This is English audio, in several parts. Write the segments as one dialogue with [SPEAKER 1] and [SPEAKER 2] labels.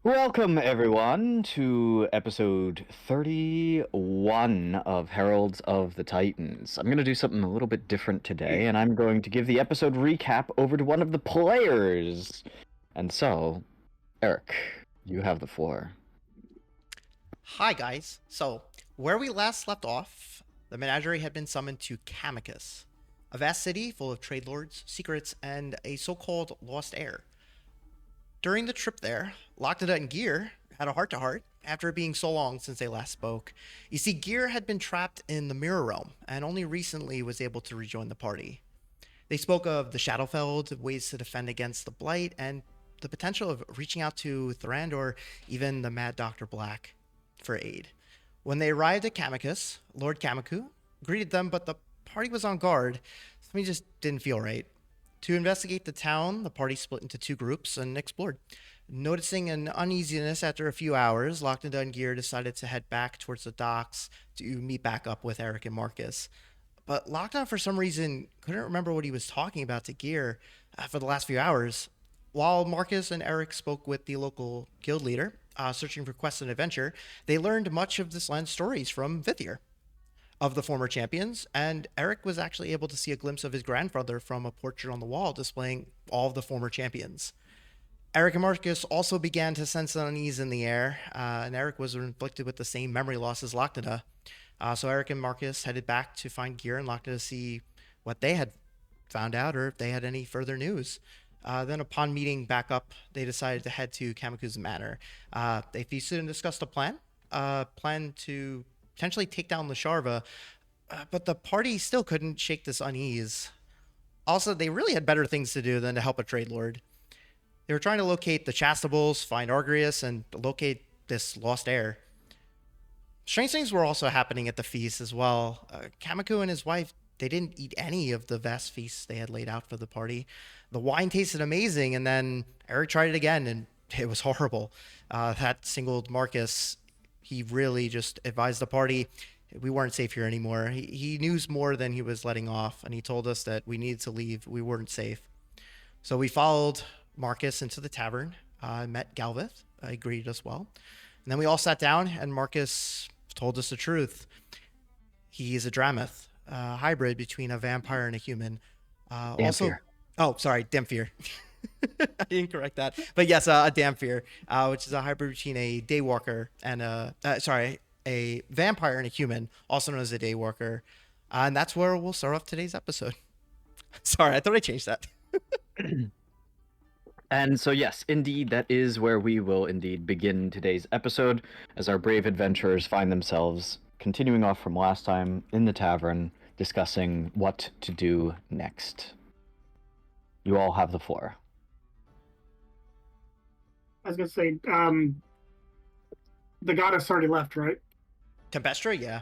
[SPEAKER 1] Welcome, everyone, to episode 31 of Heralds of the Titans. I'm going to do something a little bit different today, and I'm going to give the episode recap over to one of the players. And so, Eric, you have the floor.
[SPEAKER 2] Hi, guys. So, where we last left off, the Menagerie had been summoned to Camicus, a vast city full of trade lords, secrets, and a so called lost heir. During the trip there, Lockneda and Gear had a heart to heart after it being so long since they last spoke. You see, Gear had been trapped in the Mirror Realm and only recently was able to rejoin the party. They spoke of the Shadowfeld, ways to defend against the Blight, and the potential of reaching out to Thorand or even the Mad Dr. Black for aid. When they arrived at Camicus, Lord Camicoux greeted them, but the party was on guard. Something just didn't feel right. To investigate the town, the party split into two groups and explored. Noticing an uneasiness after a few hours, Lockneda and Gear decided to head back towards the docks to meet back up with Eric and Markus. But Lockdown, for some reason, couldn't remember what he was talking about to Gear for the last few hours. While Markus and Eric spoke with the local guild leader, searching for quests and adventure, they learned much of this land's stories from Vithier, of the former champions, and Eric was actually able to see a glimpse of his grandfather from a portrait on the wall displaying all of the former champions. Eric and Markus also began to sense an unease in the air, and Eric was inflicted with the same memory loss as Lockneda. So Eric and Markus headed back to find Gear and Lockneda to see what they had found out or if they had any further news. Then, upon meeting back up, they decided to head to Kamiku's manor. They feasted and discussed a plan to potentially take down Lasharva, but the party still couldn't shake this unease. Also, they really had better things to do than to help a trade lord. They were trying to locate the Chastables, find Argrius, and locate this lost heir. Strange things were also happening at the feast as well. Camicoux and his wife, they didn't eat any of the vast feasts they had laid out for the party. The wine tasted amazing, and then Eric tried it again, and it was horrible. That singled Markus. He really just advised the party we weren't safe here anymore. He knew more than he was letting off, and he told us that we needed to leave. We weren't safe. So we followed Markus into the tavern, met Galvith. He greeted us well. And then we all sat down, and Markus told us the truth. He is a Dramath, a hybrid between a vampire and a human. Also, oh, sorry, Damphir. I didn't correct that. But yes, a Damphir, which is a hybrid between a Daywalker and a vampire and a human, also known as a Daywalker. And that's where we'll start off today's episode. Sorry, I thought I changed that.
[SPEAKER 1] And so, yes, indeed, that is where we will indeed begin today's episode, as our brave adventurers find themselves continuing off from last time in the tavern, discussing what to do next. You all have the floor.
[SPEAKER 3] I was gonna say, the goddess already left, right?
[SPEAKER 2] Tempestra, yeah.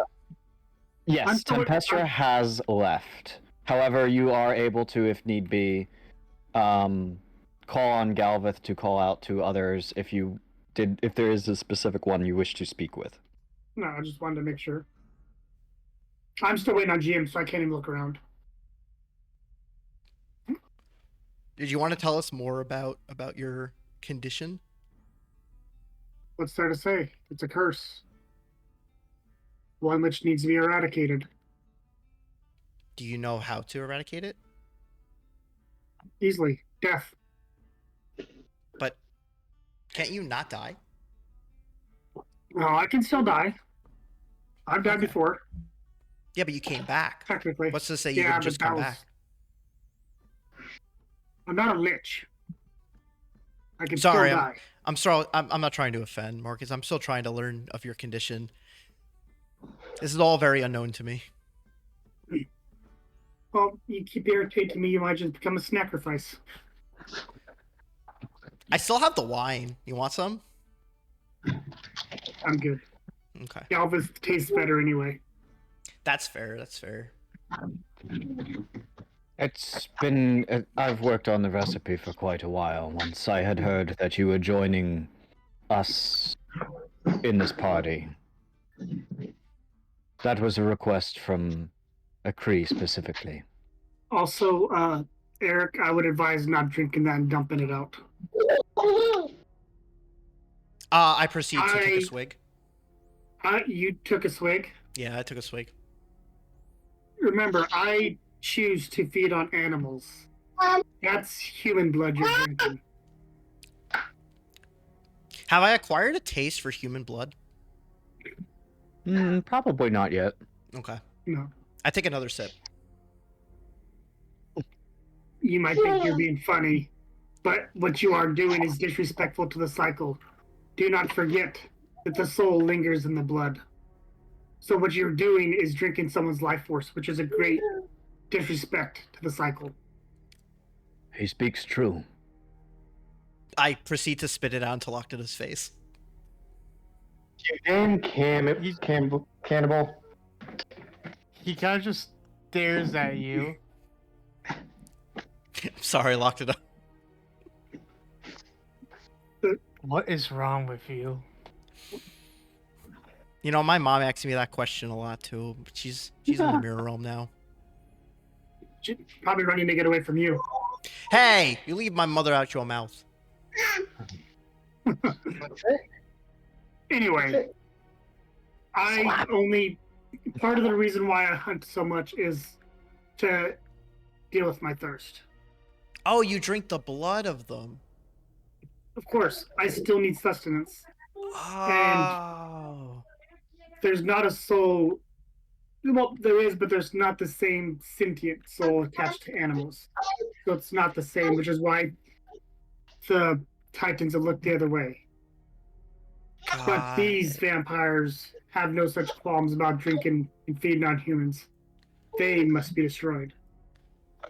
[SPEAKER 1] Yes, Tempestra has left. However, you are able to, if need be, call on Galvith to call out to others if there is a specific one you wish to speak with.
[SPEAKER 3] No, I just wanted to make sure. I'm still waiting on GM, so I can't even look around.
[SPEAKER 2] Did you want to tell us more about your condition?
[SPEAKER 3] What's there to say? It's a curse. One which needs to be eradicated.
[SPEAKER 2] Do you know how to eradicate it?
[SPEAKER 3] Easily. Death.
[SPEAKER 2] But can't you not die?
[SPEAKER 3] No, I can still die. I've died before.
[SPEAKER 2] Yeah, but you came back.
[SPEAKER 3] Technically.
[SPEAKER 2] What's to say you didn't just come back?
[SPEAKER 3] I'm not a lich. I can
[SPEAKER 2] Sorry,
[SPEAKER 3] still die.
[SPEAKER 2] I'm sorry. I'm not trying to offend, Markus. I'm still trying to learn of your condition. This is all very unknown to me.
[SPEAKER 3] Well, you keep irritating me, you might just become a sacrifice.
[SPEAKER 2] I still have the wine. You want some?
[SPEAKER 3] I'm good.
[SPEAKER 2] Okay.
[SPEAKER 3] Galvez tastes better anyway.
[SPEAKER 2] That's fair. That's fair.
[SPEAKER 1] I've worked on the recipe for quite a while. Once I had heard that you were joining us in this party. That was a request from a Cree specifically.
[SPEAKER 3] Also, Eric, I would advise not drinking that and dumping it out.
[SPEAKER 2] I proceed to take a swig.
[SPEAKER 3] You took a swig.
[SPEAKER 2] Yeah, I took a swig.
[SPEAKER 3] Remember, I choose to feed on animals. That's human blood you're drinking.
[SPEAKER 2] Have I acquired a taste for human blood?
[SPEAKER 1] Probably not yet.
[SPEAKER 2] Okay.
[SPEAKER 3] No.
[SPEAKER 2] I take another sip.
[SPEAKER 3] You might think you're being funny, but what you are doing is disrespectful to the cycle. Do not forget that the soul lingers in the blood. So what you're doing is drinking someone's life force, which is a great disrespect to the cycle.
[SPEAKER 1] He speaks true.
[SPEAKER 2] I proceed to spit it out into Loctita's face.
[SPEAKER 4] You damn cannibal.
[SPEAKER 5] He kind of just stares at you.
[SPEAKER 2] I'm sorry, Loctita.
[SPEAKER 5] What is wrong with you?
[SPEAKER 2] You know, my mom asks me that question a lot too, but she's in the mirror realm now.
[SPEAKER 3] She's probably running to get away from you.
[SPEAKER 2] Hey, you leave my mother out your mouth.
[SPEAKER 3] Anyway, part of the reason why I hunt so much is to deal with my thirst.
[SPEAKER 2] Oh, you drink the blood of them.
[SPEAKER 3] Of course, I still need sustenance.
[SPEAKER 2] Oh.
[SPEAKER 3] There's not a soul. Well, there is, but there's not the same sentient soul attached to animals. So it's not the same, which is why the Titans have looked the other way. But these vampires have no such qualms about drinking and feeding on humans. They must be destroyed.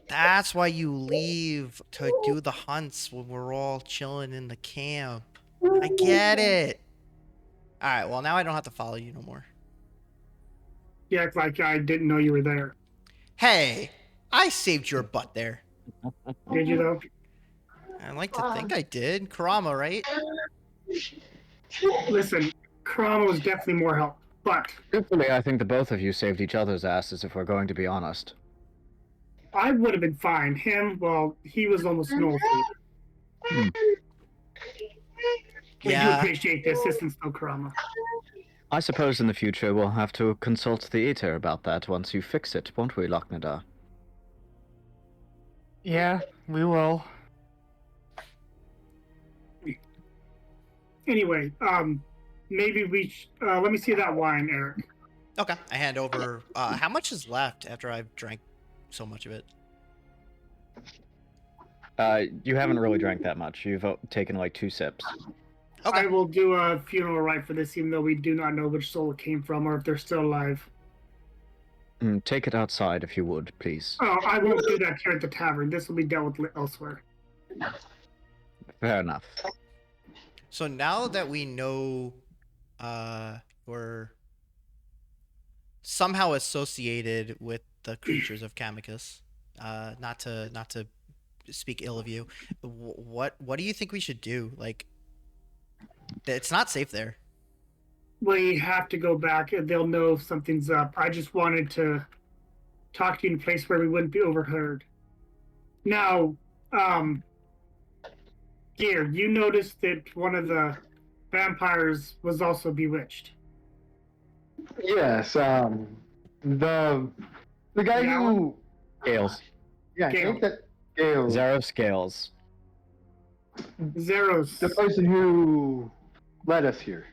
[SPEAKER 2] That's why you leave to do the hunts when we're all chilling in the camp. I get it. All right, well, now I don't have to follow you no more.
[SPEAKER 3] You act like I didn't know you were there.
[SPEAKER 2] Hey, I saved your butt there.
[SPEAKER 3] Did you, though?
[SPEAKER 2] I like to think I did. Karama, right?
[SPEAKER 3] Listen, Karama was definitely more help, but
[SPEAKER 1] Truthfully, I think the both of you saved each other's asses, if we're going to be honest.
[SPEAKER 3] I would have been fine. Him, well, he was almost no food. I do appreciate the assistance, though, Karama.
[SPEAKER 1] I suppose in the future we'll have to consult the Aether about that once you fix it, won't we, Lochnagar?
[SPEAKER 5] Yeah, we will.
[SPEAKER 3] Anyway, maybe let me see that wine, Eric.
[SPEAKER 2] Okay, I hand over. How much is left after I've drank so much of it?
[SPEAKER 1] You haven't really drank that much. You've taken like 2 sips.
[SPEAKER 2] Okay.
[SPEAKER 3] I will do a funeral rite for this, even though we do not know which soul it came from or if they're still alive.
[SPEAKER 1] Take it outside if you would, please.
[SPEAKER 3] Oh, I won't do that here at the tavern. This will be dealt with elsewhere.
[SPEAKER 1] Fair enough.
[SPEAKER 2] So now that we know we're somehow associated with the creatures of Camicoux, not to speak ill of you, what do you think we should do? Like, it's not safe there.
[SPEAKER 3] We have to go back and they'll know if something's up. I just wanted to talk to you in a place where we wouldn't be overheard. Now, Gear, you noticed that one of the vampires was also bewitched.
[SPEAKER 4] Yes, the guy who...
[SPEAKER 1] Scales.
[SPEAKER 4] Yeah, I
[SPEAKER 3] Gale.
[SPEAKER 4] think that Gale.
[SPEAKER 1] Zero Scales.
[SPEAKER 3] Zeros.
[SPEAKER 4] The person who led us here.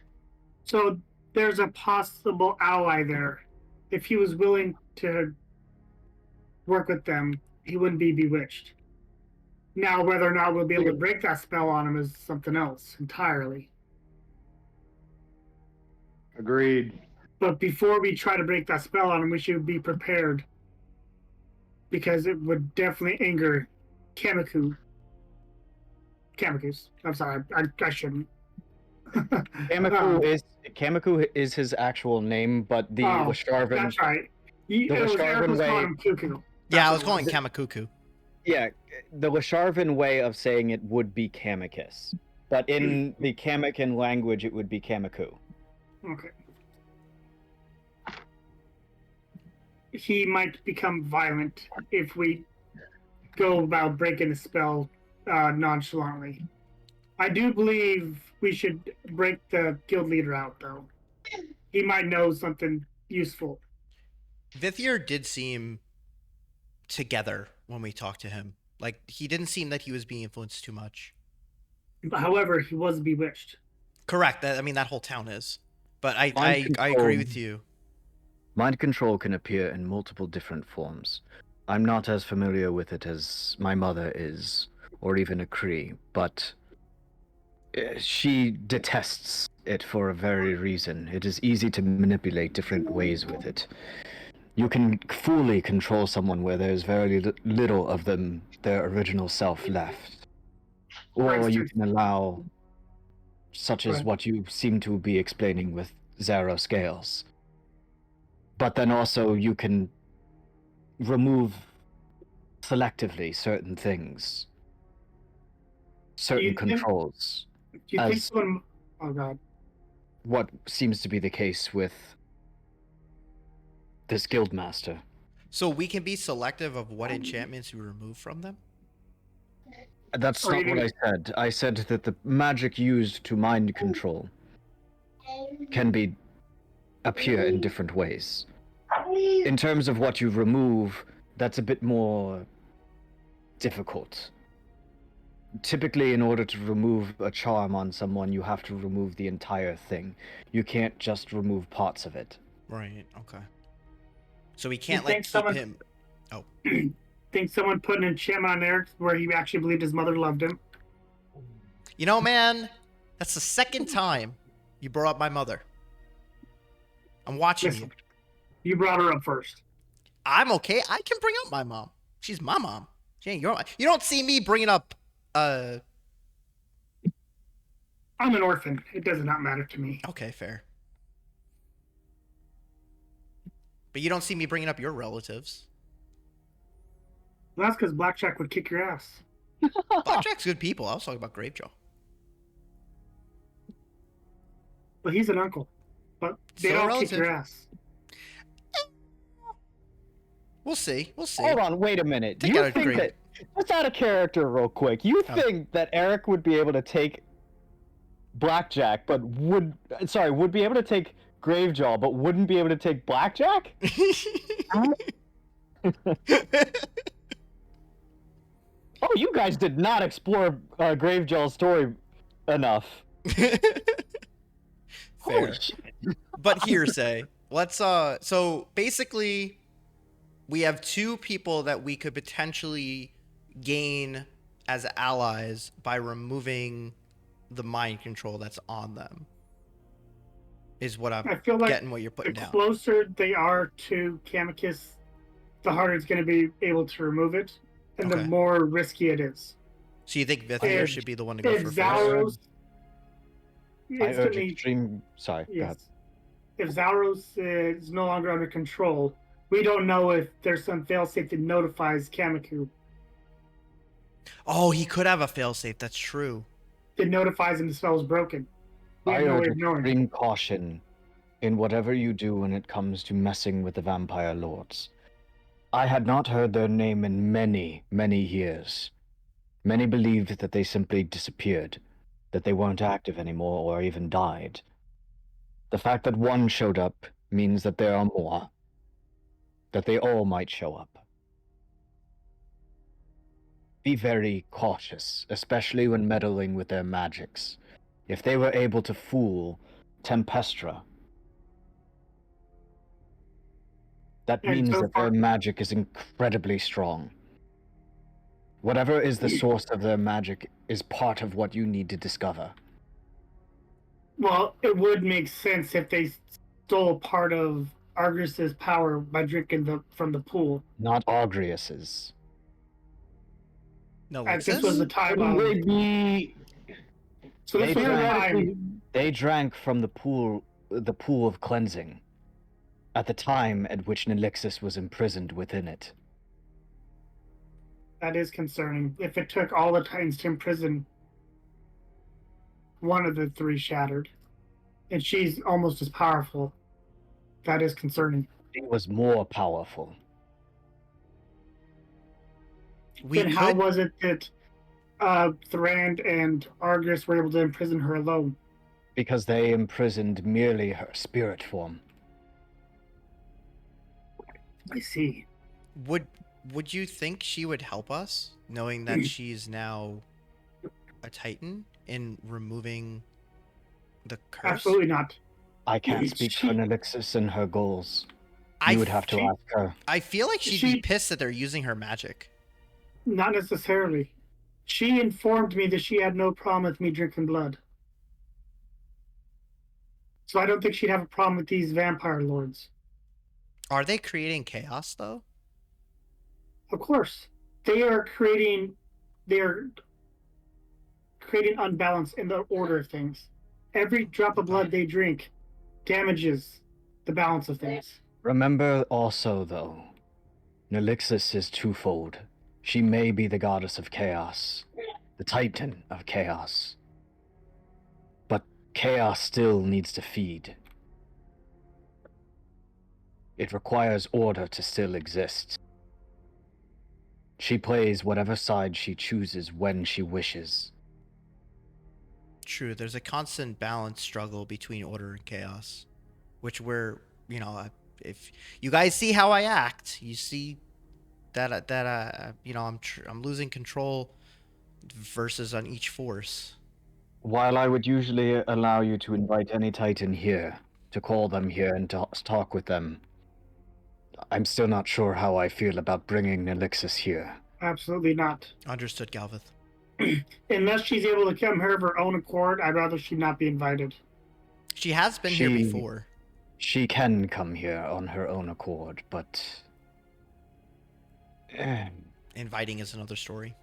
[SPEAKER 3] So there's a possible ally there. If he was willing to work with them, he wouldn't be bewitched. Now, whether or not we'll be able to break that spell on him is something else entirely.
[SPEAKER 4] Agreed.
[SPEAKER 3] But before we try to break that spell on him, we should be prepared. Because it would definitely anger Camicoux. I'm sorry, I shouldn't.
[SPEAKER 1] Camicoux is his actual name, but the Lasharvan.
[SPEAKER 3] That's right.
[SPEAKER 1] The Lasharvan way.
[SPEAKER 3] Cuckoo.
[SPEAKER 2] Yeah, I was calling Camicoux.
[SPEAKER 1] Yeah, the Lasharvan way of saying it would be Camicus, but in the Kamican language, it would be Camicoux.
[SPEAKER 3] Okay. He might become violent if we go about breaking the spell nonchalantly. I do believe we should break the guild leader out, though. He might know something useful.
[SPEAKER 2] Vithier did seem together when we talked to him. Like, he didn't seem that he was being influenced too much.
[SPEAKER 3] However, he was bewitched.
[SPEAKER 2] Correct. That whole town is. But I
[SPEAKER 1] Mind
[SPEAKER 2] agree
[SPEAKER 1] control.
[SPEAKER 2] with you.
[SPEAKER 1] Mind control can appear in multiple different forms. I'm not as familiar with it as my mother is, or even a Cree, but she detests it for a very reason. It is easy to manipulate different ways with it. You can fully control someone where there's very little of them, their original self left. Or you can allow, such as what you seem to be explaining with Zero Scales. But then also you can remove selectively certain things, certain controls.
[SPEAKER 3] Do you think someone... Oh, God.
[SPEAKER 1] What seems to be the case with this guildmaster.
[SPEAKER 2] So we can be selective of what enchantments we remove from them?
[SPEAKER 1] That's not what I said. I said that the magic used to mind control can appear in different ways. In terms of what you remove, that's a bit more difficult. Typically, in order to remove a charm on someone, you have to remove the entire thing. You can't just remove parts of it.
[SPEAKER 2] Right, okay. So we can't,
[SPEAKER 3] keep him...
[SPEAKER 2] Oh.
[SPEAKER 3] Think someone put an enchantment on Eric where he actually believed his mother loved him?
[SPEAKER 2] You know, man, that's the second time you brought up my mother. I'm watching you.
[SPEAKER 3] You brought her up first.
[SPEAKER 2] I'm okay. I can bring up my mom. She's my mom. She ain't your mom. You don't see me bringing up,
[SPEAKER 3] I'm an orphan. It does not matter to me.
[SPEAKER 2] Okay, fair. But you don't see me bringing up your relatives.
[SPEAKER 3] Well, that's because Blackjack would kick your ass.
[SPEAKER 2] Blackjack's good people. I was talking about Gravejaw.
[SPEAKER 3] Well, he's an uncle. But they don't kick your ass.
[SPEAKER 2] We'll see. We'll see.
[SPEAKER 1] Hold on, wait a minute. Do you think that... Just out of character real quick. You think that Eric would be able to take Blackjack, but would be able to take Gravejaw, but wouldn't be able to take Blackjack? Oh, you guys did not explore Gravejaw's story enough.
[SPEAKER 2] Fair. But hearsay. Let's so basically we have two people that we could potentially gain as allies by removing the mind control that's on them. Is what I feel like getting what you're putting down.
[SPEAKER 3] The closer they are to Camicoux, the harder it's going to be able to remove it, and the more risky it is.
[SPEAKER 2] So you think Vithier should be the one to go for
[SPEAKER 3] Zalros,
[SPEAKER 1] Sorry, go ahead.
[SPEAKER 3] If Zalros is no longer under control, we don't know if there's some failsafe that notifies Camicoux.
[SPEAKER 2] Oh, he could have a failsafe. That's true.
[SPEAKER 3] It notifies him the spell is broken.
[SPEAKER 1] I urge extreme caution in whatever you do when it comes to messing with the vampire lords. I had not heard their name in many, many years. Many believed that they simply disappeared, that they weren't active anymore or even died. The fact that one showed up means that there are more, that they all might show up. Be very cautious, especially when meddling with their magics. If they were able to fool Tempestra, that means that their magic is incredibly strong. Whatever is the source of their magic is part of what you need to discover.
[SPEAKER 3] Well, it would make sense if they stole part of Argus' power by drinking from the pool.
[SPEAKER 1] Not Argrius's.
[SPEAKER 2] No,
[SPEAKER 3] this was the time of... So this was the time...
[SPEAKER 1] They drank from the pool of cleansing, at the time at which Nelixis was imprisoned within it.
[SPEAKER 3] That is concerning. If it took all the Titans to imprison one of the three shattered, and she's almost as powerful, that is concerning.
[SPEAKER 1] She was more powerful.
[SPEAKER 3] How was it that Thrand and Argus were able to imprison her alone.
[SPEAKER 1] Because they imprisoned merely her spirit form.
[SPEAKER 3] I see.
[SPEAKER 2] Would you think she would help us, knowing that she's now a Titan, in removing the curse?
[SPEAKER 3] Absolutely not.
[SPEAKER 1] I can't speak for Nelixis and her goals. You would have to ask her.
[SPEAKER 2] I feel like she'd be pissed that they're using her magic.
[SPEAKER 3] Not necessarily. She informed me that she had no problem with me drinking blood. So I don't think she'd have a problem with these vampire lords.
[SPEAKER 2] Are they creating chaos, though?
[SPEAKER 3] Of course. They're creating unbalance in the order of things. Every drop of blood they drink damages the balance of things.
[SPEAKER 1] Remember also, though, Nelixis is twofold. She may be the goddess of chaos, the titan of chaos. But chaos still needs to feed. It requires order to still exist. She plays whatever side she chooses when she wishes.
[SPEAKER 2] True, there's a constant balance struggle between order and chaos, which we're, if you guys see how I act, you see that I'm losing control versus on each force.
[SPEAKER 1] While I would usually allow you to invite any Titan here, to call them here and to talk with them, I'm still not sure how I feel about bringing Nelixis here.
[SPEAKER 3] Absolutely not.
[SPEAKER 2] Understood, Galvith.
[SPEAKER 3] Unless she's able to come here of her own accord, I'd rather she not be invited.
[SPEAKER 2] She has been here before.
[SPEAKER 1] She can come here on her own accord, but...
[SPEAKER 2] Inviting is another story.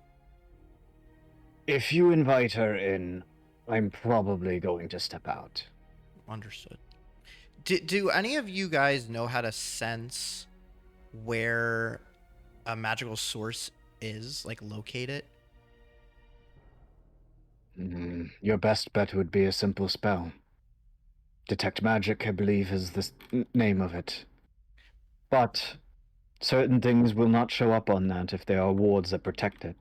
[SPEAKER 1] If you invite her in, I'm probably going to step out.
[SPEAKER 2] Understood. Do any of you guys know how to sense where a magical source is, like locate it?
[SPEAKER 1] Your best bet would be a simple spell. Detect magic, I believe, is the name of it. But certain things will not show up on that if there are wards that protect it.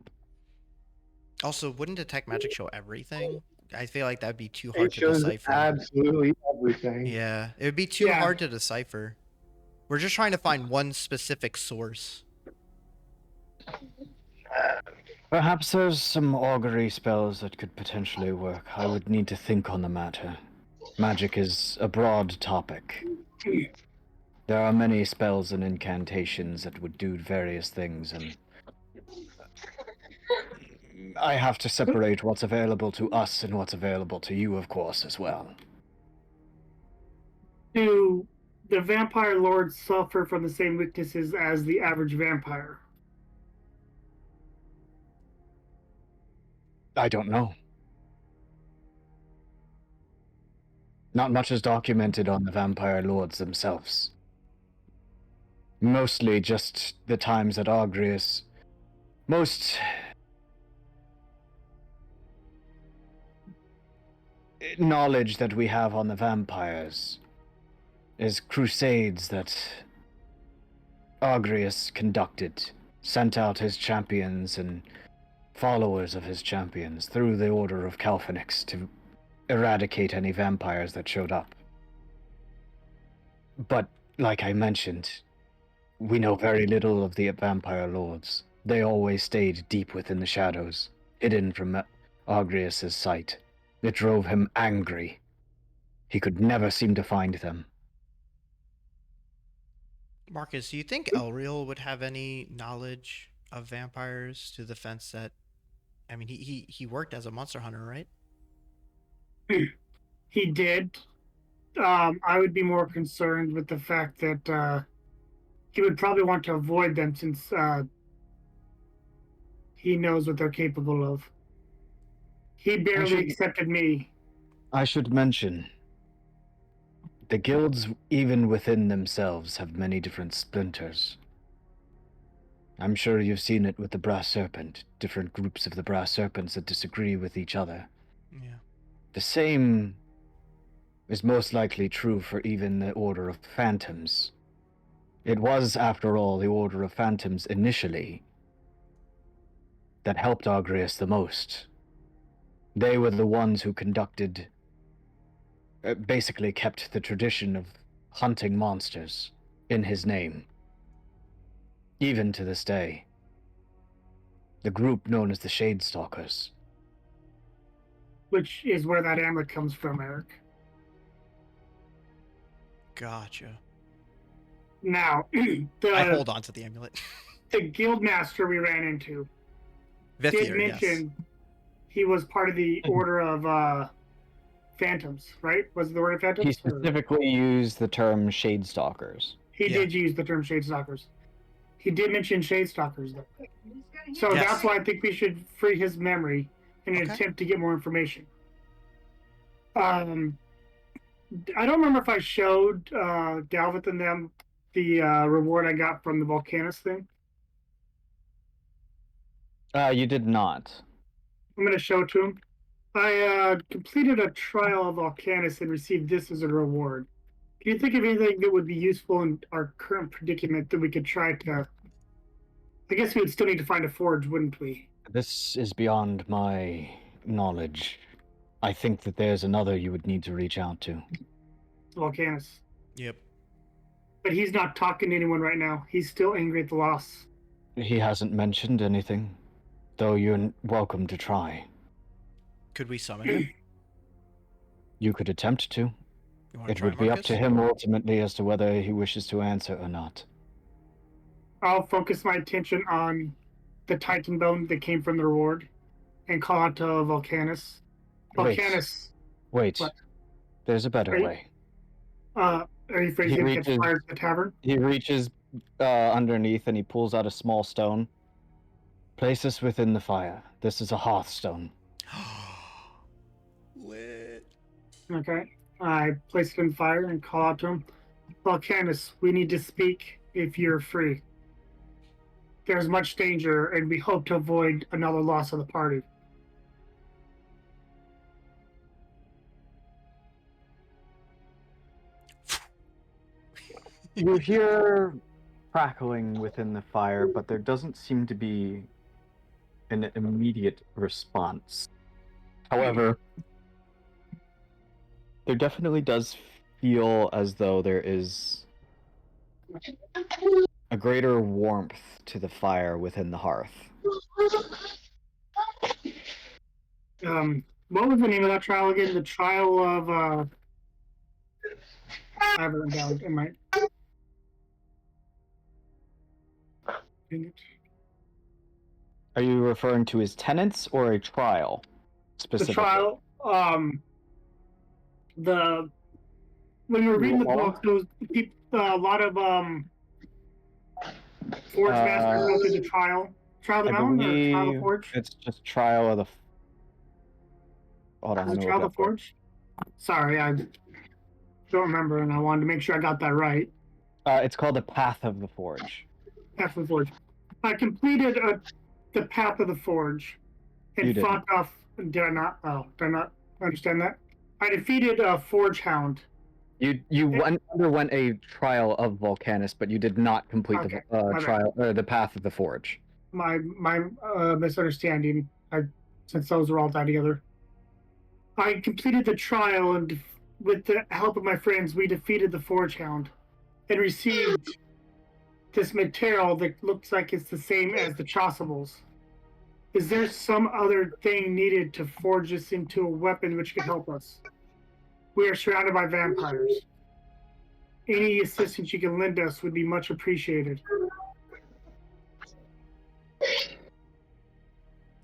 [SPEAKER 2] Also, wouldn't detect magic show everything? I feel like that'd be too
[SPEAKER 4] It
[SPEAKER 2] hard to
[SPEAKER 4] shows
[SPEAKER 2] decipher.
[SPEAKER 4] absolutely everything.
[SPEAKER 2] Yeah, it would be too hard to decipher. We're just trying to find one specific source.
[SPEAKER 1] Perhaps there's some augury spells that could potentially work. I would need to think on the matter. Magic is a broad topic. There are many spells and incantations that would do various things, and I have to separate what's available to us and what's available to you, of course, as well.
[SPEAKER 3] Do the vampire lords suffer from the same weaknesses as the average vampire?
[SPEAKER 1] I don't know. Not much is documented on the vampire lords themselves. Mostly just the times that Agrius... Most... knowledge that we have on the vampires is crusades that Agrius conducted, sent out his champions and followers of his champions through the Order of Calphenix to eradicate any vampires that showed up. But, like I mentioned, we know very little of the vampire lords. They always stayed deep within the shadows, hidden from Agrius' sight. It drove him angry. He could never seem to find them.
[SPEAKER 2] Markus, do you think Elreal would have any knowledge of vampires to the fence that... I mean, he worked as a monster hunter, right?
[SPEAKER 3] He did. I would be more concerned with the fact that he would probably want to avoid them since he knows what they're capable of. He barely accepted me.
[SPEAKER 1] I should mention, the guilds, even within themselves, have many different splinters. I'm sure you've seen it with the Brass Serpent, different groups of the Brass Serpents that disagree with each other.
[SPEAKER 2] Yeah.
[SPEAKER 1] The same is most likely true for even the Order of Phantoms. It was, after all, the Order of Phantoms initially that helped Argreus the most. They were the ones who conducted, basically kept the tradition of hunting monsters in his name. Even to this day. The group known as the Shadestalkers.
[SPEAKER 3] Which is where that amulet comes from, Eric.
[SPEAKER 2] Gotcha.
[SPEAKER 3] Now,
[SPEAKER 2] I hold on to the amulet.
[SPEAKER 3] the guild master we ran into did
[SPEAKER 2] Vithier,
[SPEAKER 3] mention he was part of the Order of Phantoms, right? Was it the Order of Phantoms?
[SPEAKER 1] He specifically used the term Shadestalkers.
[SPEAKER 3] He
[SPEAKER 2] Yeah.
[SPEAKER 3] did use the term Shadestalkers. He did mention Shadestalkers, though. So
[SPEAKER 2] Yes.
[SPEAKER 3] that's why I think we should free his memory in an
[SPEAKER 2] Okay.
[SPEAKER 3] attempt to get more information. I don't remember if I showed Galveth and them the reward I got from the Volcanus thing.
[SPEAKER 1] You did not.
[SPEAKER 3] I'm going to show it to him. I completed a trial of Volcanus and received this as a reward. Can you think of anything that would be useful in our current predicament that we could try to... I guess we would still need to find a forge, wouldn't we?
[SPEAKER 1] This is beyond my knowledge. I think that there's another you would need to reach out to.
[SPEAKER 3] Volcanus.
[SPEAKER 2] Yep.
[SPEAKER 3] But he's not talking to anyone right now. He's still angry at the loss.
[SPEAKER 1] He hasn't mentioned anything, though you're welcome to try.
[SPEAKER 2] Could we summon him?
[SPEAKER 1] You could attempt to.
[SPEAKER 2] You want to
[SPEAKER 1] It
[SPEAKER 2] try,
[SPEAKER 1] would be up
[SPEAKER 2] Markus?
[SPEAKER 1] to him ultimately as to whether he wishes to answer or not.
[SPEAKER 3] I'll focus my attention on the Titan bone that came from the reward and call out to Volcanus.
[SPEAKER 1] Wait.
[SPEAKER 3] Volcanus,
[SPEAKER 1] Wait.
[SPEAKER 3] What?
[SPEAKER 1] There's a better
[SPEAKER 3] Are you-
[SPEAKER 1] way.
[SPEAKER 3] are you afraid
[SPEAKER 1] He
[SPEAKER 3] he's going to catch
[SPEAKER 1] reaches-
[SPEAKER 3] fire at the tavern?
[SPEAKER 1] He reaches underneath and he pulls out a small stone. Place this within the fire. This is a hearthstone.
[SPEAKER 2] Lit.
[SPEAKER 3] Okay. I place it in fire and call out to him. Volcanus, we need to speak if you're free. There's much danger, and we hope to avoid another loss of the party.
[SPEAKER 1] You hear crackling within the fire, but there doesn't seem to be an immediate response. However, there definitely does feel as though there is a greater warmth to the fire within the hearth.
[SPEAKER 3] What was the name of that trial again? The trial of I have it written down in my. Dang it.
[SPEAKER 1] Are you referring to his tenants or a trial?
[SPEAKER 3] The
[SPEAKER 1] Specifically?
[SPEAKER 3] trial. When we were reading the
[SPEAKER 1] Law?
[SPEAKER 3] book, there was a lot of forge masters go through the trial. Trial of the
[SPEAKER 1] I
[SPEAKER 3] Mountain or Trial of
[SPEAKER 1] believe
[SPEAKER 3] the Forge?
[SPEAKER 1] it's just trial of the. Hold on,
[SPEAKER 3] Is
[SPEAKER 1] let
[SPEAKER 3] it
[SPEAKER 1] me
[SPEAKER 3] Trial
[SPEAKER 1] look
[SPEAKER 3] of the
[SPEAKER 1] up.
[SPEAKER 3] Forge? Sorry, I don't remember, and I wanted to make sure I got that right.
[SPEAKER 1] It's called the Path of the Forge.
[SPEAKER 3] Path of the Forge. I completed the Path of the Forge
[SPEAKER 1] You
[SPEAKER 3] and
[SPEAKER 1] didn't.
[SPEAKER 3] fought off. Did I not? Oh, did I not understand that? I defeated a Forge Hound.
[SPEAKER 1] You underwent a trial of Volcanus, but you did not complete
[SPEAKER 3] Okay,
[SPEAKER 1] the
[SPEAKER 3] my bad.
[SPEAKER 1] trial, the Path of the Forge.
[SPEAKER 3] My misunderstanding. Since those were all tied together. I completed the trial, and with the help of my friends, we defeated the Forge Hound and received this material that looks like it's the same as the chasubles. Is there some other thing needed to forge this into a weapon which could help us? We are surrounded by vampires. Any assistance you can lend us would be much appreciated.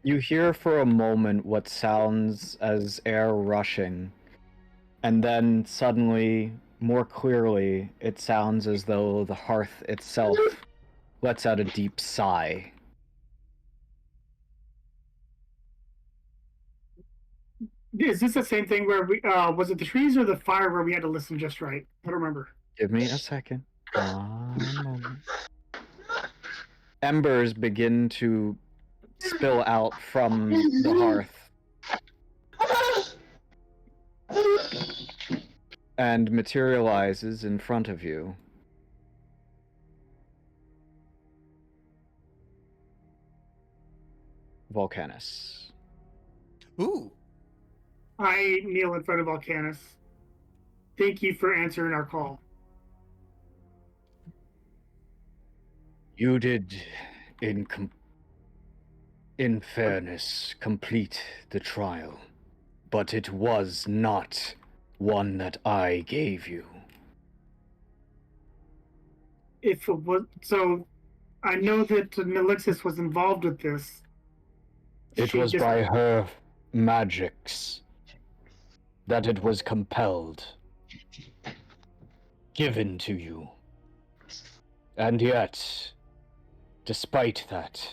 [SPEAKER 1] You hear for a moment what sounds as air rushing, and then suddenly, more clearly, it sounds as though the hearth itself lets out a deep sigh.
[SPEAKER 3] Is this the same thing where we was it the trees or the fire where we had to listen just right? I don't remember.
[SPEAKER 1] Give me a second. One moment. Embers begin to spill out from the hearth and materializes in front of you. Volcanus.
[SPEAKER 2] Ooh.
[SPEAKER 3] I kneel in front of Volcanus. Thank you for answering our call.
[SPEAKER 1] You did, in fairness, complete the trial, but it was not one that I gave you.
[SPEAKER 3] If it was so, I know that Nelixis was involved with this.
[SPEAKER 1] It was by her magics that it was compelled, given to you. And yet, despite that,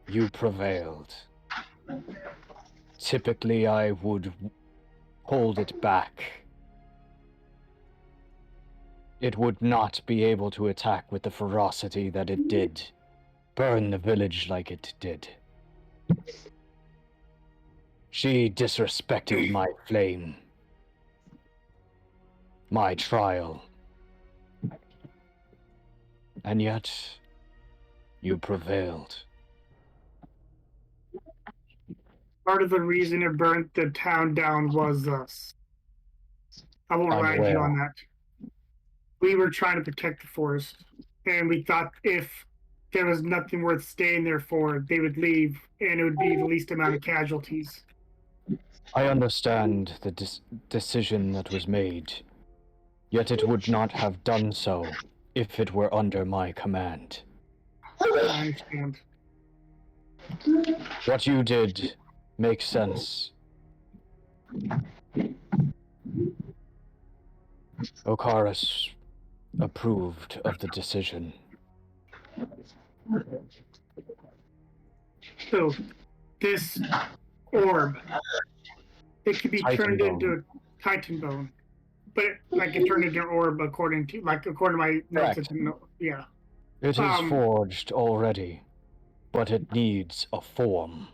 [SPEAKER 1] you prevailed. Typically, I would hold it back. It would not be able to attack with the ferocity that it did, burn the village like it did. She disrespected my flame, my trial. And yet, you prevailed.
[SPEAKER 3] Part of the reason it burnt the town down was us. I won't
[SPEAKER 1] I'm
[SPEAKER 3] ride you
[SPEAKER 1] aware.
[SPEAKER 3] on that. We were trying to protect the forest, and we thought if there was nothing worth staying there for, they would leave, and it would be the least amount of casualties.
[SPEAKER 1] I understand the decision that was made, yet it would not have done so if it were under my command.
[SPEAKER 3] I understand.
[SPEAKER 1] What you did makes sense. Ocarus approved of the decision.
[SPEAKER 3] So, this orb, it could be
[SPEAKER 1] Titan
[SPEAKER 3] turned
[SPEAKER 1] bone.
[SPEAKER 3] into a Titan bone, but it turned into an orb according to my notes.
[SPEAKER 1] Correct.
[SPEAKER 3] Yeah.
[SPEAKER 1] It is forged already, but it needs a form.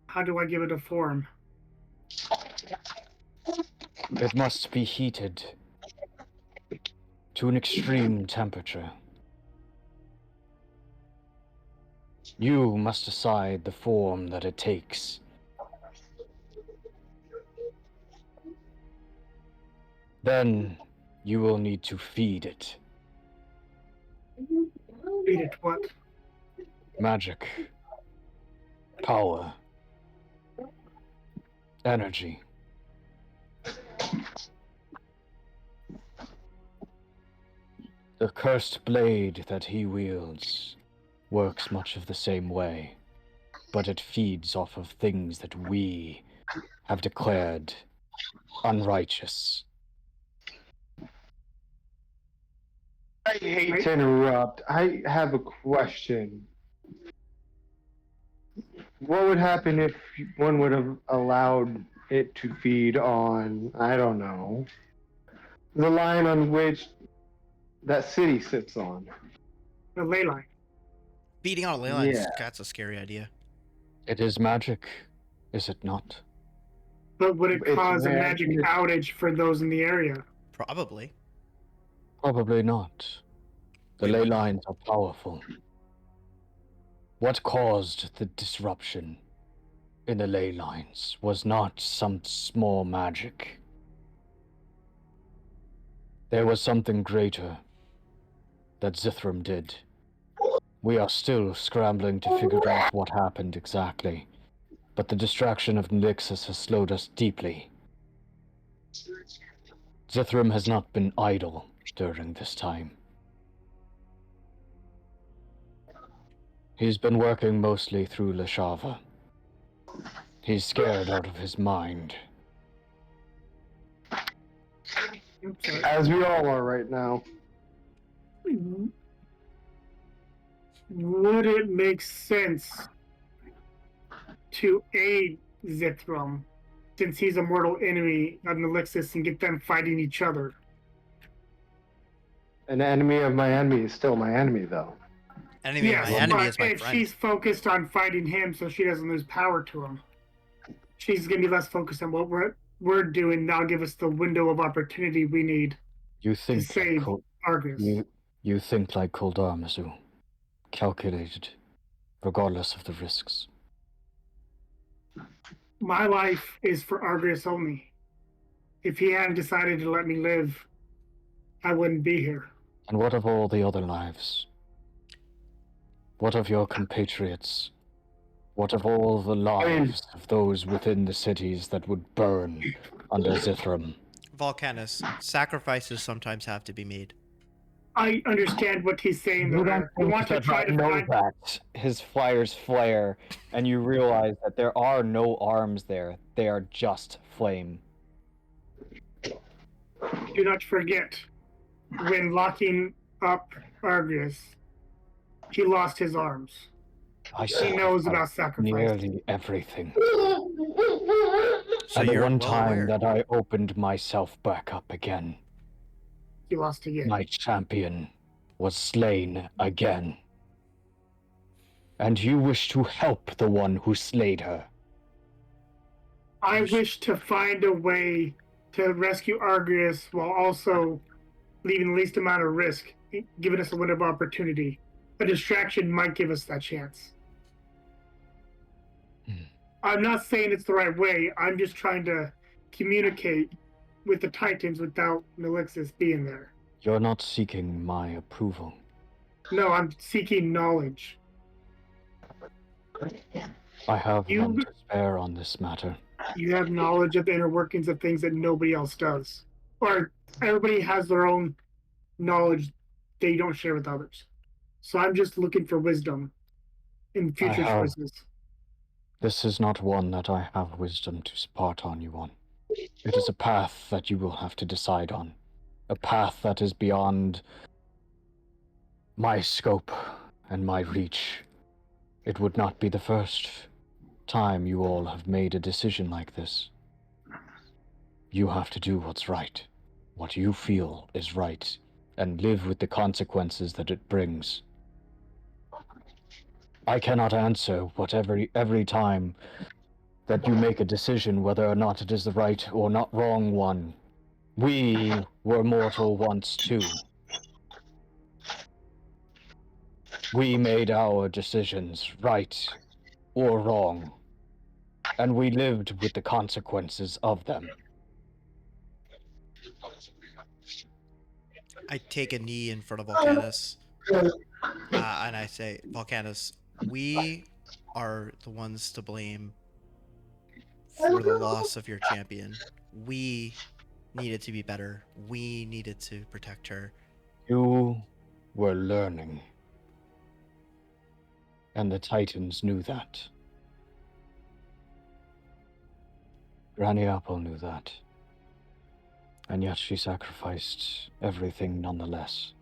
[SPEAKER 3] How do I give it a form?
[SPEAKER 1] It must be heated to an extreme temperature. You must decide the form that it takes. Then you will need to feed it.
[SPEAKER 3] Feed it what?
[SPEAKER 1] Magic. Power. Energy. The cursed blade that he wields works much of the same way, but it feeds off of things that we have declared unrighteous.
[SPEAKER 4] I hate to interrupt. I have a question. What would happen if one would have allowed it to feed on, I don't know, the line on which that city sits on?
[SPEAKER 3] The ley line.
[SPEAKER 2] Beating on a ley line,
[SPEAKER 4] Yeah.
[SPEAKER 2] that's a scary idea.
[SPEAKER 1] It is magic, is it not?
[SPEAKER 3] But would it
[SPEAKER 4] It's
[SPEAKER 3] cause a
[SPEAKER 4] rare.
[SPEAKER 3] magic outage for those in the area?
[SPEAKER 2] Probably.
[SPEAKER 1] Probably not. The
[SPEAKER 2] Wait,
[SPEAKER 1] ley
[SPEAKER 2] what?
[SPEAKER 1] lines are powerful. What caused the disruption in the ley lines was not some small magic. There was something greater that Zithram did. We are still scrambling to figure out what happened exactly, but the distraction of Nelixis has slowed us deeply. Zithram has not been idle during this time. He's been working mostly through Leshava. He's scared out of his mind.
[SPEAKER 3] Oops, sorry.
[SPEAKER 4] As we all are right now.
[SPEAKER 3] Would it make sense to aid Zithram, since he's a mortal enemy of Nelixis, and get them fighting each other?
[SPEAKER 4] An enemy of my enemy is still my enemy, though.
[SPEAKER 2] Enemy
[SPEAKER 3] Yes,
[SPEAKER 2] of my enemy
[SPEAKER 3] but
[SPEAKER 2] is my
[SPEAKER 3] if
[SPEAKER 2] friend.
[SPEAKER 3] she's focused on fighting him so she doesn't lose power to him, she's going to be less focused on what we're doing. That'll give us the window of opportunity we need
[SPEAKER 1] You
[SPEAKER 3] to
[SPEAKER 1] think
[SPEAKER 3] save Argus.
[SPEAKER 1] you think like Koldarmazu. Calculated. regardless of the risks.
[SPEAKER 3] My life is for Argus only. If he hadn't decided to let me live, I wouldn't be here.
[SPEAKER 1] And what of all the other lives? What of your compatriots? What of all the lives of those within the cities that would burn under Zithram?
[SPEAKER 2] Volcanus, sacrifices sometimes have to be made.
[SPEAKER 3] I understand what he's saying.
[SPEAKER 1] You
[SPEAKER 3] Though,
[SPEAKER 1] don't
[SPEAKER 3] I want to
[SPEAKER 1] think
[SPEAKER 3] try
[SPEAKER 1] that I
[SPEAKER 3] to
[SPEAKER 1] know
[SPEAKER 3] find.
[SPEAKER 1] that. His fires flare, and you realize that there are no arms there. They are just flame.
[SPEAKER 3] Do not forget, when locking up Argus, he lost his arms. He knows about sacrifice.
[SPEAKER 1] Nearly everything.
[SPEAKER 2] So
[SPEAKER 1] And the
[SPEAKER 2] you're
[SPEAKER 1] one
[SPEAKER 2] well
[SPEAKER 1] time
[SPEAKER 2] aware.
[SPEAKER 1] that I opened myself back up again,
[SPEAKER 3] He lost again.
[SPEAKER 1] my champion was slain again. And you wish to help the one who slayed her.
[SPEAKER 3] I wish to find a way to rescue Argus while also leaving the least amount of risk, giving us a window of opportunity. A distraction might give us that chance. I'm not saying it's the right way. I'm just trying to communicate with the Titans without Melixis being there.
[SPEAKER 1] You're not seeking my approval.
[SPEAKER 3] No, I'm seeking knowledge.
[SPEAKER 1] I have none to spare on this matter.
[SPEAKER 3] You have knowledge of the inner workings of things that nobody else does. Or everybody has their own knowledge they don't share with others. So I'm just looking for wisdom in future choices.
[SPEAKER 1] This is not one that I have wisdom to impart on you on. It is a path that you will have to decide on. A path that is beyond my scope and my reach. It would not be the first time you all have made a decision like this. You have to do what's right, what you feel is right, and live with the consequences that it brings. I cannot answer what every time that you make a decision whether or not it is the right or not wrong one. We were mortal once too. We made our decisions right or wrong, and we lived with the consequences of them.
[SPEAKER 2] I take a knee in front of Volcanus, and I say, Volcanus, we are the ones to blame for the loss of your champion. We needed to be better. We needed to protect her.
[SPEAKER 1] You were learning. And the Titans knew that. Granny Apple knew that. And yet she sacrificed everything nonetheless.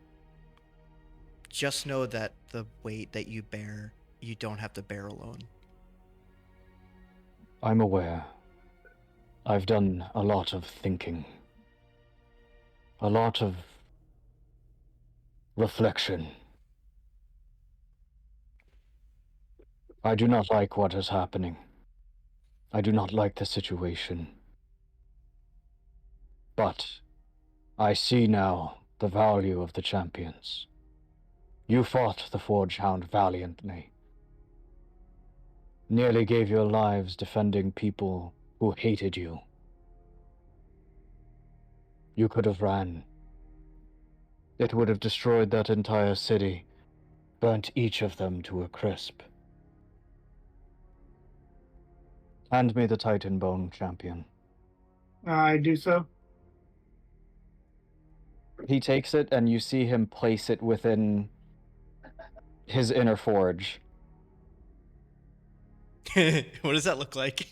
[SPEAKER 2] Just know that the weight that you bear, you don't have to bear alone.
[SPEAKER 1] I'm aware. I've done a lot of thinking. A lot of reflection. I do not like what is happening. I do not like the situation. But I see now the value of the champions. You fought the Forge Hound valiantly. Nearly gave your lives defending people who hated you. You could have ran. It would have destroyed that entire city, burnt each of them to a crisp. Hand me the Titan Bone, champion.
[SPEAKER 3] I do so.
[SPEAKER 1] He takes it, and you see him place it within his inner forge.
[SPEAKER 2] What does that look like?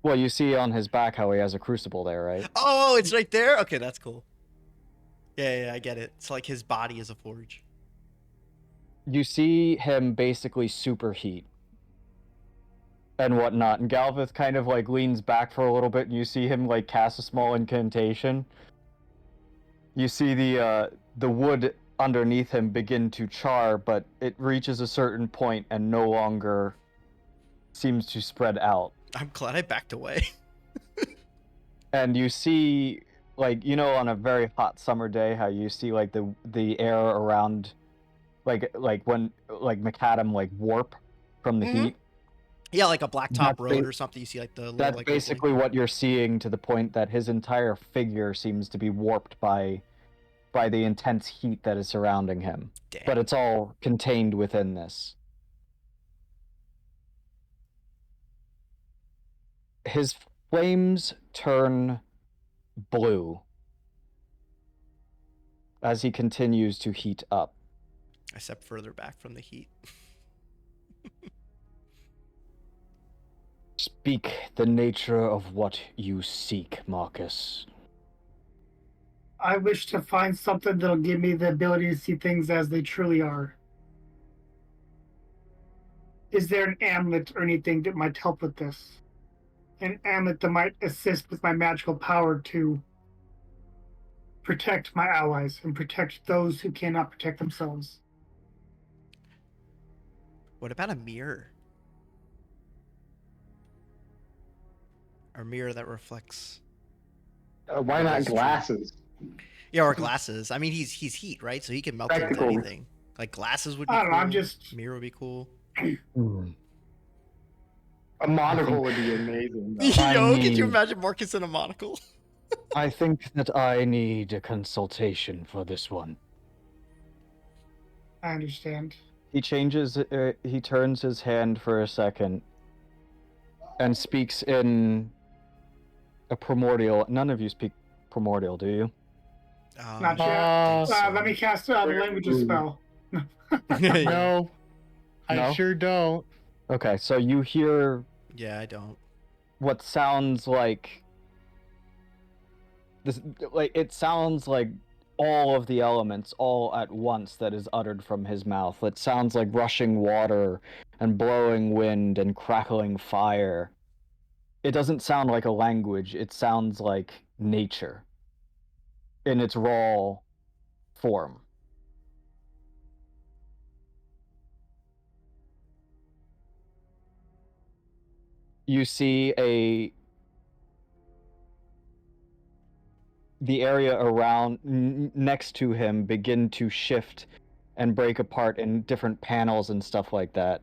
[SPEAKER 1] Well, you see on his back how he has a crucible there, right?
[SPEAKER 2] Oh, it's right there? Okay, that's cool. Yeah, I get it. It's like his body is a forge.
[SPEAKER 1] You see him basically superheat and whatnot, and Galvith kind of like leans back for a little bit, and you see him like cast a small incantation. You see the wood underneath him begin to char, but it reaches a certain point and no longer seems to spread out.
[SPEAKER 2] I'm glad I backed away.
[SPEAKER 1] And you see, like, you know, on a very hot summer day, how you see like the air around like when macadam like warp from the
[SPEAKER 2] Mhm.
[SPEAKER 1] heat.
[SPEAKER 2] Yeah, like a blacktop
[SPEAKER 1] That's
[SPEAKER 2] road
[SPEAKER 1] ba-
[SPEAKER 2] or something. You see like the little
[SPEAKER 1] That's
[SPEAKER 2] like
[SPEAKER 1] basically
[SPEAKER 2] rippling.
[SPEAKER 1] what you're seeing, to the point that his entire figure seems to be warped by the intense heat that is surrounding him.
[SPEAKER 2] Damn.
[SPEAKER 1] But it's all contained within this. His flames turn blue as he continues to heat up.
[SPEAKER 2] I step further back from the heat.
[SPEAKER 1] Speak the nature of what you seek, Markus.
[SPEAKER 3] I wish to find something that'll give me the ability to see things as they truly are. Is there an amulet or anything that might help with this? An amulet that might assist with my magical power to protect my allies and protect those who cannot protect themselves.
[SPEAKER 2] What about a mirror? A mirror that reflects.
[SPEAKER 4] Why not
[SPEAKER 2] That's true.
[SPEAKER 4] glasses?
[SPEAKER 2] Yeah, or glasses. I mean, he's heat, right? So he can melt into
[SPEAKER 4] Spectacles.
[SPEAKER 2] anything. Like glasses would be
[SPEAKER 3] I
[SPEAKER 2] cool.
[SPEAKER 3] don't know, I'm just-
[SPEAKER 2] Mirror would be cool.
[SPEAKER 4] A monocle would be amazing. Though.
[SPEAKER 2] Yo, could you
[SPEAKER 1] need-
[SPEAKER 2] imagine Marcus in a monocle?
[SPEAKER 1] I think that I need a consultation for this one.
[SPEAKER 3] I understand.
[SPEAKER 1] He turns his hand for a second and speaks in a primordial. None of you speak primordial, do you?
[SPEAKER 3] Not yet.
[SPEAKER 2] So.
[SPEAKER 3] Let me cast a languages spell.
[SPEAKER 5] No, I
[SPEAKER 1] No?
[SPEAKER 5] sure don't.
[SPEAKER 1] Okay, so you hear
[SPEAKER 2] Yeah, I don't.
[SPEAKER 1] what sounds like this. Like, it sounds like all of the elements all at once that is uttered from his mouth. It sounds like rushing water and blowing wind and crackling fire. It doesn't sound like a language. It sounds like nature in its raw form. You see the area around next to him begin to shift and break apart in different panels and stuff like that.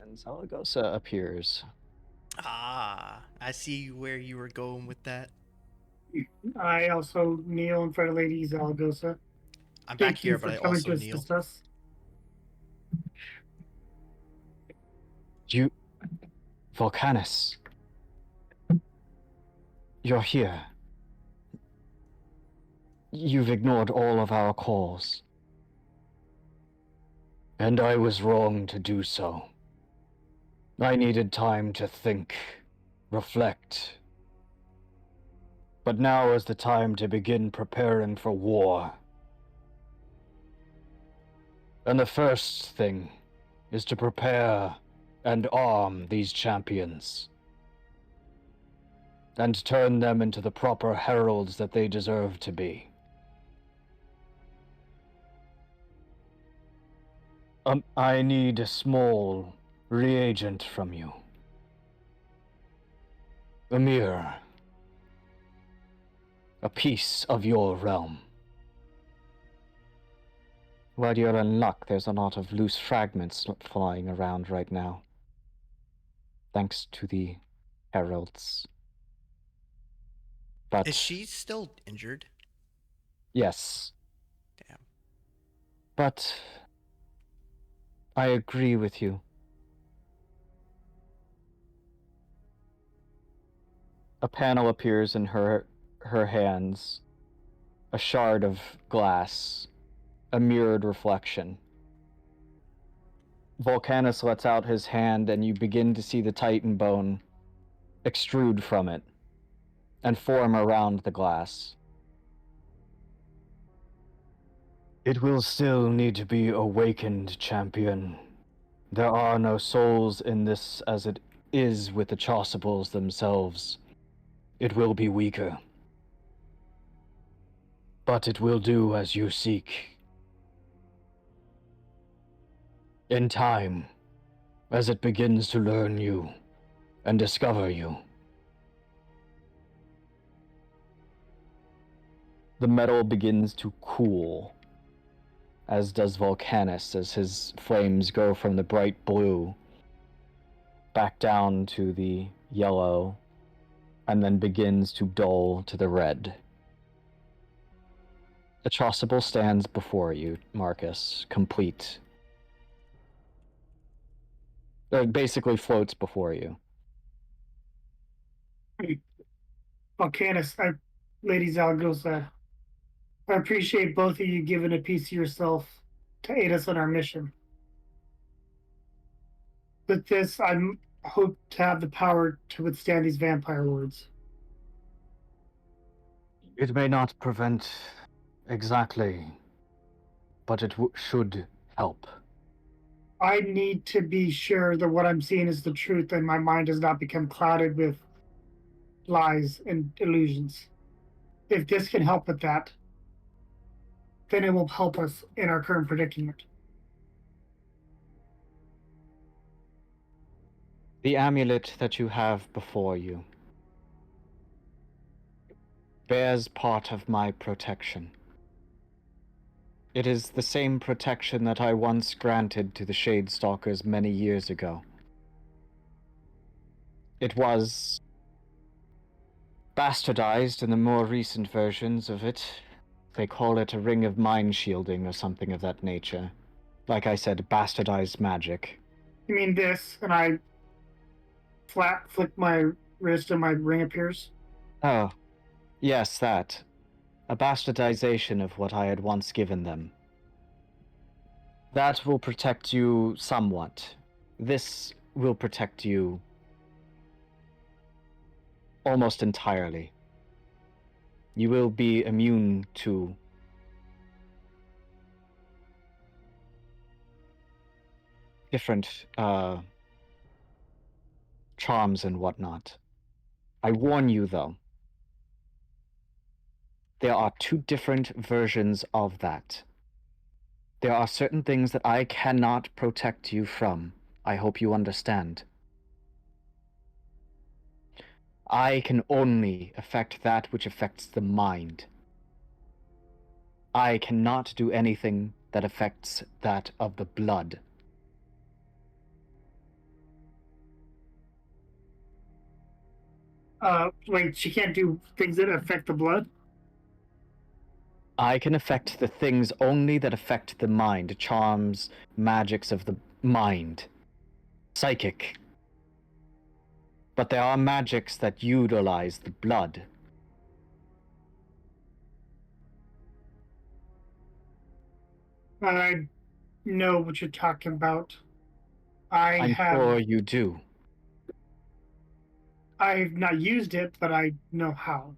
[SPEAKER 1] And Zaragoza appears.
[SPEAKER 2] Ah, I see where you were going with that.
[SPEAKER 3] I also kneel in front of Lady Zaragoza.
[SPEAKER 2] I'm back
[SPEAKER 3] Thank you
[SPEAKER 2] here,
[SPEAKER 3] for
[SPEAKER 2] but I
[SPEAKER 3] coming
[SPEAKER 2] also
[SPEAKER 3] to
[SPEAKER 2] kneel.
[SPEAKER 3] assist us.
[SPEAKER 1] You, Volcanus, you're here. You've ignored all of our calls. And I was wrong to do so. I needed time to think, reflect. But now is the time to begin preparing for war. And the first thing is to prepare and arm these champions. And turn them into the proper heralds that they deserve to be. I need a small reagent from you. A mirror. A piece of your realm. While you're in luck, there's a lot of loose fragments flying around right now. Thanks to the heralds. But
[SPEAKER 2] Is she still injured?
[SPEAKER 1] yes.
[SPEAKER 2] Damn.
[SPEAKER 1] But I agree with you. A panel appears in her hands. A shard of glass. A mirrored reflection. Volcanus lets out his hand, and you begin to see the Titan bone extrude from it and form around the glass. It will still need to be awakened, champion. There are no souls in this as it is with the Chasubles themselves. It will be weaker. But it will do as you seek. In time, as it begins to learn you and discover you. The metal begins to cool as does Volcanus, as his flames go from the bright blue back down to the yellow, and then begins to dull to the red. The chasuble stands before you, Markus, complete. It basically floats before you.
[SPEAKER 3] Volcanus, Lady Zaragoza, I appreciate both of you giving a piece of yourself to aid us on our mission. With this, I hope to have the power to withstand these vampire lords.
[SPEAKER 1] It may not prevent exactly, but it should help.
[SPEAKER 3] I need to be sure that what I'm seeing is the truth and my mind does not become clouded with lies and illusions. If this can help with that, then it will help us in our current predicament.
[SPEAKER 1] The amulet that you have before you bears part of my protection. It is the same protection that I once granted to the Shadestalkers many years ago. It was bastardized in the more recent versions of it. They call it a ring of mind shielding or something of that nature. Like I said, bastardized magic.
[SPEAKER 3] You mean this, and I flick my wrist and my ring appears?
[SPEAKER 1] Oh, yes, that. A bastardization of what I had once given them. That will protect you somewhat. This will protect you almost entirely. You will be immune to different charms and whatnot. I warn you, though, there are two different versions of that. There are certain things that I cannot protect you from. I hope you understand. I can only affect that which affects the mind. I cannot do anything that affects that of the blood.
[SPEAKER 3] Wait, she can't do things that affect the blood?
[SPEAKER 1] I can affect the things only that affect the mind. Charms, magics of the mind. Psychic. But there are magics that utilize the blood.
[SPEAKER 3] I know what you're talking about.
[SPEAKER 1] I'm sure you do.
[SPEAKER 3] I've not used it, but I know how.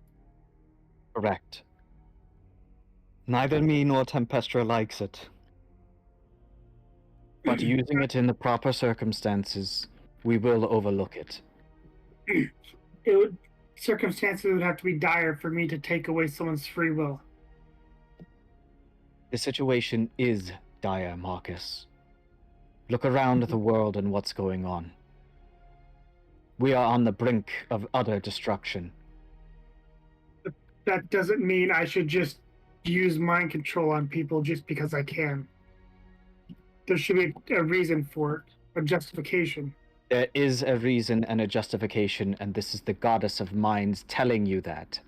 [SPEAKER 1] Correct. Neither me nor Tempestra likes it. But using it in the proper circumstances, we will overlook it.
[SPEAKER 3] Circumstances would have to be dire for me to take away someone's free will.
[SPEAKER 1] The situation is dire, Markus. Look around the world and what's going on. We are on the brink of utter destruction.
[SPEAKER 3] That doesn't mean I should just use mind control on people just because I can. There should be a reason for it, a justification.
[SPEAKER 1] There is a reason and a justification, and this is the goddess of minds telling you that.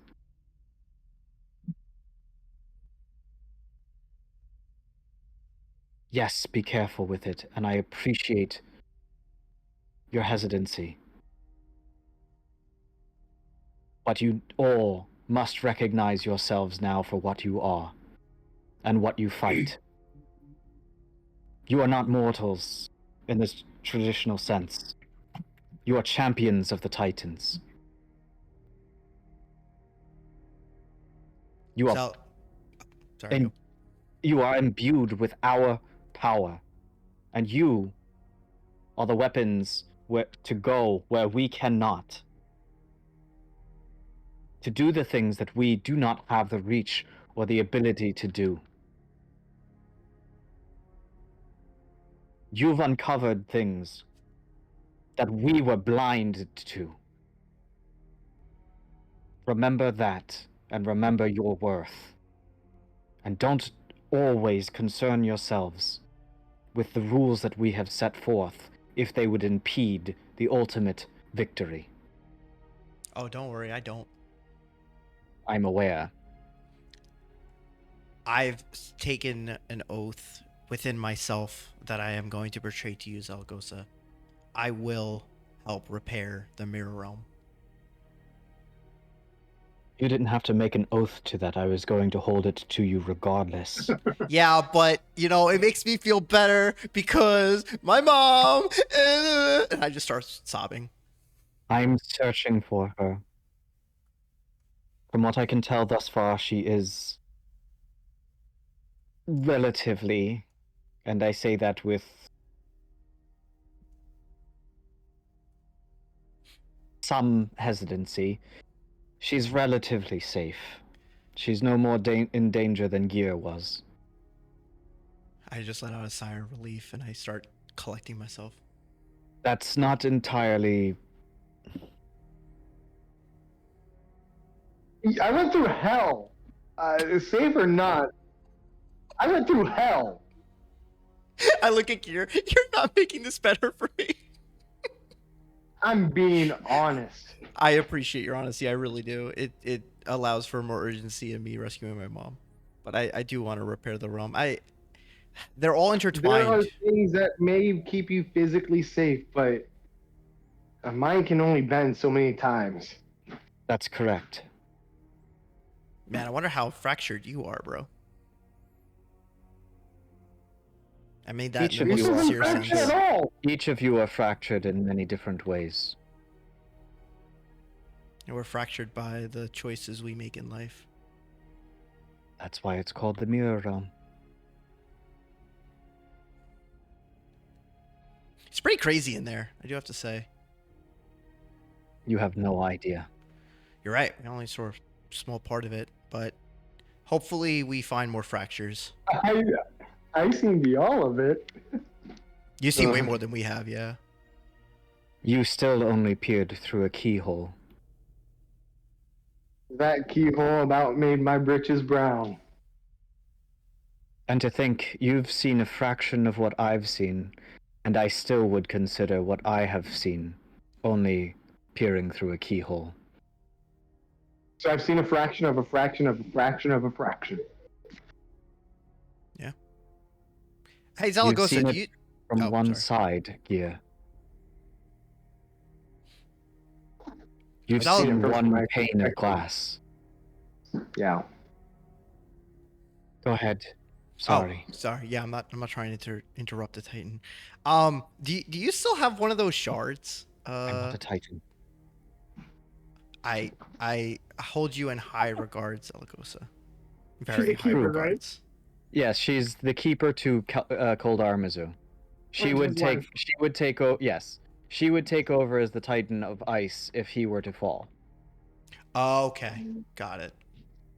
[SPEAKER 1] Yes, be careful with it, and I appreciate your hesitancy. But you all must recognize yourselves now for what you are, and what you fight. You are not mortals in this traditional sense. You are champions of the Titans. You are, you are imbued with our power, and you are the weapons to go where we cannot. To do the things that we do not have the reach or the ability to do. You've uncovered things that we were blinded to. Remember that, and remember your worth. And don't always concern yourselves with the rules that we have set forth if they would impede the ultimate victory.
[SPEAKER 2] Oh, don't worry, I don't.
[SPEAKER 1] I'm aware.
[SPEAKER 2] I've taken an oath within myself that I am going to betray to you, Zaragoza. I will help repair the Mirror Realm.
[SPEAKER 1] You didn't have to make an oath to that. I was going to hold it to you regardless.
[SPEAKER 2] Yeah, but, you know, it makes me feel better because my mom... And I just start sobbing.
[SPEAKER 1] I'm searching for her. From what I can tell thus far, she is relatively, and I say that with some hesitancy, she's relatively safe. She's no more in danger than Gear was.
[SPEAKER 2] I just let out a sigh of relief and I start collecting myself.
[SPEAKER 1] That's not entirely...
[SPEAKER 4] I went through hell. Safe or not, I went through hell.
[SPEAKER 2] I look at Gear. You're not making this better for me.
[SPEAKER 4] I'm being honest.
[SPEAKER 2] I appreciate your honesty. I really do. It allows for more urgency in me rescuing my mom. But I do want to repair the realm. They're all intertwined.
[SPEAKER 4] There are things that may keep you physically safe, but a mind can only bend so many times.
[SPEAKER 1] That's correct.
[SPEAKER 2] Man, I wonder how fractured you are, bro. I made that
[SPEAKER 1] Each
[SPEAKER 2] in the
[SPEAKER 1] of
[SPEAKER 2] most
[SPEAKER 1] you are
[SPEAKER 2] sincere
[SPEAKER 4] fractured
[SPEAKER 2] sense.
[SPEAKER 4] at all.
[SPEAKER 1] Each of you are fractured in many different ways.
[SPEAKER 2] And we're fractured by the choices we make in life.
[SPEAKER 1] That's why it's called the Mirror Realm.
[SPEAKER 2] It's pretty crazy in there, I do have to say.
[SPEAKER 1] You have no idea.
[SPEAKER 2] You're right. We only saw a small part of it, but hopefully we find more fractures.
[SPEAKER 4] I seen the all of it.
[SPEAKER 2] You see way more than we have, yeah.
[SPEAKER 1] You still only peered through a keyhole.
[SPEAKER 4] That keyhole about made my britches brown.
[SPEAKER 1] And to think you've seen a fraction of what I've seen, and I still would consider what I have seen only peering through a keyhole.
[SPEAKER 4] So I've seen a fraction of a fraction of a fraction of a fraction.
[SPEAKER 2] Yeah. Hey,
[SPEAKER 1] You've
[SPEAKER 2] Zaragoza,
[SPEAKER 1] seen
[SPEAKER 2] do
[SPEAKER 1] it
[SPEAKER 2] you...
[SPEAKER 1] from
[SPEAKER 2] Oh,
[SPEAKER 1] one
[SPEAKER 2] sorry.
[SPEAKER 1] side, Gear. You've
[SPEAKER 2] I've
[SPEAKER 1] seen
[SPEAKER 4] from
[SPEAKER 1] one
[SPEAKER 4] my
[SPEAKER 1] pane of
[SPEAKER 4] perspective.
[SPEAKER 1] glass.
[SPEAKER 4] Yeah.
[SPEAKER 1] Go ahead. Sorry.
[SPEAKER 2] Oh, sorry. Yeah, I'm not trying to interrupt the Titan. Do you still have one of those shards?
[SPEAKER 1] I'm not a Titan.
[SPEAKER 2] I hold you in high regards, Zaragoza.
[SPEAKER 3] She's
[SPEAKER 2] Very
[SPEAKER 3] a
[SPEAKER 2] high
[SPEAKER 3] keeper, right?
[SPEAKER 2] regards.
[SPEAKER 1] Yes, she's the keeper to Cold Armazu. She
[SPEAKER 3] And
[SPEAKER 1] would
[SPEAKER 3] his
[SPEAKER 1] take.
[SPEAKER 3] wife.
[SPEAKER 1] She would take. Yes, she would take over as the Titan of Ice if he were to fall.
[SPEAKER 2] Okay, got it.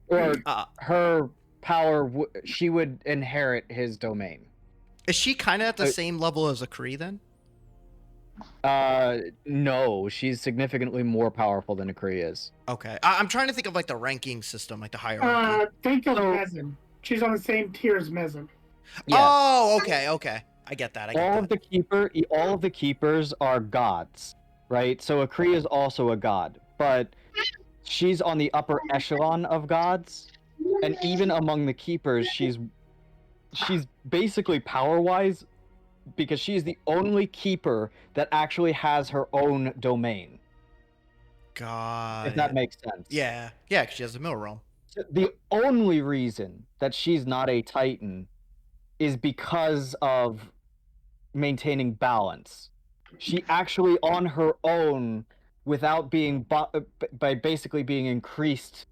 [SPEAKER 1] Or
[SPEAKER 2] Uh,
[SPEAKER 1] her power. She would inherit his domain.
[SPEAKER 2] is she kind of at the
[SPEAKER 1] Uh,
[SPEAKER 2] same level as Akri then?
[SPEAKER 1] No, she's significantly more powerful than Akri is.
[SPEAKER 2] Okay, I'm trying to think of like the ranking system, like the hierarchy.
[SPEAKER 3] Think of
[SPEAKER 1] So-
[SPEAKER 3] Mezin. She's on the same tier as Mezin.
[SPEAKER 1] Yes.
[SPEAKER 2] Oh, okay. I get that.
[SPEAKER 1] all of the keepers are gods, right? So Akri is also a god, but she's on the upper echelon of gods, and even among the keepers, she's basically power-wise because she's the only keeper that actually has her own domain.
[SPEAKER 2] God.
[SPEAKER 1] If that makes sense.
[SPEAKER 2] Yeah, 'cause she has the middle realm.
[SPEAKER 1] The only reason that she's not a Titan is because of maintaining balance. She actually, on her own, without being by basically being increased,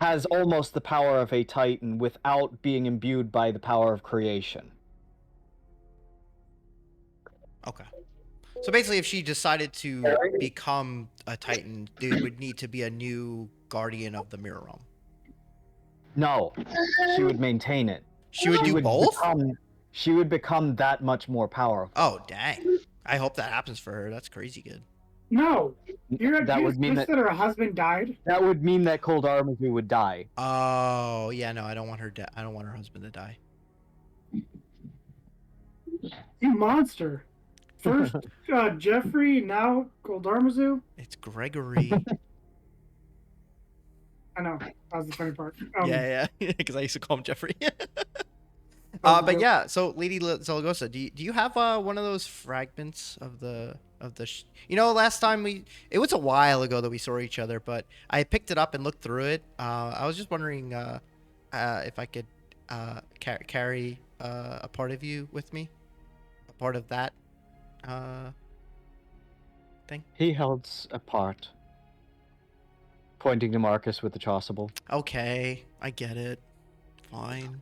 [SPEAKER 1] has almost the power of a Titan without being imbued by the power of creation.
[SPEAKER 2] Okay. So basically, if she decided to become a Titan, there would need to be a new guardian of the mirror realm.
[SPEAKER 1] No, she would maintain it.
[SPEAKER 2] She would do both?
[SPEAKER 1] She would become that much more powerful.
[SPEAKER 2] Oh, dang. I hope that happens for her. That's crazy good.
[SPEAKER 3] No, you
[SPEAKER 1] That would mean
[SPEAKER 3] just
[SPEAKER 1] that
[SPEAKER 3] said her husband died.
[SPEAKER 1] that would mean that Cold Armazu would die.
[SPEAKER 2] Oh, yeah, no, I don't want her I don't want her husband to die.
[SPEAKER 3] You monster. First Jeffrey, now Goldarmazu.
[SPEAKER 2] It's Gregory.
[SPEAKER 3] I know. That was the funny part.
[SPEAKER 2] Yeah, because I used to call him Jeffrey.
[SPEAKER 3] Oh,
[SPEAKER 2] But
[SPEAKER 3] good.
[SPEAKER 2] yeah, so Lady Zaragoza, do you have one of those fragments of last time it was a while ago that we saw each other, but I picked it up and looked through it. I was just wondering if I could carry a part of you with me, a part of that thing.
[SPEAKER 1] He held apart, pointing to Markus with the chasuble.
[SPEAKER 2] Okay, I get it. Fine.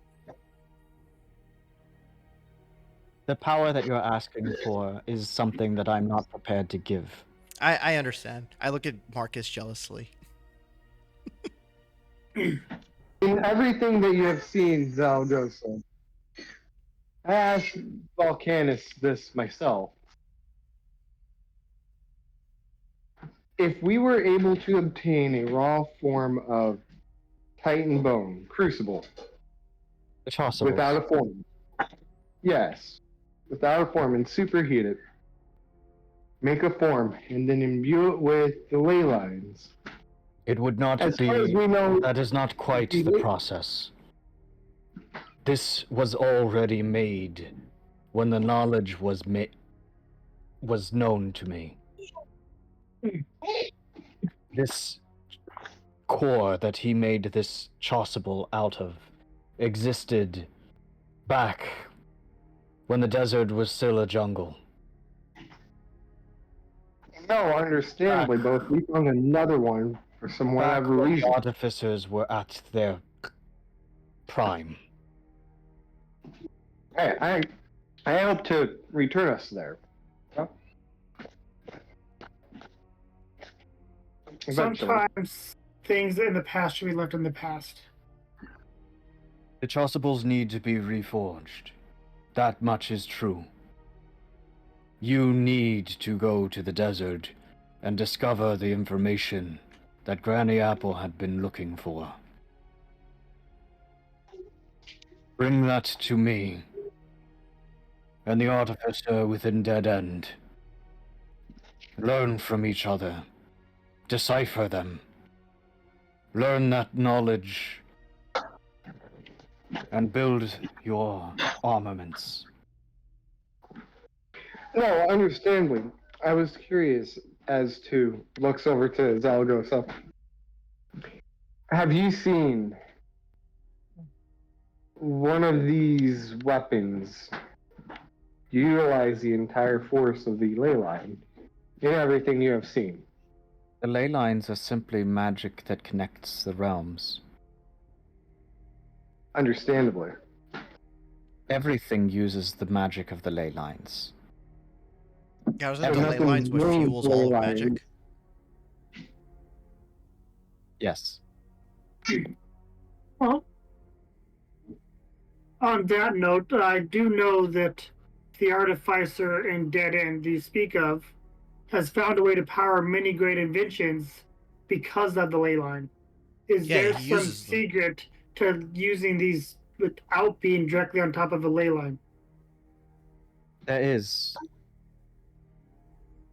[SPEAKER 1] The power that you're asking for is something that I'm not prepared to give.
[SPEAKER 2] I understand. I look at Markus jealously.
[SPEAKER 4] In everything that you have seen, Zaragoza, I asked Volcanus this myself. If we were able to obtain a raw form of Titan bone, crucible,
[SPEAKER 1] The chasuble.
[SPEAKER 4] without a form, yes, without a form, and superheat it, make a form, and then imbue it with the ley lines.
[SPEAKER 1] It would not
[SPEAKER 4] As
[SPEAKER 1] be.
[SPEAKER 4] far as we know,
[SPEAKER 1] That is not quite the process. This was already made when the knowledge was known to me. This core that he made this chasuble out of existed back when the desert was still a jungle.
[SPEAKER 4] no, understandably, but if we found another one for some
[SPEAKER 1] Back
[SPEAKER 4] whatever
[SPEAKER 1] when the
[SPEAKER 4] reason,
[SPEAKER 1] artificers were at their prime.
[SPEAKER 4] I hope to return us there. Yep. Eventually.
[SPEAKER 3] Sometimes things in the past should be left in the past.
[SPEAKER 1] The chasubles need to be reforged. That much is true. You need to go to the desert and discover the information that Granny Apple had been looking for. Bring that to me, and the artificer within Dead End. Learn from each other. Decipher them. Learn that knowledge and build your armaments.
[SPEAKER 4] No, understandably. I was curious as to looks over to Zaragoza. Have you seen one of these weapons utilize the entire force of the ley line in everything you have seen?
[SPEAKER 1] The ley lines are simply magic that connects the realms.
[SPEAKER 4] Understandably.
[SPEAKER 1] Everything uses the magic of the ley lines.
[SPEAKER 2] Yeah, those are
[SPEAKER 1] And
[SPEAKER 2] the ley
[SPEAKER 4] nothing
[SPEAKER 2] lines what
[SPEAKER 4] moves
[SPEAKER 2] fuels
[SPEAKER 4] ley
[SPEAKER 2] all of
[SPEAKER 4] lines.
[SPEAKER 2] magic.
[SPEAKER 1] Yes.
[SPEAKER 3] Well, on that note, I do know that the artificer in Dead End you speak of has found a way to power many great inventions because of the ley line. Is
[SPEAKER 2] Yeah,
[SPEAKER 3] there
[SPEAKER 2] he
[SPEAKER 3] some
[SPEAKER 2] uses them.
[SPEAKER 3] secret to using these without being directly on top of a ley line?
[SPEAKER 1] There is.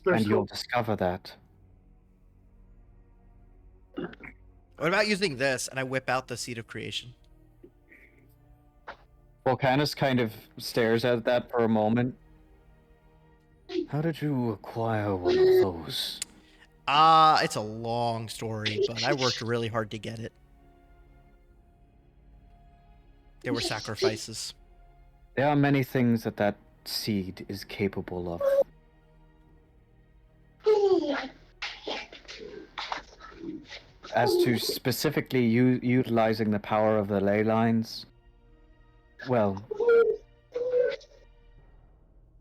[SPEAKER 3] There's
[SPEAKER 1] And you'll
[SPEAKER 3] hope.
[SPEAKER 1] discover that.
[SPEAKER 2] What about using this and I whip out the seed of creation?
[SPEAKER 1] Volcanus kind of stares at that for a moment. How did you acquire one of those?
[SPEAKER 2] It's a long story, but I worked really hard to get it. There were sacrifices.
[SPEAKER 1] There are many things that that seed is capable of. As to specifically utilizing the power of the ley lines, well,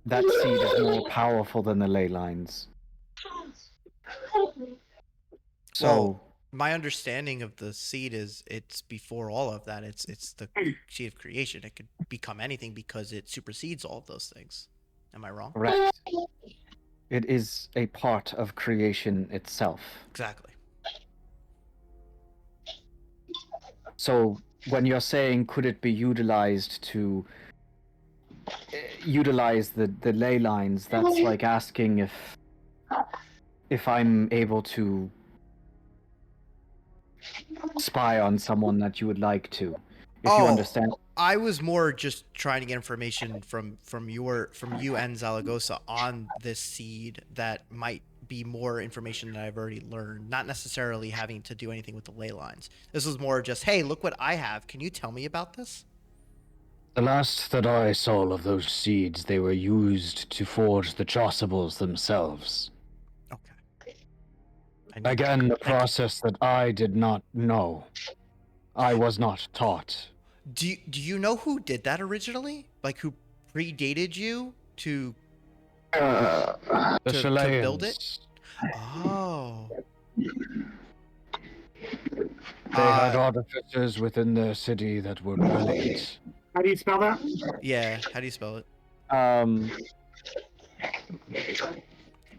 [SPEAKER 1] that seed is more powerful than the ley lines. So,
[SPEAKER 2] Well, my understanding of the seed is it's before all of that. It's the seed of creation. It could become anything because it supersedes all of those things. Am I wrong?
[SPEAKER 1] correct. It is a part of creation itself.
[SPEAKER 2] Exactly.
[SPEAKER 1] So when you're saying could it be utilized to utilize the ley lines, that's like asking if I'm able to spy on someone that you would like to. If you understand.
[SPEAKER 2] I was more just trying to get information from you and Zaragoza on this seed that might be more information that I've already learned, not necessarily having to do anything with the ley lines. This was more just, hey, look what I have. Can you tell me about this?
[SPEAKER 1] The last that I saw of those seeds, they were used to forge the chasubles themselves.
[SPEAKER 2] Okay.
[SPEAKER 1] Again, the process that I did not know. I was not taught.
[SPEAKER 2] Do you know who did that originally? Like who predated you to
[SPEAKER 1] The
[SPEAKER 2] build it?
[SPEAKER 1] Chileans.
[SPEAKER 2] Oh.
[SPEAKER 1] They had artificers within their city that were brilliant.
[SPEAKER 3] How do you spell that?
[SPEAKER 2] Yeah, how do you spell it?
[SPEAKER 1] Well,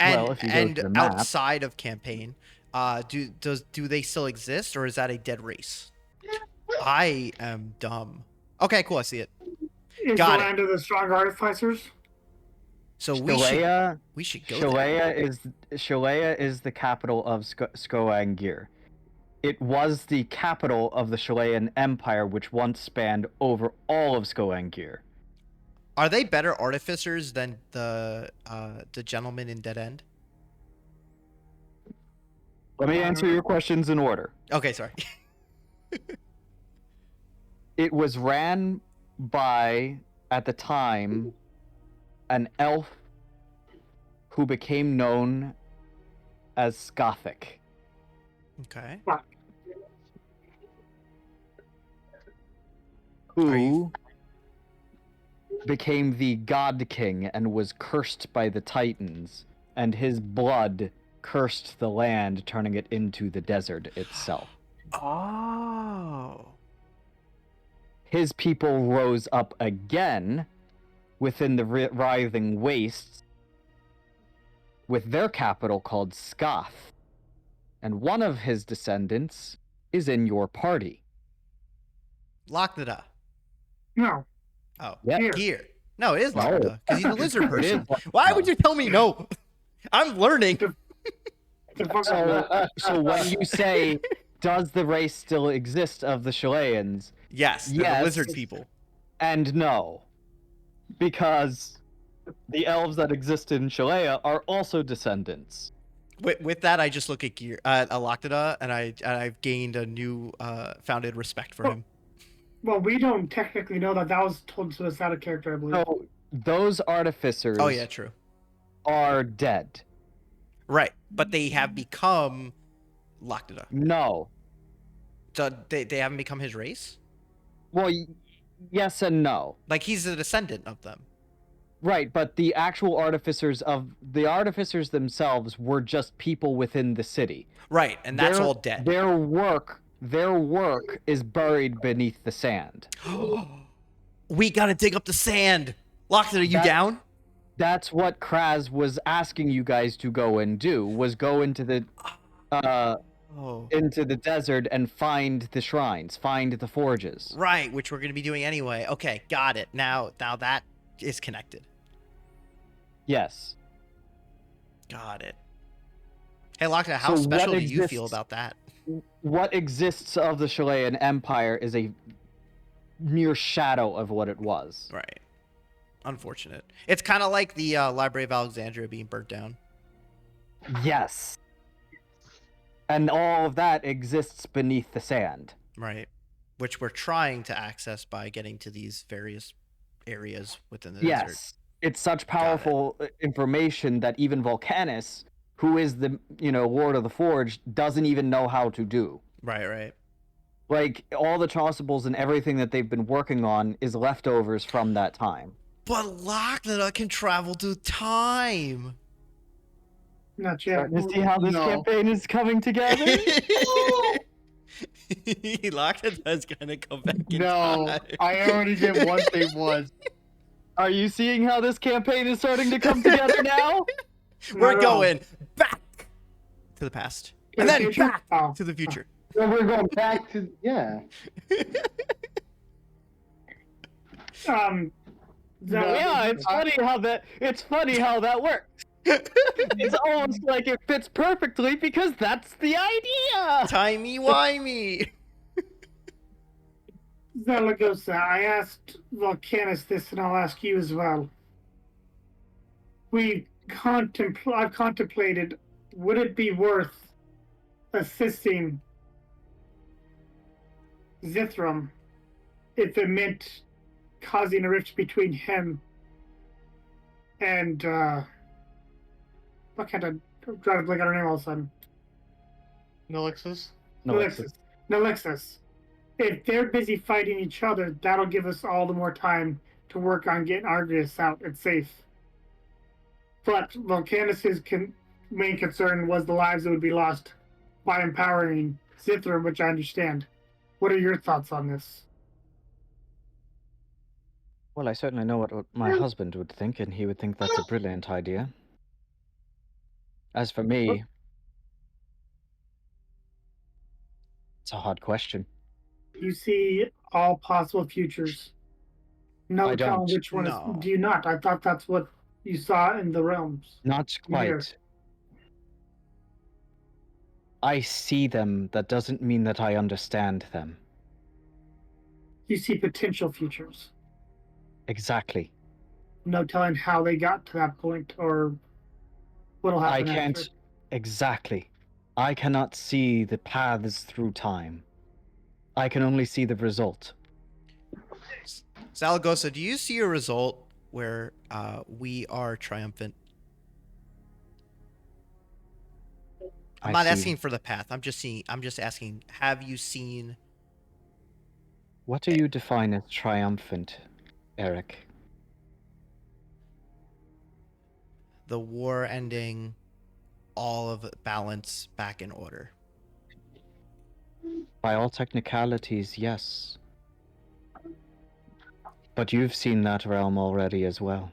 [SPEAKER 1] if you go to the map,
[SPEAKER 2] outside of campaign, do they still exist, or is that a dead race? I am dumb. Okay, cool. I see it.
[SPEAKER 3] Is
[SPEAKER 2] Got
[SPEAKER 3] the
[SPEAKER 2] it.
[SPEAKER 3] land of the strong artificers?
[SPEAKER 2] So
[SPEAKER 1] Shalea,
[SPEAKER 2] we should go there.
[SPEAKER 1] Shalea is the capital of Skoangir. It was the capital of the Chilean Empire, which once spanned over all of Skoangir.
[SPEAKER 2] Are they better artificers than the gentleman in Dead End?
[SPEAKER 1] Let me answer your questions in order.
[SPEAKER 2] Okay, sorry.
[SPEAKER 1] It was ran by, at the time, an elf who became known as Skothic.
[SPEAKER 2] Okay.
[SPEAKER 1] Who became the God King and was cursed by the Titans, and his blood cursed the land, turning it into the desert itself.
[SPEAKER 2] Oh.
[SPEAKER 1] His people rose up again within the writhing wastes with their capital called Skath, and one of his descendants is in your party.
[SPEAKER 2] Locknada.
[SPEAKER 3] No.
[SPEAKER 2] Oh,
[SPEAKER 1] Yeah.
[SPEAKER 2] Gear. No, it is
[SPEAKER 1] No.
[SPEAKER 2] Locknada, because he's a lizard person.
[SPEAKER 1] It is
[SPEAKER 2] Why would you tell me no? I'm learning.
[SPEAKER 1] So when you say, does the race still exist of the Chileans?
[SPEAKER 2] Yes, they're the lizard people.
[SPEAKER 1] And no. Because the elves that exist in Chilea are also descendants.
[SPEAKER 2] With that, I just look at Gear, Locknada, and I've gained a new founded respect for him.
[SPEAKER 3] Well, we don't technically know that. That was told to us out of character, I believe.
[SPEAKER 1] So those artificers
[SPEAKER 2] Oh yeah, true.
[SPEAKER 1] are dead.
[SPEAKER 2] Right, but they have become Locknada.
[SPEAKER 1] No.
[SPEAKER 2] So they haven't become his race?
[SPEAKER 1] Well, yes and no.
[SPEAKER 2] Like he's a descendant of them.
[SPEAKER 1] Right, but the actual artificers themselves were just people within the city.
[SPEAKER 2] Right, and that's all dead.
[SPEAKER 1] Their work is buried beneath the sand.
[SPEAKER 2] We gotta dig up the sand. Locknada, are you down?
[SPEAKER 1] That's what Kraz was asking you guys to go and do, was go into the into the desert and find the shrines, find the forges.
[SPEAKER 2] Right, which we're gonna be doing anyway. Okay, got it. Now that is connected.
[SPEAKER 1] Yes.
[SPEAKER 2] Got it. Hey, Locknada, how special do you feel about that?
[SPEAKER 1] What exists of the Chilean Empire is a mere shadow of what it was.
[SPEAKER 2] Right. Unfortunate. It's kind of like the Library of Alexandria being burnt down.
[SPEAKER 1] Yes. And all of that exists beneath the sand.
[SPEAKER 2] Right. Which we're trying to access by getting to these various areas within the desert.
[SPEAKER 1] Yes. It's such powerful information that even Volcanus, who is the, Lord of the Forge, doesn't even know how to do.
[SPEAKER 2] Right.
[SPEAKER 1] Like, all the chasubles and everything that they've been working on is leftovers from that time.
[SPEAKER 2] But Locknada can travel through time.
[SPEAKER 3] Not yet.
[SPEAKER 1] You see how this campaign is coming together?
[SPEAKER 2] Locknada's gonna come back in
[SPEAKER 5] No,
[SPEAKER 2] time.
[SPEAKER 5] I already did what they was.
[SPEAKER 1] Are you seeing how this campaign is starting to come together now?
[SPEAKER 2] We're
[SPEAKER 3] Not at all.
[SPEAKER 2] going back to the past.
[SPEAKER 3] To
[SPEAKER 2] And
[SPEAKER 3] the
[SPEAKER 2] then
[SPEAKER 3] future?
[SPEAKER 2] back
[SPEAKER 3] Oh.
[SPEAKER 2] to the future.
[SPEAKER 4] So we're going back to
[SPEAKER 1] Yeah, it's funny how that works. It's almost like it fits perfectly because that's the idea.
[SPEAKER 2] Timey-wimey.
[SPEAKER 3] Zaragoza, I asked Volcanus this, and I'll ask you as well. I've contemplated, would it be worth assisting Zithram if it meant causing a rift between him and what kind of trying to blank on her name all of a sudden.
[SPEAKER 5] Nalixis?
[SPEAKER 3] Nalixis. If they're busy fighting each other, that'll give us all the more time to work on getting Argus out and safe. But Volcanus's main concern was the lives that would be lost by empowering Zithram, which I understand. What are your thoughts on this?
[SPEAKER 1] Well, I certainly know what my husband would think, and he would think that's a brilliant idea. As for me, it's a hard question.
[SPEAKER 3] You see all possible futures. No
[SPEAKER 1] I
[SPEAKER 3] telling
[SPEAKER 1] don't.
[SPEAKER 3] which one
[SPEAKER 2] No.
[SPEAKER 3] is. Do you not? I thought that's what you saw in the realms.
[SPEAKER 1] Not quite. I see them. That doesn't mean that I understand them.
[SPEAKER 3] You see potential futures.
[SPEAKER 1] Exactly.
[SPEAKER 3] No telling how they got to that point or what'll
[SPEAKER 1] I
[SPEAKER 3] happen
[SPEAKER 1] can't.
[SPEAKER 3] after.
[SPEAKER 1] Exactly. I cannot see the paths through time. I can only see the result.
[SPEAKER 2] Zaragoza, do you see a result where we are triumphant? I'm
[SPEAKER 1] I
[SPEAKER 2] not
[SPEAKER 1] see.
[SPEAKER 2] asking for the path. I'm just asking, have you seen
[SPEAKER 1] What do you define as triumphant, Eric?
[SPEAKER 2] the war ending, all of balance back in order?
[SPEAKER 1] By all technicalities, yes. But you've seen that realm already as well.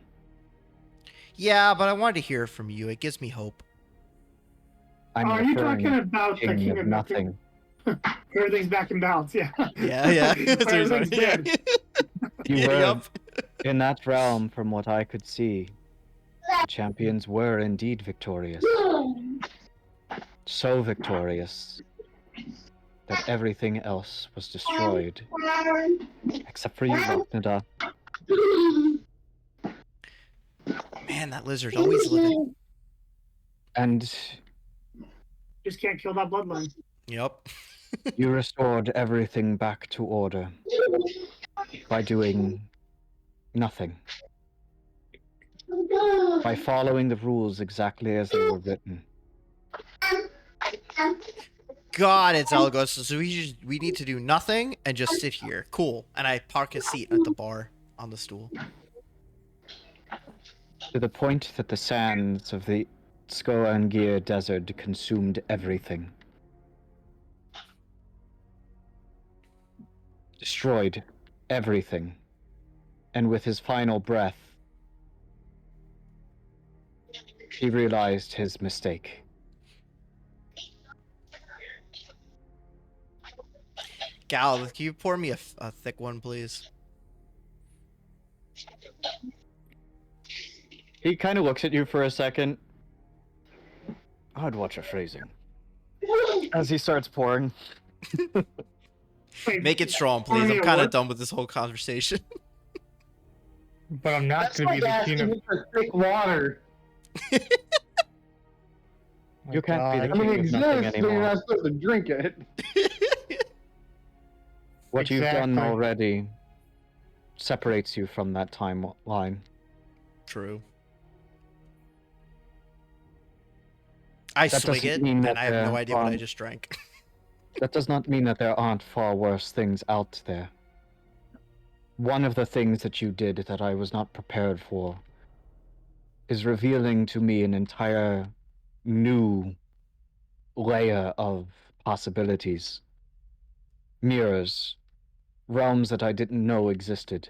[SPEAKER 2] Yeah, but I wanted to hear from you. It gives me hope.
[SPEAKER 1] I'm
[SPEAKER 3] Are you
[SPEAKER 1] referring
[SPEAKER 3] talking
[SPEAKER 1] to
[SPEAKER 3] about the
[SPEAKER 1] King of Nothing.
[SPEAKER 3] Everything's back in balance, yeah.
[SPEAKER 2] Yeah.
[SPEAKER 3] But everything's dead.
[SPEAKER 1] You were
[SPEAKER 2] Yup.
[SPEAKER 1] in that realm, from what I could see. The champions were indeed victorious. So victorious that everything else was destroyed, except for you, Raknada.
[SPEAKER 2] Man, that lizard's always living.
[SPEAKER 1] And
[SPEAKER 3] Just can't kill that bloodline.
[SPEAKER 2] Yup.
[SPEAKER 1] you restored everything back to order by doing nothing. By following the rules exactly as they were written.
[SPEAKER 2] God, it's Zaragoza. So we need to do nothing and just sit here. Cool. And I park a seat at the bar on the stool.
[SPEAKER 1] To the point that the sands of the Skoangir Desert consumed everything. Destroyed everything. And with his final breath, he realized his mistake.
[SPEAKER 2] Gal, can you pour me a thick one, please?
[SPEAKER 1] He kind of looks at you for a second. I'd watch your phrasing. As he starts pouring.
[SPEAKER 3] Wait,
[SPEAKER 2] Make it strong,
[SPEAKER 3] pour
[SPEAKER 2] please.
[SPEAKER 3] me
[SPEAKER 2] I'm
[SPEAKER 3] a
[SPEAKER 2] kind of
[SPEAKER 3] what?
[SPEAKER 2] done with this whole conversation.
[SPEAKER 5] But I'm not
[SPEAKER 4] That's
[SPEAKER 5] going to be
[SPEAKER 4] like
[SPEAKER 5] the king of.
[SPEAKER 4] asking for thick water.
[SPEAKER 5] My
[SPEAKER 1] You can't be the
[SPEAKER 5] God.
[SPEAKER 4] I mean,
[SPEAKER 1] king
[SPEAKER 4] it
[SPEAKER 1] of nothing
[SPEAKER 4] exists, but you're
[SPEAKER 1] anymore.
[SPEAKER 4] not supposed to drink it.
[SPEAKER 1] What you've done
[SPEAKER 5] Exactly.
[SPEAKER 1] already separates you from that timeline.
[SPEAKER 2] True. I
[SPEAKER 1] That
[SPEAKER 2] swig
[SPEAKER 1] doesn't
[SPEAKER 2] it,
[SPEAKER 1] mean
[SPEAKER 2] and
[SPEAKER 1] that
[SPEAKER 2] I have no
[SPEAKER 1] they're
[SPEAKER 2] idea what I
[SPEAKER 1] on-
[SPEAKER 2] just drank.
[SPEAKER 1] That does not mean that there aren't far worse things out there. One of the things that you did that I was not prepared for is revealing to me an entire new layer of possibilities. Mirrors. Realms that I didn't know existed.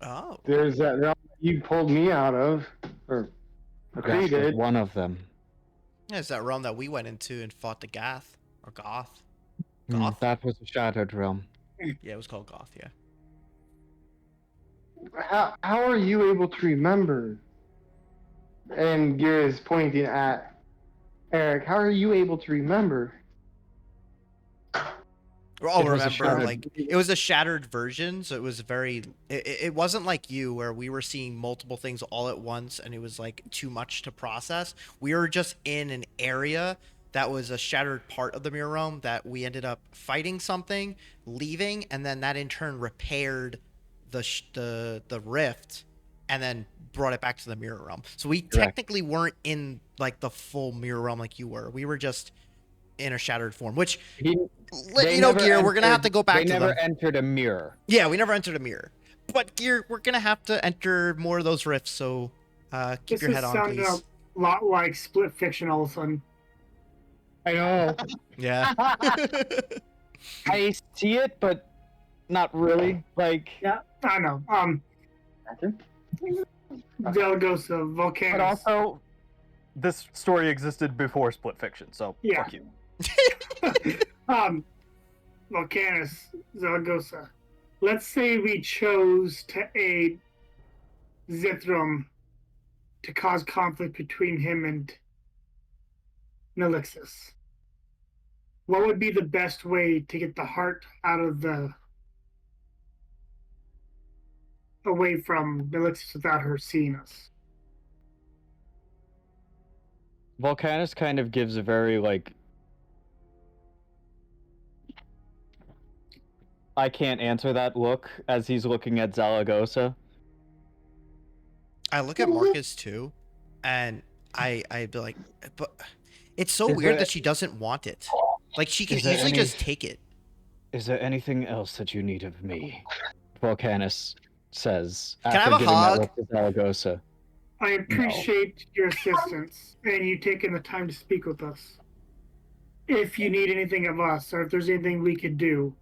[SPEAKER 2] Oh.
[SPEAKER 4] There's that realm that you pulled me out of, or
[SPEAKER 1] That was
[SPEAKER 4] accredited.
[SPEAKER 1] one of them.
[SPEAKER 2] Yeah, it's that realm that we went into and fought the Gath. Or Goth. Goth?
[SPEAKER 1] That was a shattered realm.
[SPEAKER 2] Yeah, it was called Goth, yeah.
[SPEAKER 4] How are you able to remember? And Gear is pointing at Eric. How are you able to remember?
[SPEAKER 2] Oh,
[SPEAKER 1] It was a
[SPEAKER 2] remember,
[SPEAKER 1] shattered-
[SPEAKER 2] like, it was a shattered version, so it was very... It wasn't like you, where we were seeing multiple things all at once, and it was, like, too much to process. We were just in an area that was a shattered part of the mirror realm that we ended up fighting something, leaving, and then that in turn repaired the rift, and then brought it back to the mirror realm. So we technically weren't in, like, the full mirror realm like you were. We were just in a shattered form, which...
[SPEAKER 1] They never
[SPEAKER 2] Gear, we're gonna have to go back
[SPEAKER 1] They
[SPEAKER 2] to
[SPEAKER 1] never
[SPEAKER 2] them.
[SPEAKER 1] entered a mirror.
[SPEAKER 2] Yeah, we never entered a mirror. But Gear, we're gonna have to enter more of those rifts, so keep your head on,
[SPEAKER 3] sounding
[SPEAKER 2] please.
[SPEAKER 3] a lot like Split Fiction all of a sudden.
[SPEAKER 5] I know.
[SPEAKER 2] Yeah.
[SPEAKER 1] I see it, but not really. Like,
[SPEAKER 3] Yeah, I know. Zaragoza,
[SPEAKER 6] But
[SPEAKER 3] Volcanus.
[SPEAKER 6] also, this story existed before Split Fiction, so
[SPEAKER 3] Yeah.
[SPEAKER 6] fuck you.
[SPEAKER 3] Volcanus, Zaragoza. Let's say we chose to aid Zithrum to cause conflict between him and Nelixis. What would be the best way to get the heart out of away from Nelixis without her seeing us?
[SPEAKER 1] Volcanus kind of gives a very, like, I can't answer that look as he's looking at Zaragoza.
[SPEAKER 2] I look at Marcus too, and I'd be like, but it's so
[SPEAKER 1] Is
[SPEAKER 2] weird
[SPEAKER 1] there-
[SPEAKER 2] that she doesn't want it. Like, she can
[SPEAKER 1] Is there
[SPEAKER 2] easily
[SPEAKER 1] any-
[SPEAKER 2] just take it.
[SPEAKER 1] Is there anything else that you need of me? Volcanus says
[SPEAKER 2] I
[SPEAKER 1] after
[SPEAKER 2] have a
[SPEAKER 1] giving
[SPEAKER 2] hug?
[SPEAKER 1] that look to Zaragoza.
[SPEAKER 3] I appreciate your assistance and you taking the time to speak with us. If you need anything of us, or if there's anything we could do,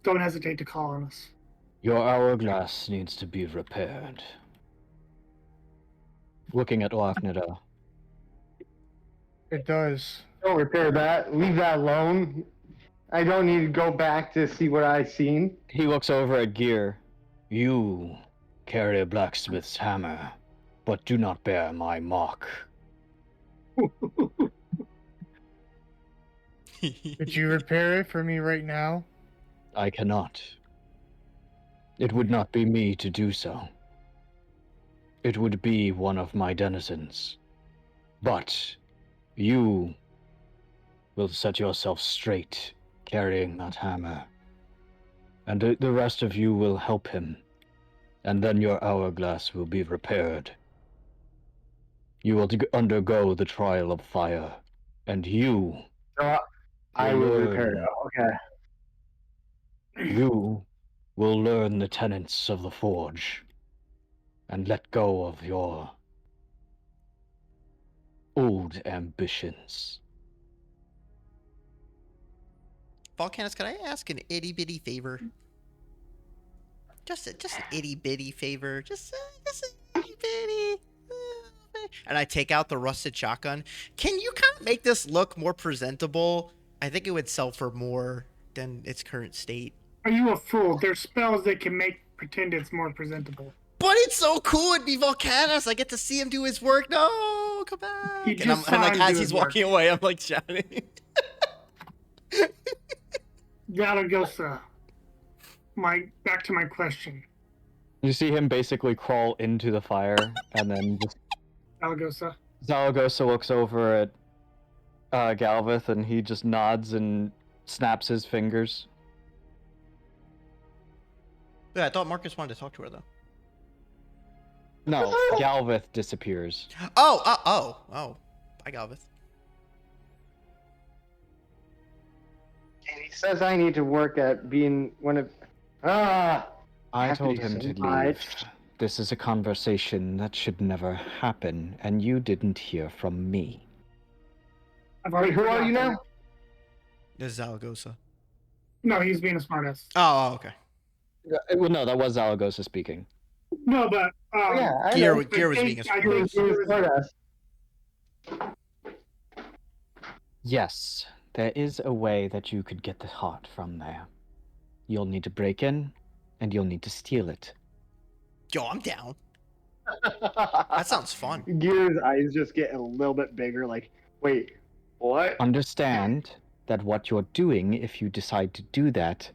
[SPEAKER 3] don't hesitate to call on us.
[SPEAKER 1] Your hourglass needs to be repaired. Looking at Lochnader.
[SPEAKER 5] It does.
[SPEAKER 4] Don't repair that. Leave that alone. I don't need to go back to see what I've seen.
[SPEAKER 1] He looks over at Gear. You carry a blacksmith's hammer, but do not bear my mark.
[SPEAKER 5] Could you repair it for me right now?
[SPEAKER 1] I cannot. It would not be me to do so. It would be one of my denizens. But you will set yourself straight carrying that hammer. And the rest of you will help him. And then your hourglass will be repaired. You will undergo the trial of fire. And you,
[SPEAKER 4] So I will repair it. Okay.
[SPEAKER 1] you will learn the tenets of the forge. And let go of your old ambitions.
[SPEAKER 2] Volcanus, can I ask an itty bitty favor? Just an itty bitty favor. Just an itty bitty. And I take out the rusted shotgun. Can you kind of make this look more presentable? I think it would sell for more than its current state.
[SPEAKER 3] Are you a fool? There's spells that can pretend it's more presentable.
[SPEAKER 2] But it's so cool. It'd be Volcanus. I get to see him do his work. No, come back.
[SPEAKER 3] He just saw
[SPEAKER 2] like
[SPEAKER 3] him
[SPEAKER 2] as
[SPEAKER 3] do
[SPEAKER 2] he's
[SPEAKER 3] his work.
[SPEAKER 2] walking away, I'm like shouting.
[SPEAKER 3] Zaragoza, back to my question.
[SPEAKER 1] You see him basically crawl into the fire, and then just
[SPEAKER 3] Zaragoza,
[SPEAKER 1] Zaragoza looks over at Galveth, and he just nods and snaps his fingers.
[SPEAKER 2] Yeah, I thought Marcus wanted to talk to her though.
[SPEAKER 1] No, Galveth disappears.
[SPEAKER 2] Oh. Bye, Galveth.
[SPEAKER 4] And he says I need to work at being one of.
[SPEAKER 1] I
[SPEAKER 4] have to
[SPEAKER 1] told
[SPEAKER 4] do
[SPEAKER 1] him to
[SPEAKER 4] some
[SPEAKER 1] leave.
[SPEAKER 4] lives.
[SPEAKER 1] This is a conversation that should never happen, and you didn't hear from me.
[SPEAKER 3] I've
[SPEAKER 4] Wait,
[SPEAKER 3] already
[SPEAKER 4] who are you
[SPEAKER 3] forgotten.
[SPEAKER 4] now?
[SPEAKER 2] This is Zaragoza.
[SPEAKER 3] No, he's being a smartass.
[SPEAKER 2] Oh, okay.
[SPEAKER 1] Well, no, that was Zaragoza speaking.
[SPEAKER 3] No, but
[SPEAKER 4] Yeah, I
[SPEAKER 2] Gear,
[SPEAKER 4] know.
[SPEAKER 2] Gear was being a
[SPEAKER 3] I
[SPEAKER 2] support.
[SPEAKER 3] think there was-
[SPEAKER 4] Stardust.
[SPEAKER 1] Yes, there is a way that you could get the heart from there. You'll need to break in, and you'll need to steal it.
[SPEAKER 2] Yo, I'm down. That sounds fun.
[SPEAKER 4] Gear's eyes just get a little bit bigger. Like, wait, what?
[SPEAKER 1] Understand that what you're doing, if you decide to do that,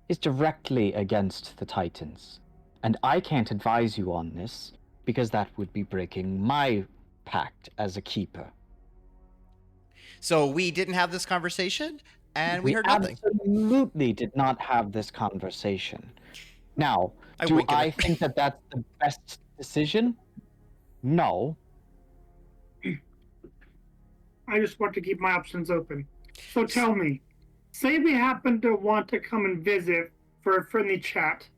[SPEAKER 1] is directly against the Titans. And I can't advise you on this, because that would be breaking my pact as a keeper.
[SPEAKER 2] So we didn't have this conversation, and we heard nothing.
[SPEAKER 1] Absolutely did not have this conversation. Now,
[SPEAKER 2] I
[SPEAKER 1] do
[SPEAKER 2] wink at
[SPEAKER 1] I
[SPEAKER 2] it.
[SPEAKER 1] think that that's the best decision? No.
[SPEAKER 3] I just want to keep my options open. So tell me, say we happen to want to come and visit for a friendly chat,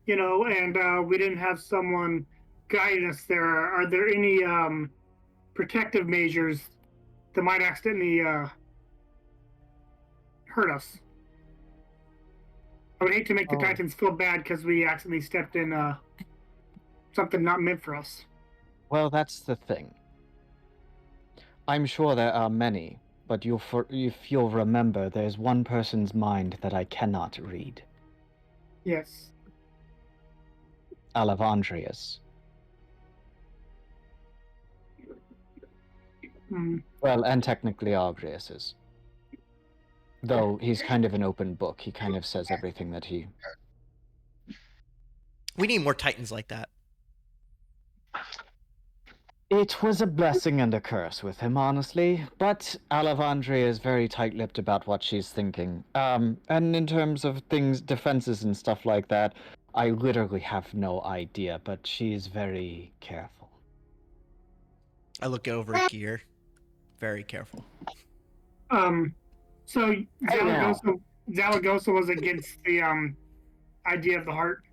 [SPEAKER 3] and we didn't have someone guide us there. Are there any protective measures that might accidentally hurt us? I would hate to make the
[SPEAKER 4] Oh.
[SPEAKER 3] Titans feel bad because we accidentally stepped in something not meant for us.
[SPEAKER 1] Well, that's the thing. I'm sure there are many, but if you'll remember, there's one person's mind that I cannot read.
[SPEAKER 3] Yes.
[SPEAKER 1] Alavandria's.
[SPEAKER 3] Hmm.
[SPEAKER 1] Well, and technically Argrius's. Though he's kind of an open book. He kind of says everything that he...
[SPEAKER 2] We need more Titans like that.
[SPEAKER 1] It was a blessing and a curse with him, honestly. But Alavandria is very tight-lipped about what she's thinking. And in terms of things, defenses and stuff like that, I literally have no idea, but she's very careful.
[SPEAKER 2] I look over at Gear. Very careful.
[SPEAKER 3] So Zaragoza was against the idea of the heart.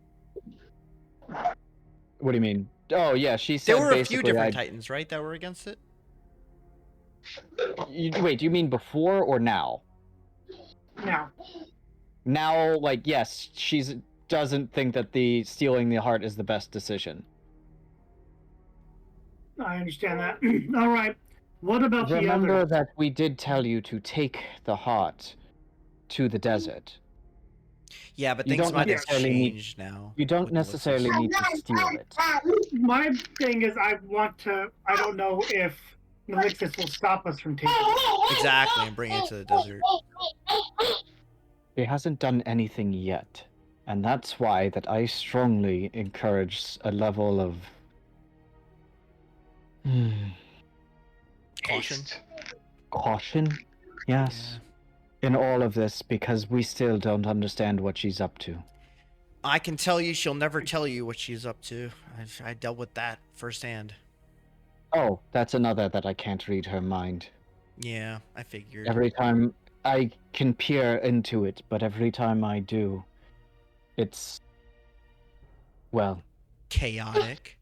[SPEAKER 1] What do you mean? Oh, yeah, she said
[SPEAKER 2] There were a few
[SPEAKER 1] basically
[SPEAKER 2] different Titans, right, that were against it?
[SPEAKER 1] Wait, do you mean before or now?
[SPEAKER 3] Now,
[SPEAKER 1] Now, like, yes, she's doesn't think that the stealing the heart is the best decision.
[SPEAKER 3] I understand that. All right. What about the
[SPEAKER 1] Remember
[SPEAKER 3] others?
[SPEAKER 1] that we did tell you to take the heart to the desert.
[SPEAKER 2] Yeah, but
[SPEAKER 1] You
[SPEAKER 2] things
[SPEAKER 1] don't
[SPEAKER 2] might have
[SPEAKER 1] necessarily need-
[SPEAKER 2] changed now.
[SPEAKER 1] You don't
[SPEAKER 2] with
[SPEAKER 1] necessarily
[SPEAKER 2] Ulysses.
[SPEAKER 1] need to steal it.
[SPEAKER 3] My thing is, I don't know if Nelixis will stop us from taking it.
[SPEAKER 2] Exactly, and bring it to the desert.
[SPEAKER 1] He hasn't done anything yet. And that's why that I strongly encourage a level of...
[SPEAKER 2] Caution.
[SPEAKER 1] Caution? Yes. In all of this, because we still don't understand what she's up to.
[SPEAKER 2] I can tell you she'll never tell you what she's up to. I dealt with that firsthand.
[SPEAKER 1] Oh, that's another that I can't read her mind.
[SPEAKER 2] Yeah, I figured.
[SPEAKER 1] Every time I can peer into it, but every time I do, it's... well...
[SPEAKER 2] Chaotic.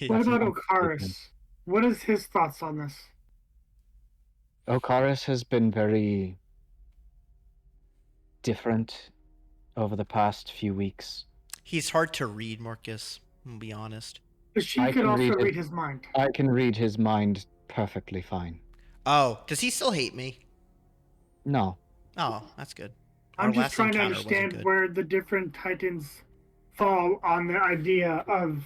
[SPEAKER 3] What
[SPEAKER 1] That's
[SPEAKER 3] about
[SPEAKER 1] an
[SPEAKER 3] Okaris? What is his thoughts on this?
[SPEAKER 1] Okaris has been very different over the past few weeks.
[SPEAKER 2] He's hard to read, Markus. I'll be honest.
[SPEAKER 3] But she
[SPEAKER 1] I
[SPEAKER 3] could
[SPEAKER 1] can
[SPEAKER 3] also
[SPEAKER 1] read it.
[SPEAKER 3] read his mind.
[SPEAKER 1] I can read his mind perfectly fine.
[SPEAKER 2] Oh, does he still hate me?
[SPEAKER 1] No.
[SPEAKER 2] Oh, that's good.
[SPEAKER 3] I'm
[SPEAKER 2] Our
[SPEAKER 3] just
[SPEAKER 2] last
[SPEAKER 3] trying to
[SPEAKER 2] encounter wasn't
[SPEAKER 3] understand
[SPEAKER 2] good.
[SPEAKER 3] where the different Titans fall on the idea of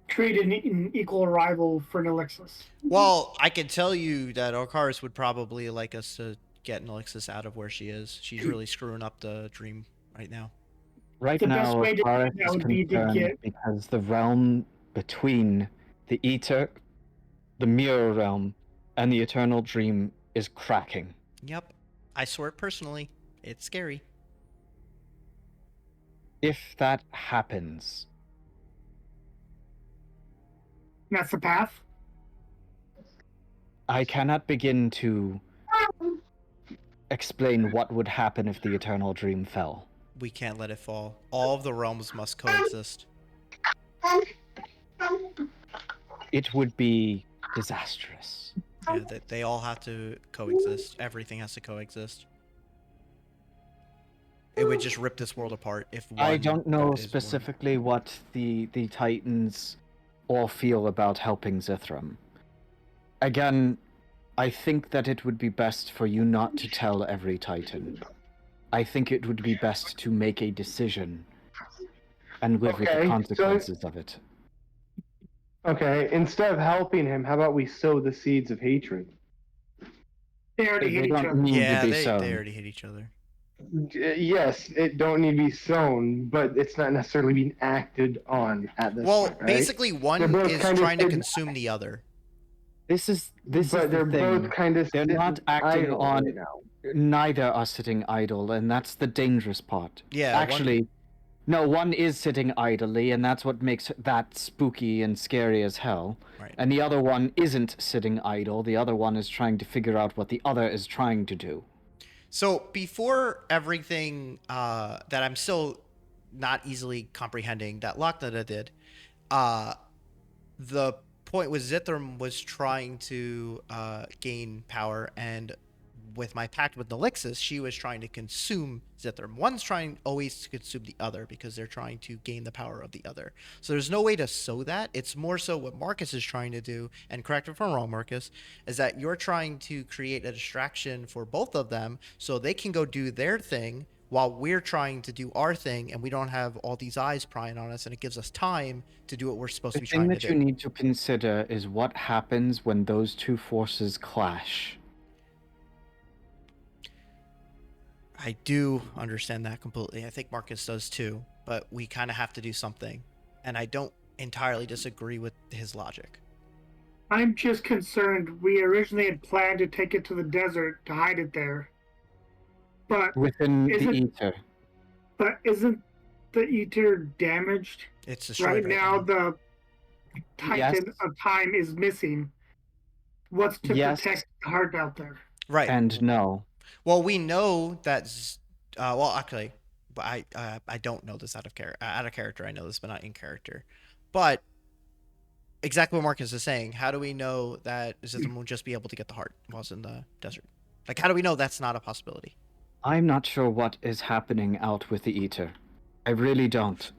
[SPEAKER 3] creating an equal rival for Nelixis.
[SPEAKER 2] Well, I can tell you that Okaris would probably like us to get Nelixis out of where she is. She's really screwing up the dream right now.
[SPEAKER 1] Right
[SPEAKER 3] The best
[SPEAKER 1] now,
[SPEAKER 3] way to do
[SPEAKER 1] Okaris
[SPEAKER 3] that
[SPEAKER 1] is
[SPEAKER 3] would be to
[SPEAKER 1] concerned
[SPEAKER 3] get-
[SPEAKER 1] because the realm between the Ether, the Mirror Realm, and the Eternal Dream is cracking.
[SPEAKER 2] Yep. I saw it personally. It's scary.
[SPEAKER 1] If that happens,
[SPEAKER 3] That's the path.
[SPEAKER 1] I cannot begin to explain what would happen if the Eternal Dream fell.
[SPEAKER 2] We can't let it fall. All of the realms must coexist.
[SPEAKER 1] It would be disastrous.
[SPEAKER 2] Yeah, they all have to coexist. Everything has to coexist. It would just rip this world apart if one.
[SPEAKER 1] I don't know
[SPEAKER 2] is born.
[SPEAKER 1] specifically what the Titans all feel about helping Zithram. Again, I think that it would be best for you not to tell every Titan. I think it would be best to make a decision and live with the
[SPEAKER 4] Okay, so-
[SPEAKER 1] consequences of it.
[SPEAKER 4] Okay, instead of helping him, how about we sow the seeds of hatred?
[SPEAKER 3] They already hit
[SPEAKER 1] They
[SPEAKER 3] each
[SPEAKER 1] don't
[SPEAKER 3] other.
[SPEAKER 1] need
[SPEAKER 2] Yeah,
[SPEAKER 1] to be
[SPEAKER 2] they
[SPEAKER 1] sown.
[SPEAKER 2] already hit each other.
[SPEAKER 4] Yes, it don't need to be sown, but it's not necessarily being acted on at this
[SPEAKER 2] Well,
[SPEAKER 4] point, right?
[SPEAKER 2] basically, one
[SPEAKER 4] They're both
[SPEAKER 2] is
[SPEAKER 4] kind of
[SPEAKER 2] trying to
[SPEAKER 4] hidden-
[SPEAKER 2] consume the other.
[SPEAKER 1] This is
[SPEAKER 4] but
[SPEAKER 1] the
[SPEAKER 4] they're
[SPEAKER 1] thing.
[SPEAKER 4] both kind of
[SPEAKER 1] They're not acting
[SPEAKER 4] idle
[SPEAKER 1] on.
[SPEAKER 4] right now.
[SPEAKER 1] Neither are sitting idle, and that's the dangerous part.
[SPEAKER 2] Yeah, one-
[SPEAKER 1] Actually, no, one is sitting idly, and that's what makes that spooky and scary as hell.
[SPEAKER 2] Right.
[SPEAKER 1] And the other one isn't sitting idle. The other one is trying to figure out what the other is trying to do.
[SPEAKER 2] So before everything that I'm still not easily comprehending that Locknada did, the point was Zithram was trying to gain power, and with my pact with Nelixis, she was trying to consume Zithram. One's trying always to consume the other because they're trying to gain the power of the other. So there's no way to sow that. It's more so what Markus is trying to do, and correct me if I'm wrong, Markus, is that you're trying to create a distraction for both of them so they can go do their thing while we're trying to do our thing, and we don't have all these eyes prying on us, and it gives us time to do what we're supposed
[SPEAKER 1] The
[SPEAKER 2] to be
[SPEAKER 1] thing
[SPEAKER 2] trying
[SPEAKER 1] that
[SPEAKER 2] to
[SPEAKER 1] you
[SPEAKER 2] do.
[SPEAKER 1] need to consider is what happens when those two forces clash.
[SPEAKER 2] I do understand that completely. I think Markus does too, but we kind of have to do something. And I don't entirely disagree with his logic.
[SPEAKER 3] I'm just concerned. We originally had planned to take it to the desert to hide it there. But
[SPEAKER 1] Within
[SPEAKER 3] Is
[SPEAKER 1] the
[SPEAKER 3] it-
[SPEAKER 1] ether.
[SPEAKER 3] isn't the Eater damaged?
[SPEAKER 2] It's destroyed
[SPEAKER 3] Right now the Titan
[SPEAKER 1] Yes.
[SPEAKER 3] of Time is missing. What's to
[SPEAKER 1] Yes.
[SPEAKER 3] protect the heart out there?
[SPEAKER 2] Right.
[SPEAKER 1] And no.
[SPEAKER 2] Well, we know that. Well, actually, but I don't know this out of character. I know this, but not in character. But exactly what Marcus is saying. How do we know that Zithram will just be able to get the heart while it's in the desert? Like, how do we know that's not a possibility?
[SPEAKER 1] I'm not sure what is happening out with the ether. I really don't.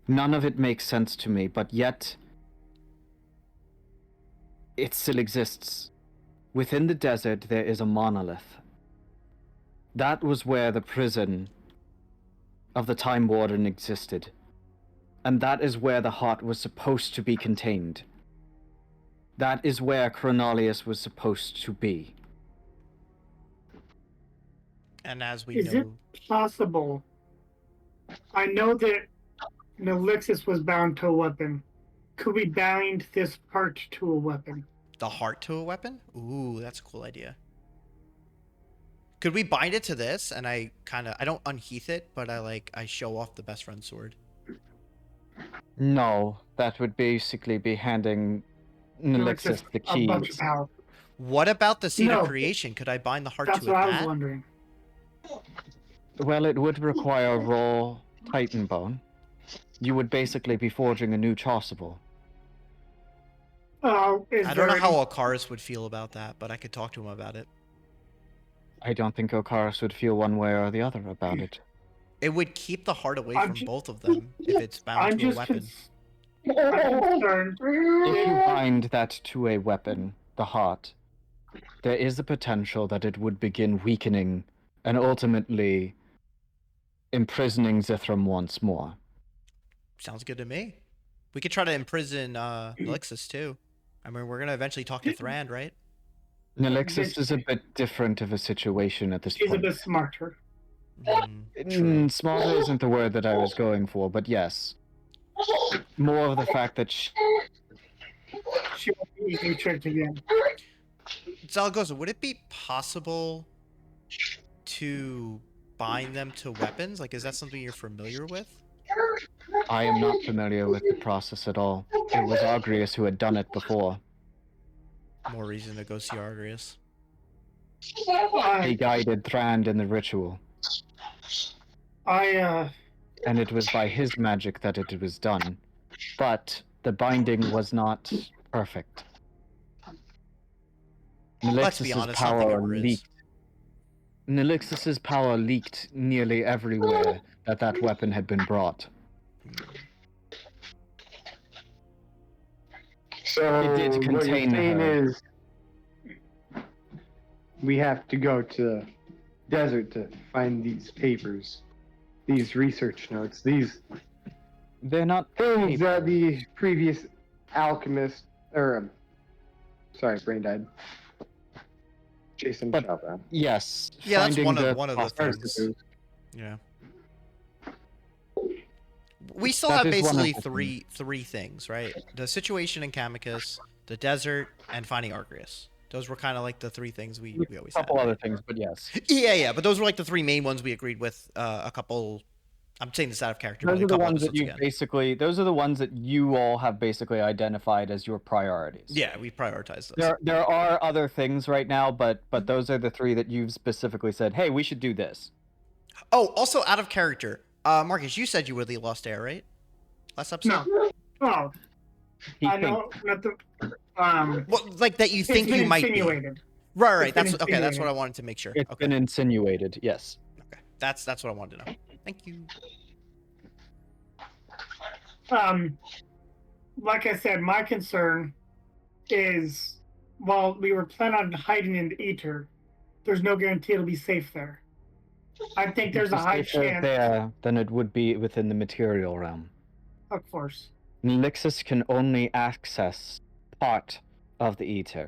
[SPEAKER 1] None of it makes sense to me, but yet it still exists. Within the desert, there is a monolith. That was where the prison of the Time Warden existed. And that is where the heart was supposed to be contained. That is where Chronolius was supposed to be.
[SPEAKER 2] And as we
[SPEAKER 3] Is
[SPEAKER 2] know,
[SPEAKER 3] it possible? I know that Nelixis was bound to a weapon. Could we bind this part to a weapon?
[SPEAKER 2] the heart to a weapon? Ooh, that's a cool idea. Could we bind it to this? And I don't unheath it, but I show off the best friend sword.
[SPEAKER 1] No, that would basically be handing Nelixis the
[SPEAKER 3] a bunch of
[SPEAKER 1] keys.
[SPEAKER 3] power.
[SPEAKER 2] What about the seed
[SPEAKER 3] No.
[SPEAKER 2] of creation? Could I bind the heart
[SPEAKER 3] That's
[SPEAKER 2] to
[SPEAKER 3] what
[SPEAKER 2] it?
[SPEAKER 3] I was
[SPEAKER 2] That?
[SPEAKER 3] wondering.
[SPEAKER 1] Well, it would require raw Titan bone. You would basically be forging a new chasuble.
[SPEAKER 2] I don't know how Okaris would feel about that, but I could talk to him about it.
[SPEAKER 1] I don't think Okaris would feel one way or the other about it.
[SPEAKER 2] It would keep the heart away
[SPEAKER 3] I'm
[SPEAKER 2] from
[SPEAKER 3] ju-
[SPEAKER 2] both of them if it's bound
[SPEAKER 3] I'm
[SPEAKER 2] to a
[SPEAKER 3] just
[SPEAKER 2] weapon.
[SPEAKER 3] I'm concerned.
[SPEAKER 1] If you bind that to a weapon, the heart, there is a potential that it would begin weakening and ultimately imprisoning Zithram once more.
[SPEAKER 2] Sounds good to me. We could try to imprison Nelixis too. I mean, we're gonna eventually talk to Thrand, right?
[SPEAKER 1] Nelixis is a bit different of a situation at this
[SPEAKER 3] She's a
[SPEAKER 1] point.
[SPEAKER 3] bit smarter.
[SPEAKER 2] True.
[SPEAKER 1] Smarter isn't the word that I was going for, but yes. More of the fact that
[SPEAKER 3] She won't be easily tricked again.
[SPEAKER 2] Zaragoza, would it be possible to bind them to weapons? Like, is that something you're familiar with?
[SPEAKER 1] I am not familiar with the process at all. It was Argrius who had done it before.
[SPEAKER 2] More reason to go see Argrius.
[SPEAKER 1] He guided Thrand in the ritual, and it was by his magic that it was done. But the binding was not perfect.
[SPEAKER 2] Let's be
[SPEAKER 1] Nelixis'
[SPEAKER 2] honest, nothing
[SPEAKER 1] power
[SPEAKER 2] ever is.
[SPEAKER 1] leaked. Nelixis's power leaked nearly everywhere that weapon had been brought.
[SPEAKER 4] So
[SPEAKER 1] It did
[SPEAKER 4] what you're
[SPEAKER 1] contain
[SPEAKER 4] saying
[SPEAKER 1] her.
[SPEAKER 4] is we have to go to the desert to find these papers, these research notes, these
[SPEAKER 1] They're not
[SPEAKER 4] things that
[SPEAKER 1] papers.
[SPEAKER 4] the previous alchemist, sorry, brain died. Jason
[SPEAKER 1] But-
[SPEAKER 4] Chalba.
[SPEAKER 1] Yes.
[SPEAKER 2] Yeah, that's
[SPEAKER 1] finding
[SPEAKER 2] one of the
[SPEAKER 1] phosphorus.
[SPEAKER 2] things. Yeah. We still
[SPEAKER 1] That
[SPEAKER 2] have
[SPEAKER 1] is one of
[SPEAKER 2] basically
[SPEAKER 1] the
[SPEAKER 2] three things, right? The situation in Camicus, the desert, and finding Argreus. Those were kind of like the three things we always
[SPEAKER 1] A couple
[SPEAKER 2] had.
[SPEAKER 1] other things, but yes.
[SPEAKER 2] Yeah, but those were like the three main ones we agreed with. A couple. I'm saying this out of character.
[SPEAKER 1] Those
[SPEAKER 2] But a
[SPEAKER 1] are the
[SPEAKER 2] couple
[SPEAKER 1] ones that
[SPEAKER 2] episodes
[SPEAKER 1] you
[SPEAKER 2] again.
[SPEAKER 1] basically. Those are the ones that you all have basically identified as your priorities.
[SPEAKER 2] Yeah, we prioritized those.
[SPEAKER 1] There are other things right now, but those are the three that you've specifically said, hey, we should do this.
[SPEAKER 2] Oh, also out of character. Marcus, you said you were the lost heir, right? Last episode.
[SPEAKER 3] No. Oh,
[SPEAKER 1] He
[SPEAKER 3] I know. Not the.
[SPEAKER 2] Well, like that you
[SPEAKER 3] It's
[SPEAKER 2] think
[SPEAKER 3] been
[SPEAKER 2] you might be.
[SPEAKER 3] insinuated.
[SPEAKER 2] Right.
[SPEAKER 3] It's been
[SPEAKER 2] That's okay. That's what I
[SPEAKER 3] insinuated.
[SPEAKER 2] wanted to make sure.
[SPEAKER 1] It's
[SPEAKER 2] Okay.
[SPEAKER 1] been insinuated, yes.
[SPEAKER 2] Okay. That's what I wanted to know. Thank you.
[SPEAKER 3] Like I said, my concern is while we were planning on hiding in the ether, there's no guarantee it'll be safe there. I think there's a
[SPEAKER 1] If
[SPEAKER 3] high
[SPEAKER 1] it's safer
[SPEAKER 3] chance.
[SPEAKER 1] there than it would be within the material realm.
[SPEAKER 3] Of course.
[SPEAKER 1] Nelixis can only access part of the ether.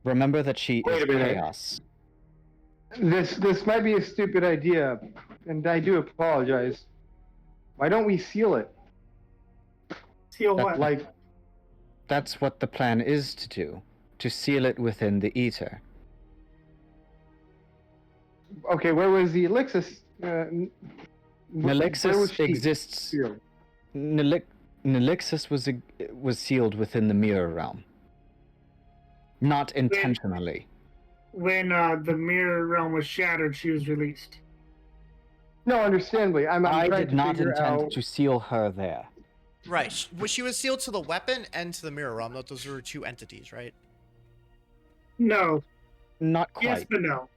[SPEAKER 1] Remember that she
[SPEAKER 4] Wait
[SPEAKER 1] is
[SPEAKER 4] a minute.
[SPEAKER 1] chaos.
[SPEAKER 4] This might be a stupid idea, and I do apologize. Why don't we seal it?
[SPEAKER 3] Seal
[SPEAKER 1] That-
[SPEAKER 3] what?
[SPEAKER 4] Like,
[SPEAKER 1] That's what the plan is to do. To seal it within the ether.
[SPEAKER 4] okay, where was the Elixis? Where was
[SPEAKER 1] Nelixis
[SPEAKER 4] she
[SPEAKER 1] exists.
[SPEAKER 4] sealed?
[SPEAKER 1] Nelixis was sealed within the mirror realm. Not intentionally.
[SPEAKER 3] When the mirror realm was shattered, she was released.
[SPEAKER 4] No, understandably. I'm
[SPEAKER 1] I
[SPEAKER 4] trying
[SPEAKER 1] did
[SPEAKER 4] to
[SPEAKER 1] not
[SPEAKER 4] figure
[SPEAKER 1] intend
[SPEAKER 4] out.
[SPEAKER 1] to seal her there.
[SPEAKER 2] Right. She was sealed to the weapon and to the mirror realm. Those were two entities, right?
[SPEAKER 3] No.
[SPEAKER 1] Not quite.
[SPEAKER 3] Yes, but no.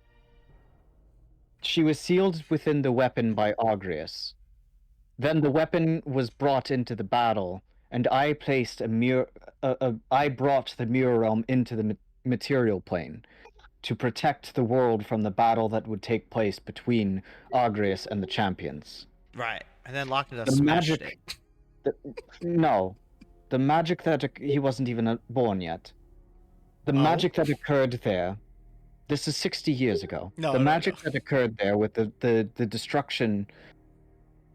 [SPEAKER 1] She was sealed within the weapon by Argreus. Then the weapon was brought into the battle, and I placed a mirror. I brought the mirror realm into the material plane to protect the world from the battle that would take place between Argreus and the champions.
[SPEAKER 2] Right. And then Lochner
[SPEAKER 1] The
[SPEAKER 2] smashed
[SPEAKER 1] magic.
[SPEAKER 2] it.
[SPEAKER 1] No, the magic that he wasn't even born yet. The
[SPEAKER 2] Oh.
[SPEAKER 1] magic that occurred there. This is 60 years ago.
[SPEAKER 2] No,
[SPEAKER 1] the
[SPEAKER 2] no,
[SPEAKER 1] magic
[SPEAKER 2] no.
[SPEAKER 1] that occurred there with the destruction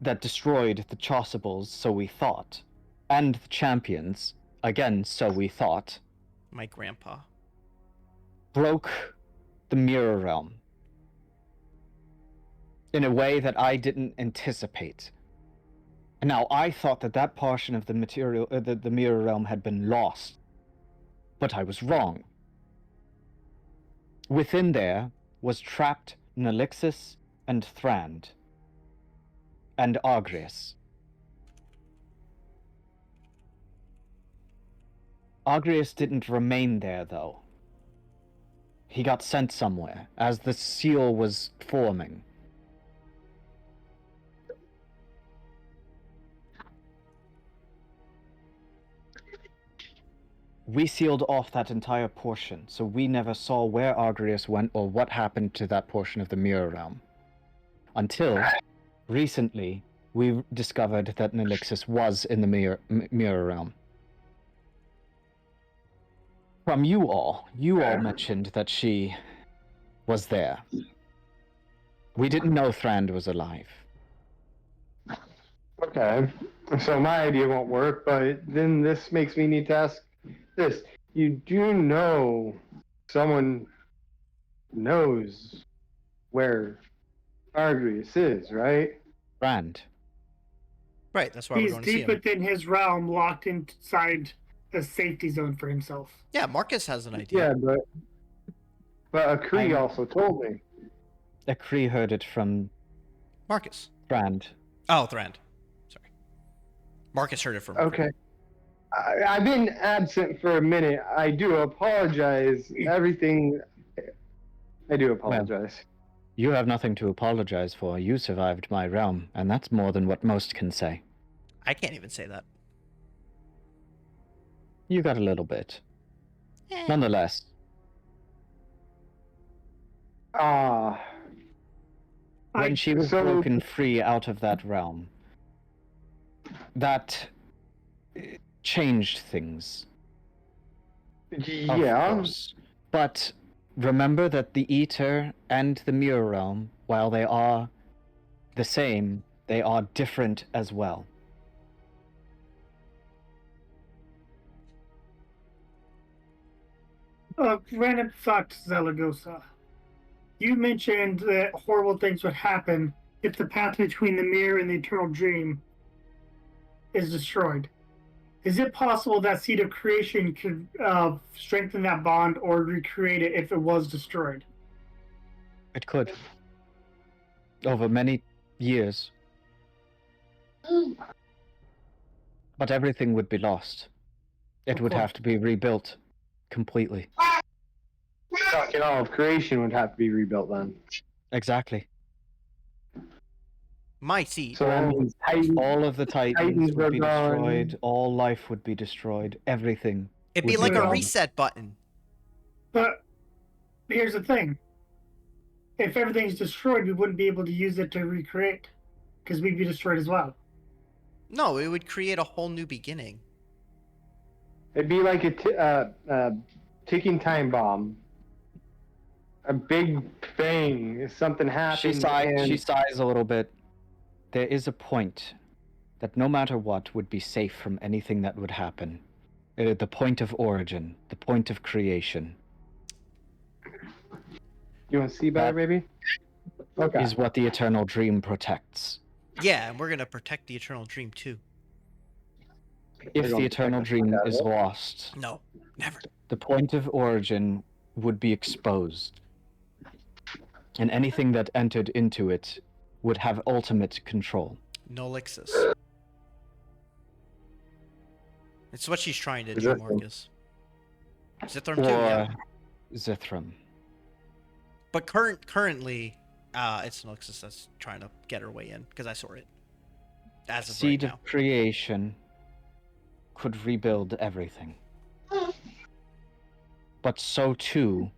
[SPEAKER 1] that destroyed the Chasubles, so we thought, and the champions, again, so we thought,
[SPEAKER 2] My grandpa.
[SPEAKER 1] broke the mirror realm in a way that I didn't anticipate. And now I thought that portion of the material, the mirror realm had been lost, but I was wrong. Within there was trapped Nelixis and Thrand and Argreus. Argreus didn't remain there, though. He got sent somewhere as the seal was forming. We sealed off that entire portion, so we never saw where Argreus went or what happened to that portion of the mirror realm. Until recently, we discovered that Nelixis was in the mirror realm. From you all mentioned that she was there. We didn't know Thrand was alive.
[SPEAKER 4] Okay, so my idea won't work, but then this makes me need to ask this. You do know someone knows where Argreus is, right?
[SPEAKER 1] Thrand.
[SPEAKER 2] Right. That's why we're
[SPEAKER 3] He's
[SPEAKER 2] going to see
[SPEAKER 3] deep
[SPEAKER 2] him.
[SPEAKER 3] within his realm, locked inside a safety zone for himself.
[SPEAKER 2] Yeah, Marcus has an idea.
[SPEAKER 4] Yeah, but Akri
[SPEAKER 1] I'm-
[SPEAKER 4] also told me.
[SPEAKER 1] Akri heard it from
[SPEAKER 2] Marcus.
[SPEAKER 1] Thrand.
[SPEAKER 2] Oh, Thrand. Sorry. Marcus heard it from.
[SPEAKER 4] Okay. I've been absent for a minute. I do apologize. Everything I do apologize.
[SPEAKER 1] You have nothing to apologize for. You survived my realm, and that's more than what most can say.
[SPEAKER 2] I can't even say that.
[SPEAKER 1] You got a little bit.
[SPEAKER 2] Eh.
[SPEAKER 1] Nonetheless,
[SPEAKER 4] Ah,
[SPEAKER 1] when she was
[SPEAKER 4] so-
[SPEAKER 1] broken free out of that realm, that changed things. Of
[SPEAKER 4] yeah.
[SPEAKER 1] course. But remember that the Eater and the Mirror Realm, while they are the same, they are different as well.
[SPEAKER 3] Random thought, Zaragoza. You mentioned that horrible things would happen if the path between the mirror and the eternal dream is destroyed. Is it possible that seed of creation could strengthen that bond or recreate it if it was destroyed?
[SPEAKER 1] It could. Over many years. But everything would be lost. It
[SPEAKER 3] Of
[SPEAKER 1] would
[SPEAKER 3] course.
[SPEAKER 1] have to be rebuilt completely.
[SPEAKER 4] Fucking all of creation would have to be rebuilt then.
[SPEAKER 1] Exactly.
[SPEAKER 2] My seed.
[SPEAKER 4] So that means Titan,
[SPEAKER 1] All of the Titans
[SPEAKER 4] Titans
[SPEAKER 1] would
[SPEAKER 4] are
[SPEAKER 1] be
[SPEAKER 4] gone.
[SPEAKER 1] destroyed. All life would be destroyed. Everything.
[SPEAKER 2] It'd be
[SPEAKER 1] would
[SPEAKER 2] like a
[SPEAKER 3] gone.
[SPEAKER 2] reset button.
[SPEAKER 3] But here's the thing. If everything's destroyed, we wouldn't be able to use it to recreate, because we'd be destroyed as well.
[SPEAKER 2] No, it would create a whole new beginning.
[SPEAKER 4] it'd be like a ticking time bomb. A big bang. If something happens,
[SPEAKER 1] She sighs a little bit. There is a point that no matter what would be safe from anything that would happen. It is the point of origin, the point of creation,
[SPEAKER 4] You want to see better, baby? Okay.
[SPEAKER 1] is what the eternal dream protects.
[SPEAKER 2] Yeah, and we're gonna protect the eternal dream too.
[SPEAKER 1] If
[SPEAKER 4] We're
[SPEAKER 1] the
[SPEAKER 4] gonna
[SPEAKER 1] eternal
[SPEAKER 4] protect
[SPEAKER 1] dream
[SPEAKER 4] that,
[SPEAKER 1] is
[SPEAKER 4] right?
[SPEAKER 1] lost,
[SPEAKER 2] No, never.
[SPEAKER 1] the point of origin would be exposed. And anything that entered into it would have ultimate control.
[SPEAKER 2] No Lixus. It's what she's trying to do,
[SPEAKER 4] Zithram.
[SPEAKER 2] Marcus. Zithram too, yeah.
[SPEAKER 1] Or Zithram.
[SPEAKER 2] But currently, it's Nolixus that's trying to get her way in because I saw it. As of
[SPEAKER 1] Seed
[SPEAKER 2] right now.
[SPEAKER 1] of creation could rebuild everything. But so too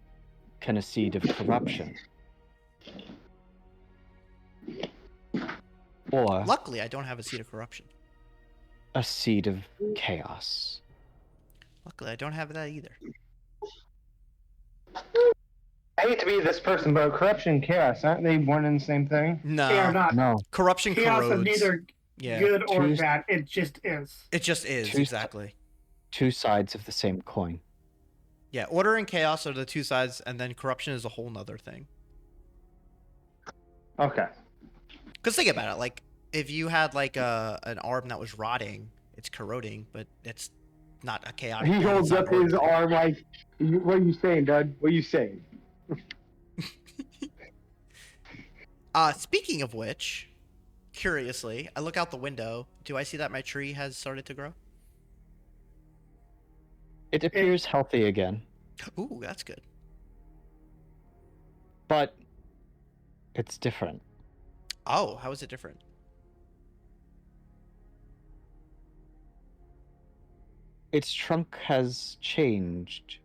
[SPEAKER 1] can a seed of corruption. Or
[SPEAKER 2] Luckily, I don't have a seed of corruption.
[SPEAKER 1] a seed of chaos.
[SPEAKER 2] Luckily, I don't have that either.
[SPEAKER 4] I hate to be this person, but corruption and chaos, aren't they one and the same thing?
[SPEAKER 2] No,
[SPEAKER 3] They are not.
[SPEAKER 1] No,
[SPEAKER 2] corruption
[SPEAKER 3] Chaos is
[SPEAKER 2] corrodes.
[SPEAKER 3] neither
[SPEAKER 2] Yeah,
[SPEAKER 3] good or
[SPEAKER 1] Two-
[SPEAKER 3] bad. It just is.
[SPEAKER 2] it just is
[SPEAKER 1] Two-
[SPEAKER 2] exactly.
[SPEAKER 1] two sides of the same coin.
[SPEAKER 2] Yeah, order and chaos are the two sides, and then corruption is a whole nother thing.
[SPEAKER 4] Okay.
[SPEAKER 2] Because think about it, like if you had like an arm that was rotting, it's corroding, but it's not a chaotic.
[SPEAKER 4] He
[SPEAKER 2] thing,
[SPEAKER 4] holds
[SPEAKER 2] it's not
[SPEAKER 4] up his
[SPEAKER 2] ordinary.
[SPEAKER 4] arm like, what are you saying, Dud? What are you saying?
[SPEAKER 2] Speaking of which, curiously, I look out the window. Do I see that my tree has started to grow?
[SPEAKER 1] It appears healthy again,
[SPEAKER 2] Ooh, that's good.
[SPEAKER 1] but it's different.
[SPEAKER 2] Oh, how is it different?
[SPEAKER 1] Its trunk has changed.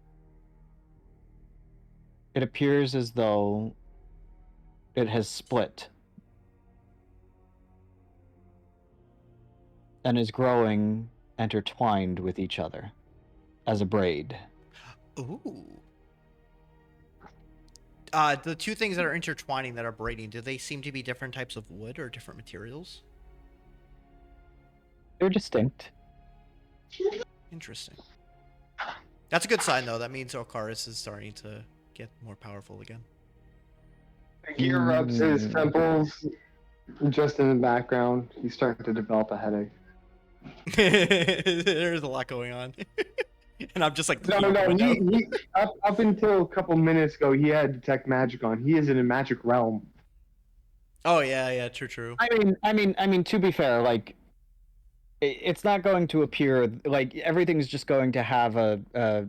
[SPEAKER 1] It appears as though it has split and is growing intertwined with each other as a braid.
[SPEAKER 2] Ooh. The two things that are intertwining that are braiding, do they seem to be different types of wood or different materials?
[SPEAKER 1] They're distinct.
[SPEAKER 2] Interesting. That's a good sign, though. That means Okaris is starting to get more powerful again.
[SPEAKER 4] He rubs his temples just in the background. He's starting to develop a headache.
[SPEAKER 2] There's a lot going on. And I'm just like,
[SPEAKER 4] No,
[SPEAKER 2] looking out the
[SPEAKER 4] no,
[SPEAKER 2] window.
[SPEAKER 4] he up until a couple minutes ago, he had detect magic on. He is in a magic realm.
[SPEAKER 2] Oh, yeah, true.
[SPEAKER 1] I mean, to be fair, like, it's not going to appear like everything's just going to have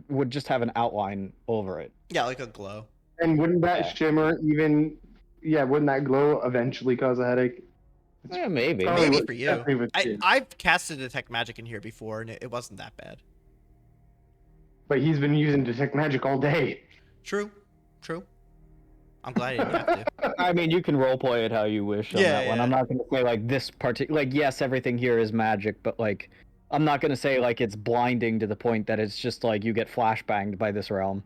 [SPEAKER 1] would just have an outline over it.
[SPEAKER 2] Yeah, like a glow.
[SPEAKER 4] And wouldn't that
[SPEAKER 1] Yeah.
[SPEAKER 4] shimmer even? Yeah, wouldn't that glow eventually cause a headache?
[SPEAKER 1] Yeah, maybe.
[SPEAKER 4] Probably
[SPEAKER 2] Maybe
[SPEAKER 4] what-
[SPEAKER 2] for you.
[SPEAKER 4] definitely with you.
[SPEAKER 2] I've casted Detect Magic in here before, and it wasn't that bad.
[SPEAKER 4] But he's been using detect magic all day.
[SPEAKER 2] True. I'm glad I didn't have to.
[SPEAKER 1] I mean, you can roleplay it how you wish on
[SPEAKER 2] Yeah,
[SPEAKER 1] that one.
[SPEAKER 2] yeah.
[SPEAKER 1] I'm not going to say like this particular. Like, yes, everything here is magic, but like, I'm not going to say like it's blinding to the point that it's just like you get flashbanged by this realm.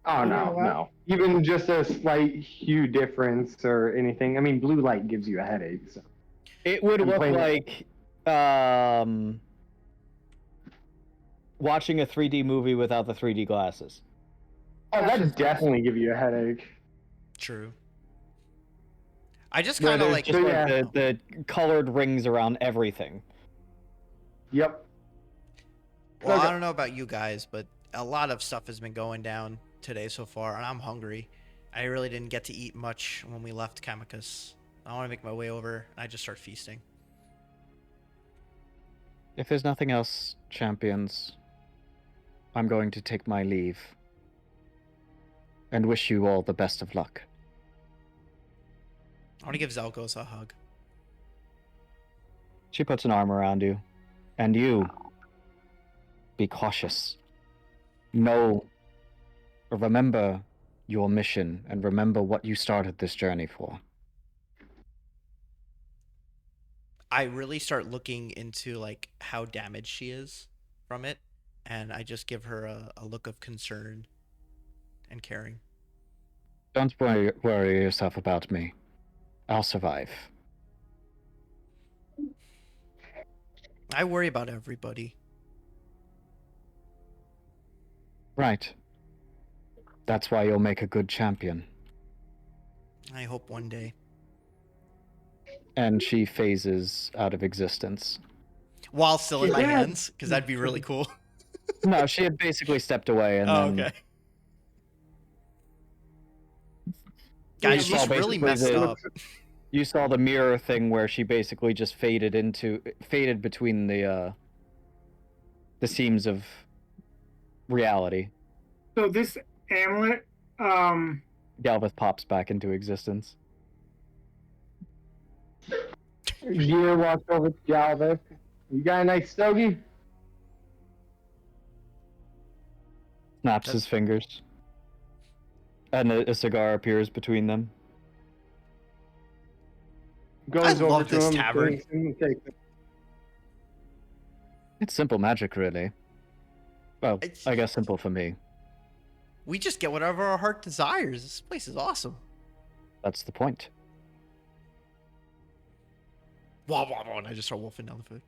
[SPEAKER 4] Oh
[SPEAKER 3] You
[SPEAKER 4] no,
[SPEAKER 3] know what?
[SPEAKER 4] no. Even just a slight hue difference or anything. I mean, blue light gives you a headache. So.
[SPEAKER 1] It would
[SPEAKER 4] I'm
[SPEAKER 1] look
[SPEAKER 4] playing-
[SPEAKER 1] like watching a 3D movie without the 3D glasses.
[SPEAKER 4] Oh,
[SPEAKER 3] That's
[SPEAKER 4] that'd
[SPEAKER 3] just-
[SPEAKER 4] definitely give you a headache.
[SPEAKER 2] True. I just
[SPEAKER 1] Where
[SPEAKER 2] kind of
[SPEAKER 1] there's
[SPEAKER 2] like.
[SPEAKER 1] just like
[SPEAKER 4] Yeah.
[SPEAKER 1] the colored rings around everything.
[SPEAKER 4] Yep.
[SPEAKER 2] Well,
[SPEAKER 4] Okay.
[SPEAKER 2] I don't know about you guys, but a lot of stuff has been going down today so far, and I'm hungry. I really didn't get to eat much when we left Camicoux. I want to make my way over, and I just start feasting.
[SPEAKER 1] If there's nothing else, champions, I'm going to take my leave and wish you all the best of luck.
[SPEAKER 2] I want to give Zelkos a hug.
[SPEAKER 1] She puts an arm around you. And you, be cautious. Know, remember your mission and remember what you started this journey for.
[SPEAKER 2] I really start looking into like how damaged she is from it, and I just give her a look of concern and caring.
[SPEAKER 1] Don't worry yourself about me. I'll survive.
[SPEAKER 2] I worry about everybody.
[SPEAKER 1] Right. That's why you'll make a good champion.
[SPEAKER 2] I hope one day.
[SPEAKER 1] And she phases out of existence.
[SPEAKER 2] While still in my
[SPEAKER 3] Yeah.
[SPEAKER 2] hands, because that'd be really cool.
[SPEAKER 1] No, she had basically stepped away and
[SPEAKER 2] Oh,
[SPEAKER 1] then
[SPEAKER 2] okay. Guys,
[SPEAKER 1] saw
[SPEAKER 2] she's really
[SPEAKER 1] basically
[SPEAKER 2] messed
[SPEAKER 1] the-
[SPEAKER 2] up.
[SPEAKER 1] you saw the mirror thing where she basically just faded between the seams of reality.
[SPEAKER 3] So this amulet,
[SPEAKER 1] Galveth pops back into existence.
[SPEAKER 4] Gear walks over to Galvez. You got a nice stogie?
[SPEAKER 1] Snaps his fingers. And a cigar appears between them.
[SPEAKER 4] Goes
[SPEAKER 2] I
[SPEAKER 4] over
[SPEAKER 2] love
[SPEAKER 4] to
[SPEAKER 2] this
[SPEAKER 4] him,
[SPEAKER 2] tavern.
[SPEAKER 4] takes him, and takes him.
[SPEAKER 1] It's simple magic, really. Well,
[SPEAKER 2] It's-
[SPEAKER 1] I guess simple for me.
[SPEAKER 2] We just get whatever our heart desires. This place is awesome.
[SPEAKER 1] That's the point.
[SPEAKER 2] Wah, wah, wah, and I just start wolfing down the food.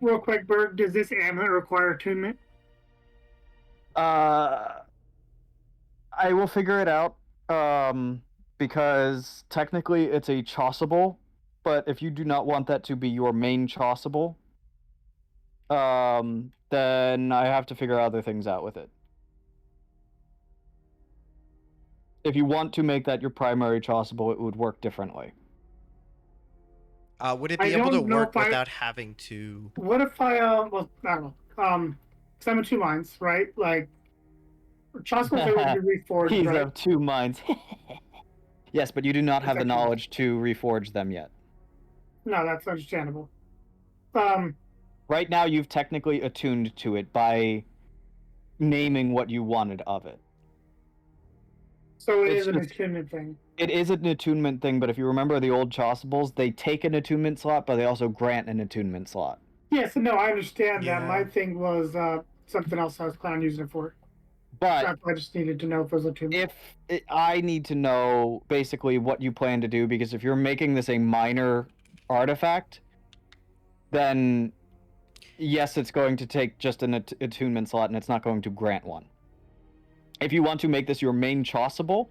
[SPEAKER 3] Real quick, Berg, does this amulet require attunement?
[SPEAKER 1] I will figure it out. Because technically it's a chossable, but if you do not want that to be your main chossable, then I have to figure other things out with it. If you want to make that your primary chossable, it would work differently.
[SPEAKER 2] Would it
[SPEAKER 3] I
[SPEAKER 2] be able to
[SPEAKER 3] don't know
[SPEAKER 2] work
[SPEAKER 3] if I-
[SPEAKER 2] without having to?
[SPEAKER 3] What if I, well, I don't know. Because I'm in two minds, right? Like, Chosco would be reforged,
[SPEAKER 1] He's
[SPEAKER 3] right?
[SPEAKER 1] of two minds. Yes, but you do not have the
[SPEAKER 3] Exactly.
[SPEAKER 1] knowledge to reforge them yet.
[SPEAKER 3] No, that's understandable.
[SPEAKER 1] Right now, you've technically attuned to it by naming what you wanted of it.
[SPEAKER 3] So it
[SPEAKER 1] It's
[SPEAKER 3] is an
[SPEAKER 1] just-
[SPEAKER 3] attunement thing.
[SPEAKER 1] It is an attunement thing, but if you remember the old chossables, they take an attunement slot, but they also grant an attunement slot.
[SPEAKER 3] Yes, no, I understand that.
[SPEAKER 2] Yeah.
[SPEAKER 3] My thing was something else I was planning on using it for.
[SPEAKER 1] But
[SPEAKER 3] That's why I just needed to know if it was attunement.
[SPEAKER 1] I need to know basically what you plan to do, because if you're making this a minor artifact, then yes, it's going to take just an attunement slot, and it's not going to grant one. If you want to make this your main chossable,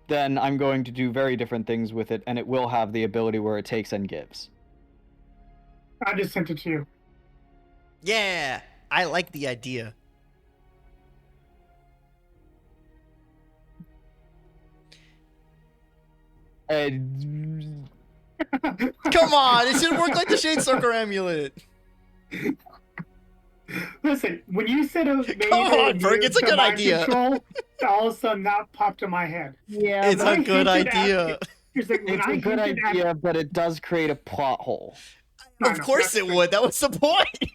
[SPEAKER 1] then I'm going to do very different things with it, and it will have the ability where it takes and gives.
[SPEAKER 3] I just sent it to you.
[SPEAKER 2] Yeah, I like the idea.
[SPEAKER 1] And
[SPEAKER 2] Come on, it should work like the Shade Sucker amulet.
[SPEAKER 3] Listen, when you said it was maybe
[SPEAKER 2] Come
[SPEAKER 3] they
[SPEAKER 2] on,
[SPEAKER 3] would
[SPEAKER 2] Berg,
[SPEAKER 3] use
[SPEAKER 2] it's a
[SPEAKER 3] the
[SPEAKER 2] good
[SPEAKER 3] mind
[SPEAKER 2] idea.
[SPEAKER 3] control, all of a sudden that popped in my head.
[SPEAKER 1] Yeah,
[SPEAKER 2] It's
[SPEAKER 3] When
[SPEAKER 2] a
[SPEAKER 3] I
[SPEAKER 2] good
[SPEAKER 3] hinted
[SPEAKER 2] idea.
[SPEAKER 3] Here's like, when
[SPEAKER 1] it's
[SPEAKER 3] I
[SPEAKER 1] a good
[SPEAKER 3] hinted at
[SPEAKER 1] idea, but it does create a plot hole.
[SPEAKER 2] Of course it would. That was the point.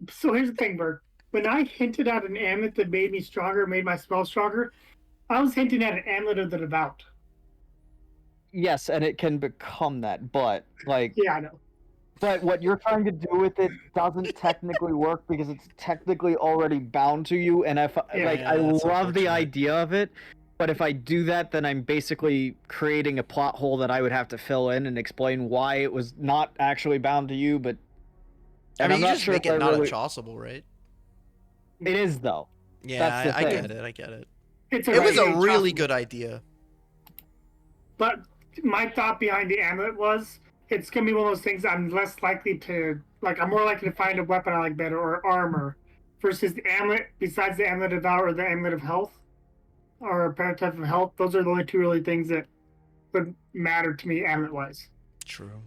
[SPEAKER 3] So here's the thing, Bert. When I hinted at an amulet that made me stronger, made my spell stronger, I was hinting at an amulet of the devout.
[SPEAKER 1] Yes, and it can become that, but like,
[SPEAKER 3] Yeah, I know.
[SPEAKER 1] but what you're trying to do with it doesn't technically work because it's technically already bound to you. And if
[SPEAKER 3] Yeah.
[SPEAKER 1] like,
[SPEAKER 2] Yeah,
[SPEAKER 1] I
[SPEAKER 2] that's
[SPEAKER 1] love the
[SPEAKER 2] unfortunate.
[SPEAKER 1] idea of it, but if I do that, then I'm basically creating a plot hole that I would have to fill in and explain why it was not actually bound to you. But
[SPEAKER 2] I
[SPEAKER 1] and
[SPEAKER 2] mean,
[SPEAKER 1] I'm
[SPEAKER 2] you
[SPEAKER 1] not
[SPEAKER 2] just
[SPEAKER 1] sure
[SPEAKER 2] make
[SPEAKER 1] if I
[SPEAKER 2] it not
[SPEAKER 1] really.
[SPEAKER 2] unchossable, right?
[SPEAKER 1] It is though.
[SPEAKER 2] Yeah,
[SPEAKER 1] That's the
[SPEAKER 2] I
[SPEAKER 1] thing.
[SPEAKER 2] get it. I get it.
[SPEAKER 3] It's
[SPEAKER 2] It was a
[SPEAKER 3] already
[SPEAKER 2] really
[SPEAKER 3] impossible.
[SPEAKER 2] good idea.
[SPEAKER 3] But my thought behind the amulet was it's gonna be one of those things I'm less likely to like. I'm more likely to find a weapon I like better or armor versus the amulet. Besides the amulet of valor or the amulet of health or a type of health, those are the only two really things that would matter to me amulet wise.
[SPEAKER 2] True.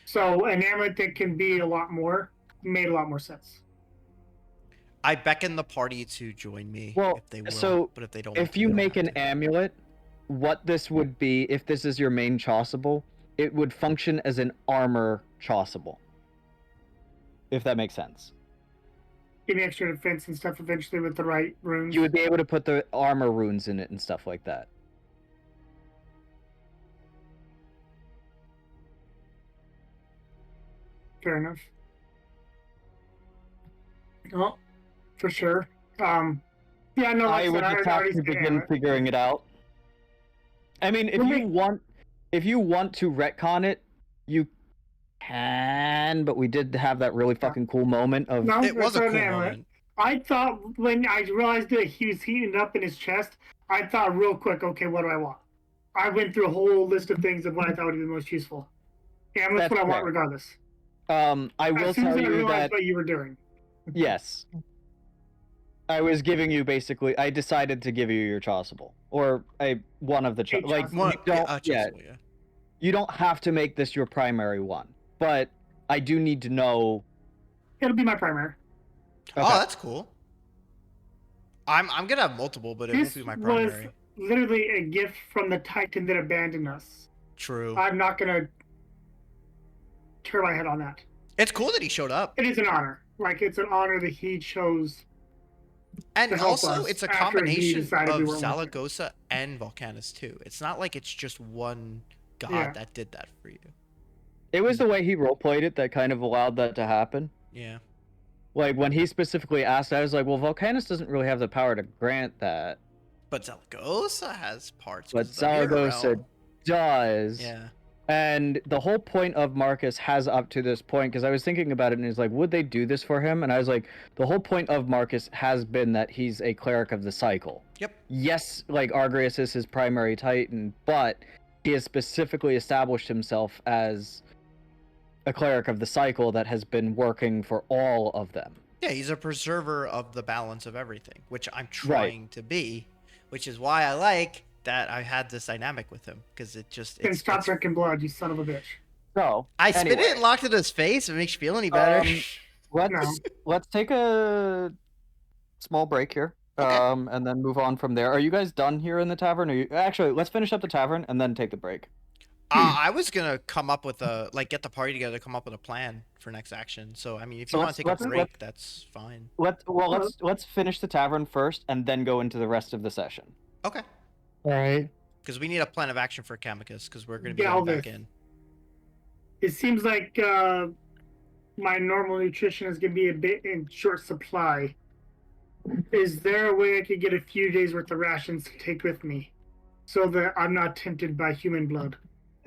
[SPEAKER 3] So an amulet that can be a lot more made a lot more sense.
[SPEAKER 2] I beckon the party to join me
[SPEAKER 1] Well,
[SPEAKER 2] if they will,
[SPEAKER 1] so
[SPEAKER 2] but if they don't,
[SPEAKER 1] if
[SPEAKER 2] they
[SPEAKER 1] you
[SPEAKER 2] don't
[SPEAKER 1] make
[SPEAKER 2] have
[SPEAKER 1] an
[SPEAKER 2] to.
[SPEAKER 1] amulet, what this would be, if this is your main chossable, it would function as an armor chossable. If that makes sense.
[SPEAKER 3] Give me extra defense and stuff eventually with the right runes.
[SPEAKER 1] You would be able to put the armor runes in it and stuff like that.
[SPEAKER 3] Fair enough. Oh, for sure. Yeah, no, like
[SPEAKER 1] I would
[SPEAKER 3] I
[SPEAKER 1] just
[SPEAKER 3] said, I
[SPEAKER 1] have
[SPEAKER 3] already
[SPEAKER 1] to
[SPEAKER 3] said
[SPEAKER 1] begin
[SPEAKER 3] amulet.
[SPEAKER 1] figuring it out. I mean, if
[SPEAKER 3] Well,
[SPEAKER 1] you want to retcon it, you can, but we did have that really fucking cool moment of
[SPEAKER 3] No,
[SPEAKER 2] It was a
[SPEAKER 3] that's
[SPEAKER 2] cool
[SPEAKER 3] an amulet.
[SPEAKER 2] moment.
[SPEAKER 3] I thought when I realized that he was heating it up in his chest, I thought real quick, okay, what do I want? I went through a whole list of things of what I thought would be the most useful. Amulet's
[SPEAKER 1] That's
[SPEAKER 3] what I want
[SPEAKER 1] fair.
[SPEAKER 3] regardless.
[SPEAKER 1] I will
[SPEAKER 3] As soon as
[SPEAKER 1] tell
[SPEAKER 3] I
[SPEAKER 1] you
[SPEAKER 3] realized
[SPEAKER 1] that
[SPEAKER 3] what you were doing.
[SPEAKER 1] yes. I was giving you basically. I decided to give you your chossable, or one of the
[SPEAKER 3] A
[SPEAKER 1] like.
[SPEAKER 3] chossable.
[SPEAKER 1] You
[SPEAKER 2] One,
[SPEAKER 1] don't,
[SPEAKER 2] chossable, yeah.
[SPEAKER 1] you don't have to make this your primary one, but I do need to know.
[SPEAKER 3] It'll be my primary.
[SPEAKER 2] Oh,
[SPEAKER 1] Okay.
[SPEAKER 2] that's cool. I'm gonna have multiple, but it
[SPEAKER 3] This
[SPEAKER 2] won't be my
[SPEAKER 3] was
[SPEAKER 2] primary.
[SPEAKER 3] literally a gift from the Titan that abandoned us.
[SPEAKER 2] True.
[SPEAKER 3] I'm not gonna turn my head on that.
[SPEAKER 2] It's cool that he showed up,
[SPEAKER 3] It is an honor. Like it's an honor that he chose.
[SPEAKER 2] and
[SPEAKER 3] to help
[SPEAKER 2] also
[SPEAKER 3] us
[SPEAKER 2] it's a
[SPEAKER 3] after he
[SPEAKER 2] combination
[SPEAKER 3] decided
[SPEAKER 2] of
[SPEAKER 3] we weren't worth it.
[SPEAKER 2] Zaragoza and Volcanus too. It's not like it's just one god
[SPEAKER 3] Yeah.
[SPEAKER 2] that did that for you.
[SPEAKER 1] It was the way he roleplayed it that kind of allowed that to happen.
[SPEAKER 2] Yeah.
[SPEAKER 1] Like when he specifically asked, I was like, "Well, Volcanus doesn't really have the power to grant that,
[SPEAKER 2] But Zaragoza has parts.
[SPEAKER 1] but
[SPEAKER 2] 'cause of the mirror
[SPEAKER 1] Zaragoza
[SPEAKER 2] realm.
[SPEAKER 1] does."
[SPEAKER 2] Yeah.
[SPEAKER 1] And the whole point of Markus has up to this point, because I was thinking about it and he's like, would they do this for him? And I was like, the whole point of Markus has been that he's a cleric of the cycle.
[SPEAKER 2] Yep.
[SPEAKER 1] Yes, like Argreus is his primary titan, but he has specifically established himself as a cleric of the cycle that has been working for all of them.
[SPEAKER 2] Yeah, he's a preserver of the balance of everything, which I'm trying to be, which is why I like that I had this dynamic with him, because it just
[SPEAKER 3] And stop drinking blood, you son of a bitch.
[SPEAKER 1] So
[SPEAKER 2] I spit
[SPEAKER 1] anyway,
[SPEAKER 2] it and locked it in his face. If it makes you feel any better.
[SPEAKER 1] let's take a small break here.
[SPEAKER 2] Okay.
[SPEAKER 1] And then move on from there. Are you guys done here in the tavern? Actually, let's finish up the tavern and then take the break.
[SPEAKER 2] I was gonna come up with get the party together, come up with a plan for next action. So I mean, if you want to take a break, that's fine.
[SPEAKER 1] Let's finish the tavern first and then go into the rest of the session.
[SPEAKER 2] Okay.
[SPEAKER 5] All right.
[SPEAKER 2] Because we need a plan of action for Camicoux, because we're gonna be
[SPEAKER 3] Yeah,
[SPEAKER 2] going
[SPEAKER 3] all
[SPEAKER 2] back
[SPEAKER 3] this.
[SPEAKER 2] in.
[SPEAKER 3] It seems like my normal nutrition is going to be a bit in short supply. Is there a way I could get a few days worth of rations to take with me so that I'm not tempted by human blood?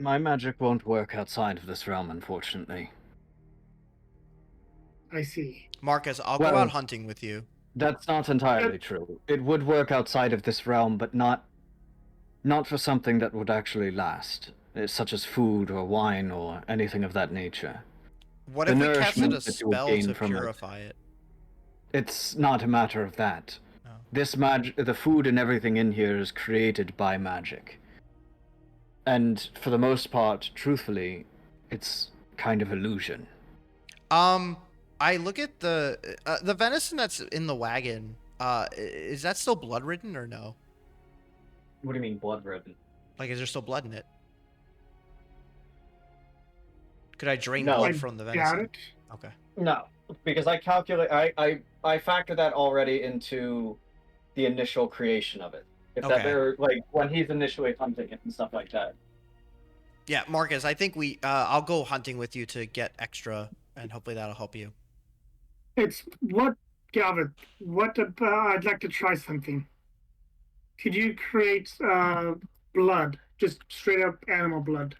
[SPEAKER 1] My magic won't work outside of this realm, unfortunately.
[SPEAKER 3] I see.
[SPEAKER 2] Marcus, I'll
[SPEAKER 1] Well-
[SPEAKER 2] go out hunting with you.
[SPEAKER 1] That's not entirely true. It would work outside of this realm, but not for something that would actually last, such as food or wine or anything of that nature.
[SPEAKER 2] What
[SPEAKER 1] The
[SPEAKER 2] if we casted
[SPEAKER 1] nourishment
[SPEAKER 2] a
[SPEAKER 1] that you will
[SPEAKER 2] spell
[SPEAKER 1] gain
[SPEAKER 2] to
[SPEAKER 1] from it.
[SPEAKER 2] purify it?
[SPEAKER 1] It's not a matter of that.
[SPEAKER 2] Oh.
[SPEAKER 1] The food and everything in here is created by magic. And for the most part, truthfully, it's kind of illusion.
[SPEAKER 2] I look at the venison that's in the wagon. Is that still blood ridden or no?
[SPEAKER 1] What do you mean blood ridden?
[SPEAKER 2] Like, is there still blood in it? Could I drain
[SPEAKER 1] No.
[SPEAKER 2] blood
[SPEAKER 3] I
[SPEAKER 2] from the
[SPEAKER 3] doubt
[SPEAKER 2] venison?
[SPEAKER 3] it.
[SPEAKER 2] Okay.
[SPEAKER 1] No, because I calculate. I factor that already into the initial creation of it. If that
[SPEAKER 2] Okay.
[SPEAKER 1] they're like when he's initially hunting it and stuff like that.
[SPEAKER 2] Yeah, Marcus, I think I'll go hunting with you to get extra, and hopefully that'll help you.
[SPEAKER 3] It's what, Galvin? What about? I'd like to try something. Could you create blood, just straight up animal blood?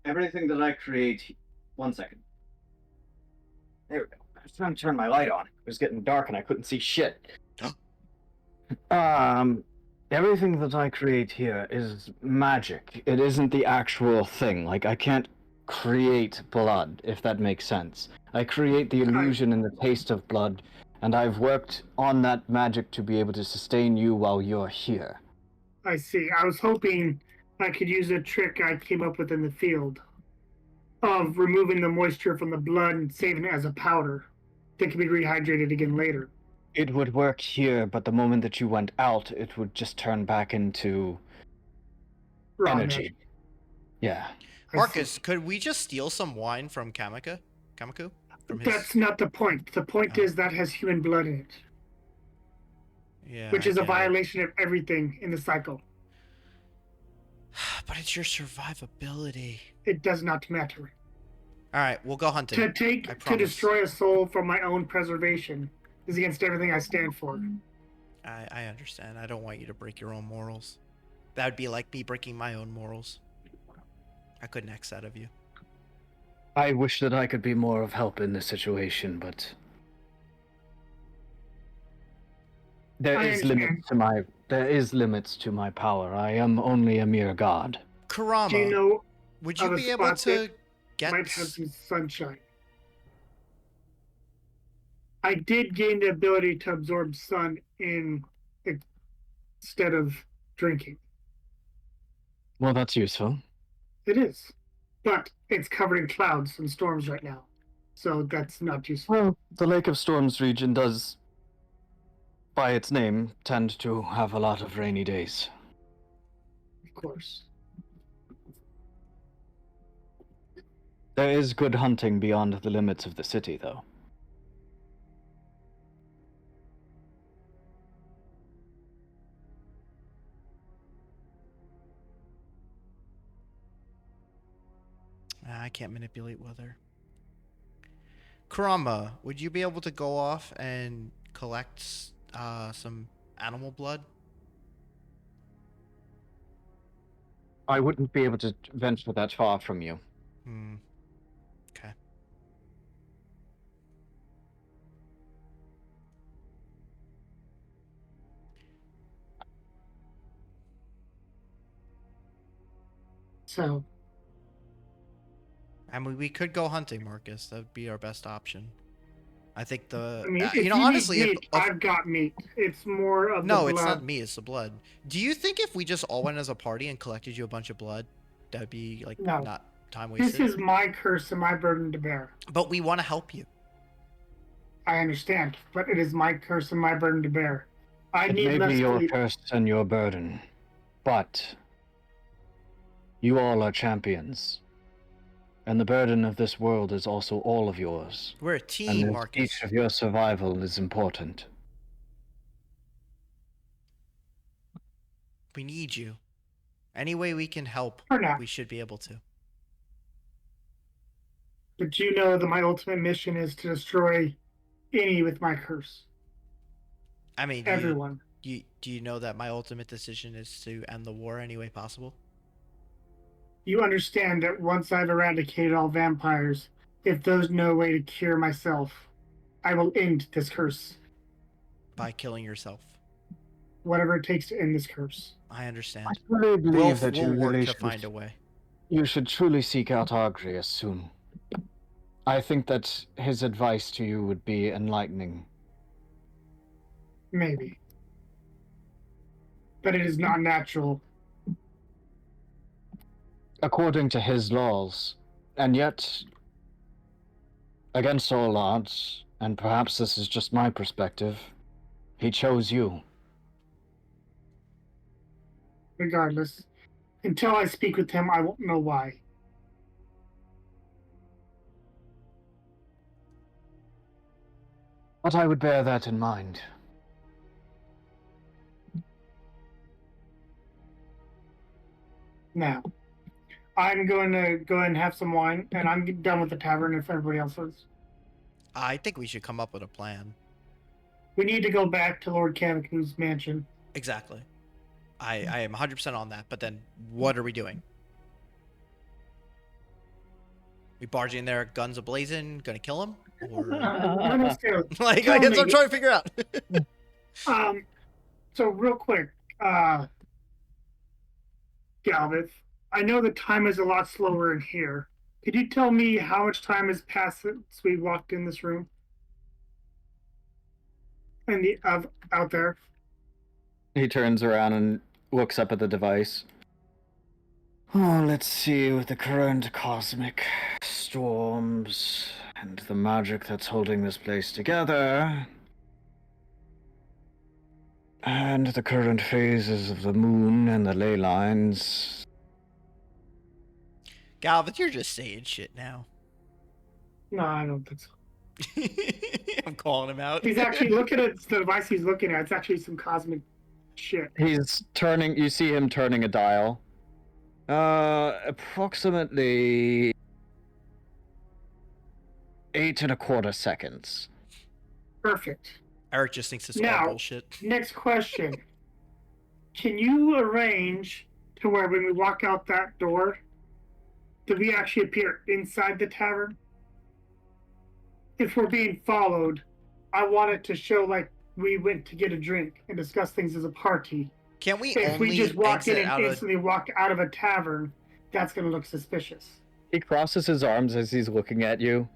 [SPEAKER 1] Everything that I create. 1 second. There we go. I was trying to turn my light on. It was getting dark and I couldn't see shit. Everything that I create here is magic. It isn't the actual thing. Like, I can't create blood, if that makes sense. I create the illusion and the taste of blood, and I've worked on that magic to be able to sustain you while you're here.
[SPEAKER 3] I see. I was hoping I could use a trick I came up with in the field of removing the moisture from the blood and saving it as a powder that can be rehydrated again later.
[SPEAKER 1] It would work here, but the moment that you went out, it would just turn back into
[SPEAKER 3] Raw
[SPEAKER 1] energy.
[SPEAKER 3] magic.
[SPEAKER 1] Yeah.
[SPEAKER 3] I
[SPEAKER 2] Marcus,
[SPEAKER 3] see.
[SPEAKER 2] could we just steal some wine from Camicoux? From his...
[SPEAKER 3] That's not the point. The point is that has human blood in it,
[SPEAKER 2] Yeah.
[SPEAKER 3] which
[SPEAKER 2] I
[SPEAKER 3] is a
[SPEAKER 2] get it.
[SPEAKER 3] violation of everything in the cycle.
[SPEAKER 2] But it's your survivability.
[SPEAKER 3] It does not matter.
[SPEAKER 2] All right, we'll go hunting. I
[SPEAKER 3] To
[SPEAKER 2] promise.
[SPEAKER 3] destroy a soul for my own preservation is against everything I stand for.
[SPEAKER 2] I understand. I don't want you to break your own morals. That would be like me breaking my own morals. I couldn't ask that of you.
[SPEAKER 1] I wish that I could be more of help in this situation, but there
[SPEAKER 3] I
[SPEAKER 1] is
[SPEAKER 3] understand.
[SPEAKER 1] limits to my power. I am only a mere god.
[SPEAKER 2] Karama,
[SPEAKER 3] Do you know
[SPEAKER 2] would
[SPEAKER 3] of
[SPEAKER 2] you
[SPEAKER 3] a
[SPEAKER 2] be able
[SPEAKER 3] spot
[SPEAKER 2] to
[SPEAKER 3] that
[SPEAKER 2] get...
[SPEAKER 3] might have some sunshine? I did gain the ability to absorb sun instead of drinking.
[SPEAKER 1] Well, that's useful.
[SPEAKER 3] It is, but it's covered in clouds and storms right now, so that's not useful.
[SPEAKER 1] Well, the Lake of Storms region does, by its name, tend to have a lot of rainy days.
[SPEAKER 3] Of course.
[SPEAKER 1] There is good hunting beyond the limits of the city, though.
[SPEAKER 2] I can't manipulate weather. Karama, would you be able to go off and collect some animal blood?
[SPEAKER 1] I wouldn't be able to venture that far from you.
[SPEAKER 2] Okay.
[SPEAKER 3] So,
[SPEAKER 2] I mean, we could go hunting, Marcus. That would be our best option. I think the...
[SPEAKER 3] I mean, if
[SPEAKER 2] you know,
[SPEAKER 3] need
[SPEAKER 2] honestly...
[SPEAKER 3] meat, I've got meat. It's more of the
[SPEAKER 2] No,
[SPEAKER 3] blood.
[SPEAKER 2] it's not me. It's the blood. Do you think if we just all went as a party and collected you a bunch of blood, that'd be, like,
[SPEAKER 3] No.
[SPEAKER 2] not time
[SPEAKER 3] This
[SPEAKER 2] wasted?
[SPEAKER 3] is my curse and my burden to bear.
[SPEAKER 2] But we want to help you.
[SPEAKER 3] I understand, but it is my curse and my burden to bear. I
[SPEAKER 1] It
[SPEAKER 3] need
[SPEAKER 1] may
[SPEAKER 3] less
[SPEAKER 1] be your
[SPEAKER 3] sleep.
[SPEAKER 1] curse and your burden, but you all are champions. And the burden of this world is also all of yours.
[SPEAKER 2] We're a
[SPEAKER 1] And
[SPEAKER 2] team,
[SPEAKER 1] that
[SPEAKER 2] Marcus.
[SPEAKER 1] each of your survival is important.
[SPEAKER 2] We need you. Any way we can help,
[SPEAKER 3] For now.
[SPEAKER 2] we should be able to.
[SPEAKER 3] But you know that my ultimate mission is to destroy any with my curse.
[SPEAKER 2] I mean,
[SPEAKER 3] Everyone.
[SPEAKER 2] do you know that my ultimate decision is to end the war any way possible?
[SPEAKER 3] You understand that once I've eradicated all vampires, if there's no way to cure myself, I will end this curse.
[SPEAKER 2] By killing yourself.
[SPEAKER 3] Whatever it takes to end this curse.
[SPEAKER 2] I understand.
[SPEAKER 1] I really believe that
[SPEAKER 2] We'll
[SPEAKER 1] you
[SPEAKER 2] work
[SPEAKER 1] really
[SPEAKER 2] to find a way.
[SPEAKER 1] You should truly seek out Argrius soon. I think that his advice to you would be enlightening.
[SPEAKER 3] Maybe. But it is not natural.
[SPEAKER 1] According to his laws, and yet Against all odds, and perhaps this is just my perspective, he chose you.
[SPEAKER 3] Regardless, until I speak with him, I won't know why.
[SPEAKER 1] But I would bear that in mind.
[SPEAKER 3] Now, I'm going to go ahead and have some wine, and I'm done with the tavern if everybody else is.
[SPEAKER 2] I think we should come up with a plan.
[SPEAKER 3] We need to go back to Lord Camicoux's mansion.
[SPEAKER 2] Exactly. I am 100% on that, but then what are we doing? We barging in there, guns ablazing, gonna kill him? Or... like, I guess I'm trying to figure out.
[SPEAKER 3] So real quick, Galvith, I know the time is a lot slower in here. Could you tell me how much time has passed since we walked in this room? And out there?
[SPEAKER 1] He turns around and looks up at the device. Oh, let's see, with the current cosmic storms and the magic that's holding this place together, and the current phases of the moon and the ley lines.
[SPEAKER 2] Galvin, you're just saying shit now.
[SPEAKER 3] No, I don't think so.
[SPEAKER 2] I'm calling him out.
[SPEAKER 3] He's actually looking at the device he's looking at. It's actually some cosmic shit.
[SPEAKER 1] He's turning, you see him turning a dial. Approximately 8.25 seconds.
[SPEAKER 3] Perfect.
[SPEAKER 2] Eric just thinks it's
[SPEAKER 3] Now,
[SPEAKER 2] all bullshit.
[SPEAKER 3] Next question. Can you arrange to where when we walk out that door, do we actually appear inside the tavern? If we're being followed, I want it to show like we went to get a drink and discuss things as a party.
[SPEAKER 2] Can't we
[SPEAKER 3] If
[SPEAKER 2] only
[SPEAKER 3] we just walk in
[SPEAKER 2] exit
[SPEAKER 3] and instantly walk out of a tavern, that's going to look suspicious.
[SPEAKER 1] He crosses his arms as he's looking at you.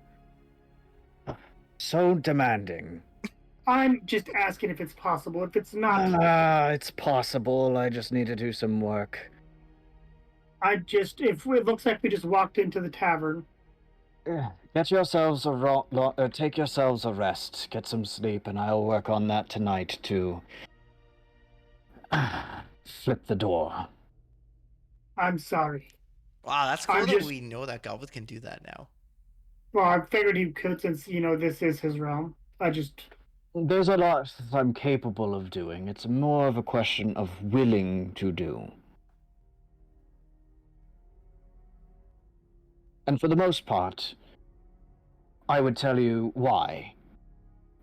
[SPEAKER 1] So demanding.
[SPEAKER 3] I'm just asking if it's possible. If it's not,
[SPEAKER 1] It's possible. I just need to do some work.
[SPEAKER 3] if it looks like we just walked into the tavern.
[SPEAKER 1] Get yourselves take yourselves a rest. Get some sleep, and I'll work on that tonight to flip the door.
[SPEAKER 3] I'm sorry.
[SPEAKER 2] Wow, that's cool that we know that Galvin can do that now.
[SPEAKER 3] Well, I figured he could since, this is his realm.
[SPEAKER 1] There's a lot that I'm capable of doing. It's more of a question of willing to do. And for the most part, I would tell you why.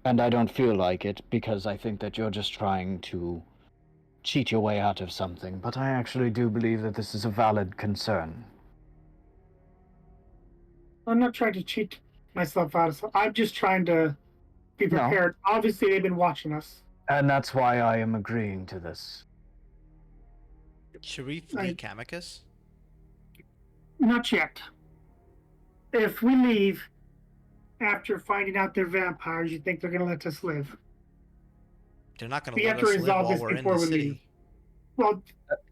[SPEAKER 1] And I don't feel like it, because I think that you're just trying to cheat your way out of something. But I actually do believe that this is a valid concern.
[SPEAKER 3] I'm not trying to cheat myself out of something. I'm just trying to be prepared. No. Obviously, they've been watching us.
[SPEAKER 1] And that's why I am agreeing to this.
[SPEAKER 2] Should we flee Camicus?
[SPEAKER 3] Not yet. If we leave after finding out they're vampires, you think they're going to let us live?
[SPEAKER 2] They're not going to let us live while we're in the city.
[SPEAKER 3] Well,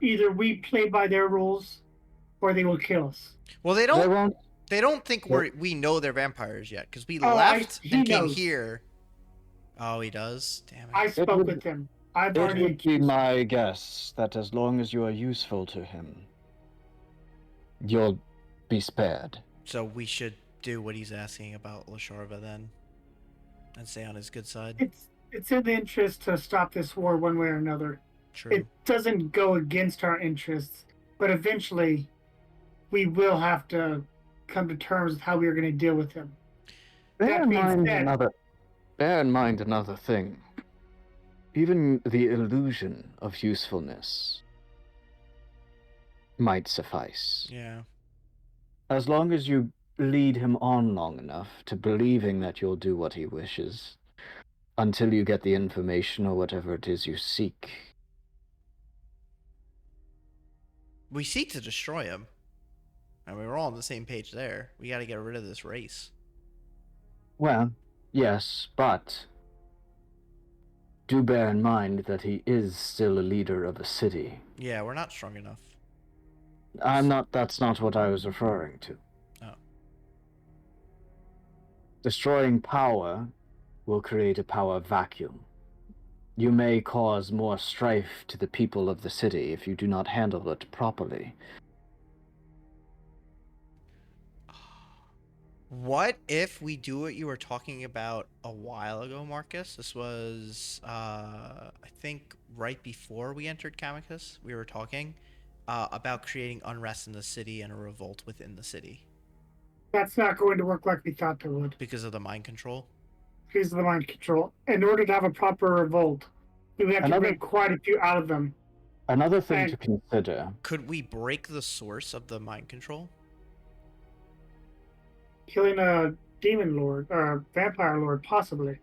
[SPEAKER 3] either we play by their rules, or they will kill us.
[SPEAKER 2] Well, they don't think we know they're vampires yet, because we left and came here. Oh, he does? Damn it.
[SPEAKER 3] I spoke with him.
[SPEAKER 1] It would be my guess that as long as you are useful to him, you'll be spared.
[SPEAKER 2] So we should do what he's asking about Lasharva then, and stay on his good side.
[SPEAKER 3] It's in the interest to stop this war one way or another.
[SPEAKER 2] True.
[SPEAKER 3] It doesn't go against our interests, but eventually we will have to come to terms with how we are going to deal with him.
[SPEAKER 1] Bear in mind another thing. Even the illusion of usefulness might suffice.
[SPEAKER 2] Yeah.
[SPEAKER 1] As long as you lead him on long enough to believing that you'll do what he wishes, until you get the information or whatever it is you seek.
[SPEAKER 2] We seek to destroy him. And we were all on the same page there. We got to get rid of this race.
[SPEAKER 1] Well, yes, but do bear in mind that he is still a leader of a city.
[SPEAKER 2] Yeah, we're not strong enough.
[SPEAKER 1] That's not what I was referring to.
[SPEAKER 2] Oh.
[SPEAKER 1] Destroying power will create a power vacuum. You may cause more strife to the people of the city if you do not handle it properly.
[SPEAKER 2] What if we do what you were talking about a while ago, Marcus? This was, I think, right before we entered Camicus. We were talking about creating unrest in the city and a revolt within the city
[SPEAKER 3] That's not going to work like we thought it would.
[SPEAKER 2] because of the mind control.
[SPEAKER 3] Because of the mind control. In order to have a proper revolt, we would have to bring quite a few out of them.
[SPEAKER 1] Another thing
[SPEAKER 3] And-
[SPEAKER 1] to consider.
[SPEAKER 2] Could we break the source of the mind control?
[SPEAKER 3] Killing a demon lord or a vampire lord, possibly.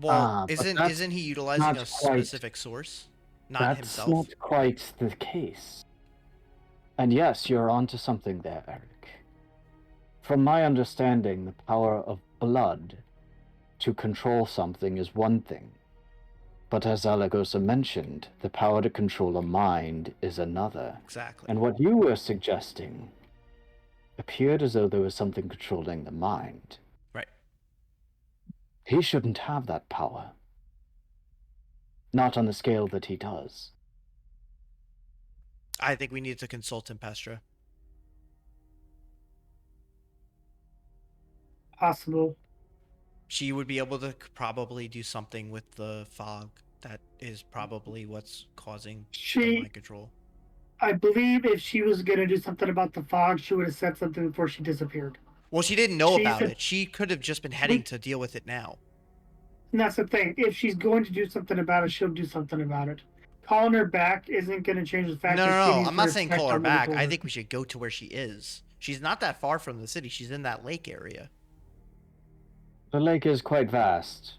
[SPEAKER 2] Well,
[SPEAKER 1] But
[SPEAKER 2] isn't he utilizing a
[SPEAKER 1] not quite-
[SPEAKER 2] specific source, not
[SPEAKER 1] That's
[SPEAKER 2] himself?
[SPEAKER 1] not quite the case. And yes, you're onto something there, Eric. From my understanding, the power of blood to control something is one thing. But as Zaragoza mentioned, the power to control a mind is another.
[SPEAKER 2] Exactly.
[SPEAKER 1] And what you were suggesting appeared as though there was something controlling the mind.
[SPEAKER 2] Right.
[SPEAKER 1] He shouldn't have that power. Not on the scale that he does.
[SPEAKER 2] I think we need to consult Tempestra.
[SPEAKER 3] Possible.
[SPEAKER 2] She would be able to probably do something with the fog. That is probably what's causing the mind control.
[SPEAKER 3] I believe if she was going to do something about the fog, she would have said something before she disappeared.
[SPEAKER 2] Well, she didn't know
[SPEAKER 3] She
[SPEAKER 2] about
[SPEAKER 3] said-
[SPEAKER 2] it. She could have just been heading to deal with it now.
[SPEAKER 3] And that's the thing. If she's going to do something about it, she'll do something about it. Calling her back isn't going to change the fact
[SPEAKER 2] No,
[SPEAKER 3] that
[SPEAKER 2] no,
[SPEAKER 3] she
[SPEAKER 2] no.
[SPEAKER 3] needs
[SPEAKER 2] I'm
[SPEAKER 3] to
[SPEAKER 2] not saying
[SPEAKER 3] respect
[SPEAKER 2] call her
[SPEAKER 3] what we
[SPEAKER 2] back.
[SPEAKER 3] told
[SPEAKER 2] I
[SPEAKER 3] her.
[SPEAKER 2] think we should go to where she is. She's not that far from the city. She's in that lake area.
[SPEAKER 1] The lake is quite vast.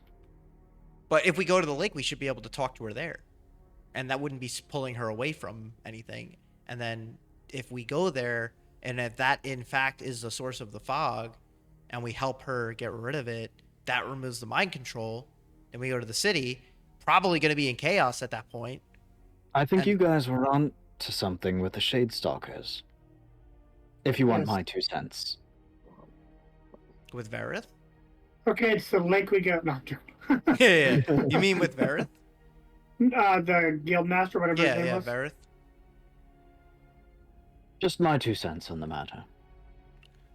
[SPEAKER 2] But if we go to the lake, we should be able to talk to her there. And that wouldn't be pulling her away from anything. And then if we go there, and if that in fact is the source of the fog, and we help her get rid of it, that removes the mind control. Then we go to the city, probably going to be in chaos at that point.
[SPEAKER 1] I think
[SPEAKER 2] And-
[SPEAKER 1] you guys were on to something with the Shadestalkers. If you want
[SPEAKER 3] Yes.
[SPEAKER 1] my 2 cents.
[SPEAKER 2] With Verith?
[SPEAKER 3] Okay, so lake we go. No, I'm joking.
[SPEAKER 2] Yeah. You mean with Verith?
[SPEAKER 3] The guild master, whatever his
[SPEAKER 2] Yeah,
[SPEAKER 3] name
[SPEAKER 2] yeah,
[SPEAKER 3] was.
[SPEAKER 2] Verith.
[SPEAKER 1] Just my 2 cents on the matter.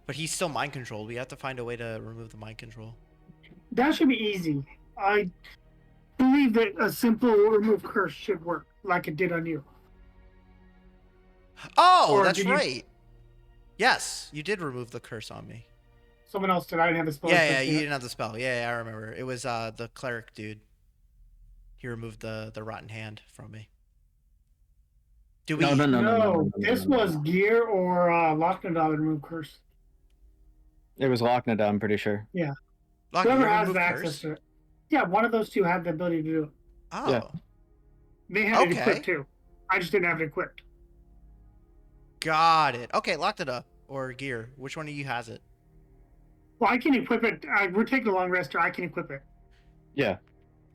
[SPEAKER 2] But he's still mind controlled. We have to find a way to remove the mind control.
[SPEAKER 3] That should be easy. I believe that a simple remove curse should work, like it did on you.
[SPEAKER 2] Oh,
[SPEAKER 3] Or
[SPEAKER 2] that's
[SPEAKER 3] did you-
[SPEAKER 2] right. Yes, you did remove the curse on me.
[SPEAKER 3] Someone else did. I didn't have the spell.
[SPEAKER 2] Yeah, yeah,
[SPEAKER 3] check
[SPEAKER 2] you
[SPEAKER 3] yet.
[SPEAKER 2] didn't have the spell. Yeah, I remember. It was the cleric dude. He removed the rotten hand from me. Do we?
[SPEAKER 3] No, this was gear or Locknadal that removed curse.
[SPEAKER 1] It was Locknada, I'm pretty sure.
[SPEAKER 2] Locke, you
[SPEAKER 3] Whoever has
[SPEAKER 2] removed
[SPEAKER 3] the
[SPEAKER 2] curse?
[SPEAKER 3] access to it. Yeah, one of those two had the ability to do it.
[SPEAKER 2] Oh,
[SPEAKER 1] Yeah.
[SPEAKER 3] They had it
[SPEAKER 2] Okay.
[SPEAKER 3] equipped too. I just didn't have it equipped.
[SPEAKER 2] got it. Okay, locked it up. Or gear. Which one of you has it?
[SPEAKER 3] Well, I can equip it. We're taking a long rest, or I can equip it.
[SPEAKER 1] Yeah.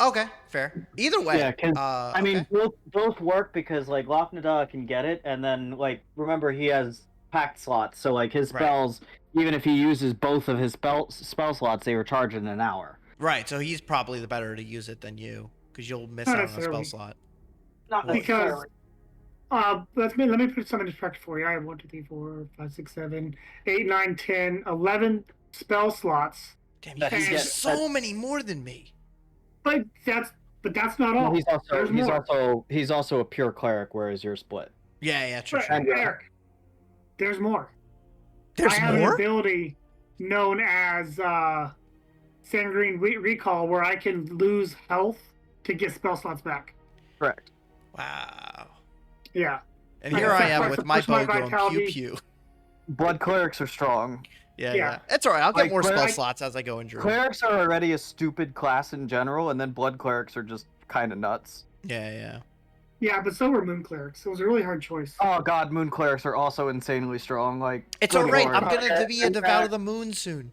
[SPEAKER 2] Okay, fair. Either way.
[SPEAKER 1] Yeah, 'cause, I mean,
[SPEAKER 2] okay.
[SPEAKER 1] both work because, like, Locknada can get it, and then, like, remember, he has packed slots, so, like, his
[SPEAKER 2] Right.
[SPEAKER 1] spells, even if he uses both of his spell slots, they recharge in an hour.
[SPEAKER 2] Right, so he's probably the better to use it than you. Because you'll miss
[SPEAKER 3] Not
[SPEAKER 2] out on a spell
[SPEAKER 3] necessarily.
[SPEAKER 2] slot.
[SPEAKER 1] Not
[SPEAKER 2] Well,
[SPEAKER 3] Because let me put some in perspective for you. I have 1, 2, 3, 4, 5, 6, 7, 8, 9, 10, 11 spell slots.
[SPEAKER 2] Damn,
[SPEAKER 1] That
[SPEAKER 2] you
[SPEAKER 3] he's
[SPEAKER 2] have
[SPEAKER 3] got-
[SPEAKER 2] so many more than me.
[SPEAKER 3] But that's not all.
[SPEAKER 1] He's
[SPEAKER 3] There's more.
[SPEAKER 1] also a pure cleric, whereas you're split.
[SPEAKER 2] Yeah, true.
[SPEAKER 3] But,
[SPEAKER 2] true.
[SPEAKER 3] Eric, there's more.
[SPEAKER 2] There's
[SPEAKER 3] I have
[SPEAKER 2] more?
[SPEAKER 3] an ability known as Sanguine Recall, where I can lose health to get spell slots back.
[SPEAKER 1] Correct.
[SPEAKER 2] Wow.
[SPEAKER 3] Yeah.
[SPEAKER 2] And
[SPEAKER 3] Like,
[SPEAKER 2] here I
[SPEAKER 3] push
[SPEAKER 2] am
[SPEAKER 3] my-
[SPEAKER 2] with my
[SPEAKER 3] push my
[SPEAKER 2] bow going
[SPEAKER 3] vitality.
[SPEAKER 2] pew pew.
[SPEAKER 1] Blood clerics are strong.
[SPEAKER 2] Yeah. It's alright. I'll get
[SPEAKER 1] Like,
[SPEAKER 2] more spell
[SPEAKER 1] cleric-
[SPEAKER 2] slots as I go in Druid.
[SPEAKER 1] Clerics are already a stupid class in general, and then blood clerics are just kind of nuts.
[SPEAKER 2] Yeah.
[SPEAKER 3] Yeah, but so were Moon Clerics. It was a really hard choice.
[SPEAKER 1] Oh god, moon clerics are also insanely strong. Like,
[SPEAKER 2] It's
[SPEAKER 1] good
[SPEAKER 2] alright.
[SPEAKER 1] lord.
[SPEAKER 2] I'm gonna be a
[SPEAKER 4] In
[SPEAKER 2] devout of
[SPEAKER 4] fact-
[SPEAKER 2] the moon soon.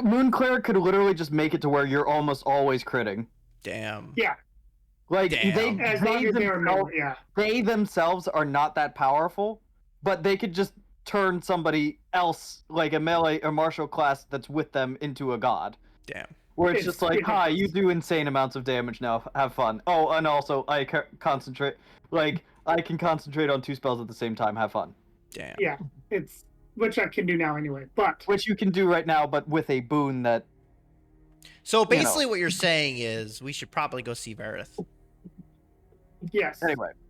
[SPEAKER 1] Moon cleric could literally just make it to where you're almost always critting.
[SPEAKER 2] Damn.
[SPEAKER 3] Yeah,
[SPEAKER 1] Like
[SPEAKER 2] Damn.
[SPEAKER 3] as long as they are
[SPEAKER 1] they themselves are not that powerful, but they could just turn somebody else, like a melee or martial class that's with them, into a god.
[SPEAKER 2] Damn.
[SPEAKER 1] Where it's
[SPEAKER 3] It's
[SPEAKER 1] just like, hi, you
[SPEAKER 3] ridiculous.
[SPEAKER 1] do insane amounts of damage now. Have fun. Oh, and also I concentrate. Like I can concentrate on 2 spells at the same time. Have fun.
[SPEAKER 2] Damn.
[SPEAKER 3] Yeah, it's which I can do now anyway. But
[SPEAKER 1] Which you can do right now, but with a boon that.
[SPEAKER 2] So basically, what you're saying is we should probably go see Verith.
[SPEAKER 3] yes,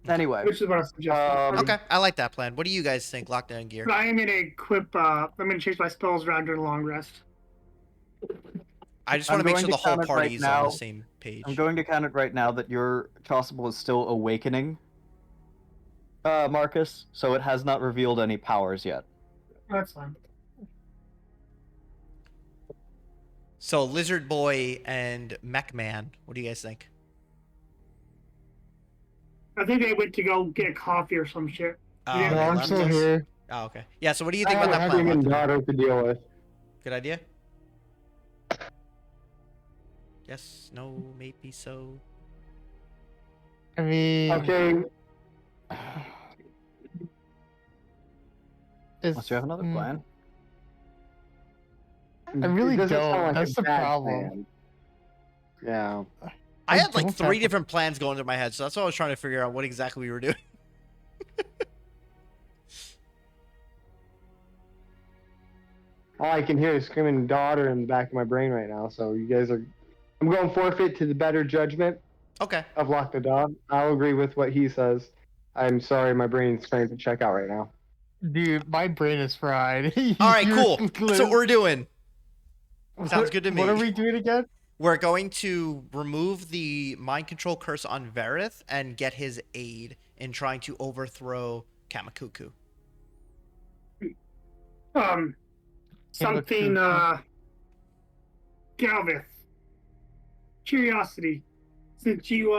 [SPEAKER 1] Anyway.
[SPEAKER 3] which is what I suggested.
[SPEAKER 2] Okay, I like that plan. What do you guys think? Lockdown gear.
[SPEAKER 3] But I am gonna equip. I'm gonna change my spells around during the long rest.
[SPEAKER 2] I just want to make
[SPEAKER 1] going
[SPEAKER 2] sure
[SPEAKER 1] to
[SPEAKER 2] the whole
[SPEAKER 1] count it right
[SPEAKER 2] party's on
[SPEAKER 1] now.
[SPEAKER 2] the same page.
[SPEAKER 1] I'm going to count it right now that your Chasuble is still awakening, Marcus. So it has not revealed any powers yet.
[SPEAKER 3] That's fine.
[SPEAKER 2] So Lizard Boy and Mech Man, what do you guys think?
[SPEAKER 3] I think they went to go get coffee or some shit.
[SPEAKER 2] Oh,
[SPEAKER 3] Yeah,
[SPEAKER 2] they
[SPEAKER 4] No, I'm
[SPEAKER 2] left
[SPEAKER 4] still
[SPEAKER 2] us?
[SPEAKER 4] here.
[SPEAKER 2] Oh, okay. Yeah. So what do you
[SPEAKER 4] I
[SPEAKER 2] think
[SPEAKER 4] have
[SPEAKER 2] about that
[SPEAKER 4] having
[SPEAKER 2] plan?
[SPEAKER 4] a
[SPEAKER 2] Lockdown?
[SPEAKER 4] daughter to deal with.
[SPEAKER 2] Good idea. Yes. No. Maybe so.
[SPEAKER 5] I mean,
[SPEAKER 4] Okay,
[SPEAKER 1] Unless you have another plan.
[SPEAKER 5] I really
[SPEAKER 4] it doesn't
[SPEAKER 5] don't.
[SPEAKER 4] sound like
[SPEAKER 5] That's
[SPEAKER 4] a
[SPEAKER 5] the
[SPEAKER 4] bad
[SPEAKER 5] problem.
[SPEAKER 4] plan. Yeah.
[SPEAKER 2] I had like
[SPEAKER 5] don't
[SPEAKER 2] 3
[SPEAKER 5] have-
[SPEAKER 2] different plans going through my head, so that's why I was trying to figure out what exactly we were doing.
[SPEAKER 4] All I can hear is screaming daughter in the back of my brain right now. So you guys are. I'm going forfeit to the better judgment
[SPEAKER 2] Okay.
[SPEAKER 4] of Lock the Dog. I'll agree with what he says. I'm sorry, my brain's trying to check out right now.
[SPEAKER 5] dude, my brain is fried.
[SPEAKER 2] All right.
[SPEAKER 5] You're
[SPEAKER 2] Cool. That's what we're doing. Sounds good to me.
[SPEAKER 5] What are we doing again?
[SPEAKER 2] We're going to remove the mind control curse on Verith and get his aid in trying to overthrow Camicoux.
[SPEAKER 3] Something. Galvith. Curiosity. Since you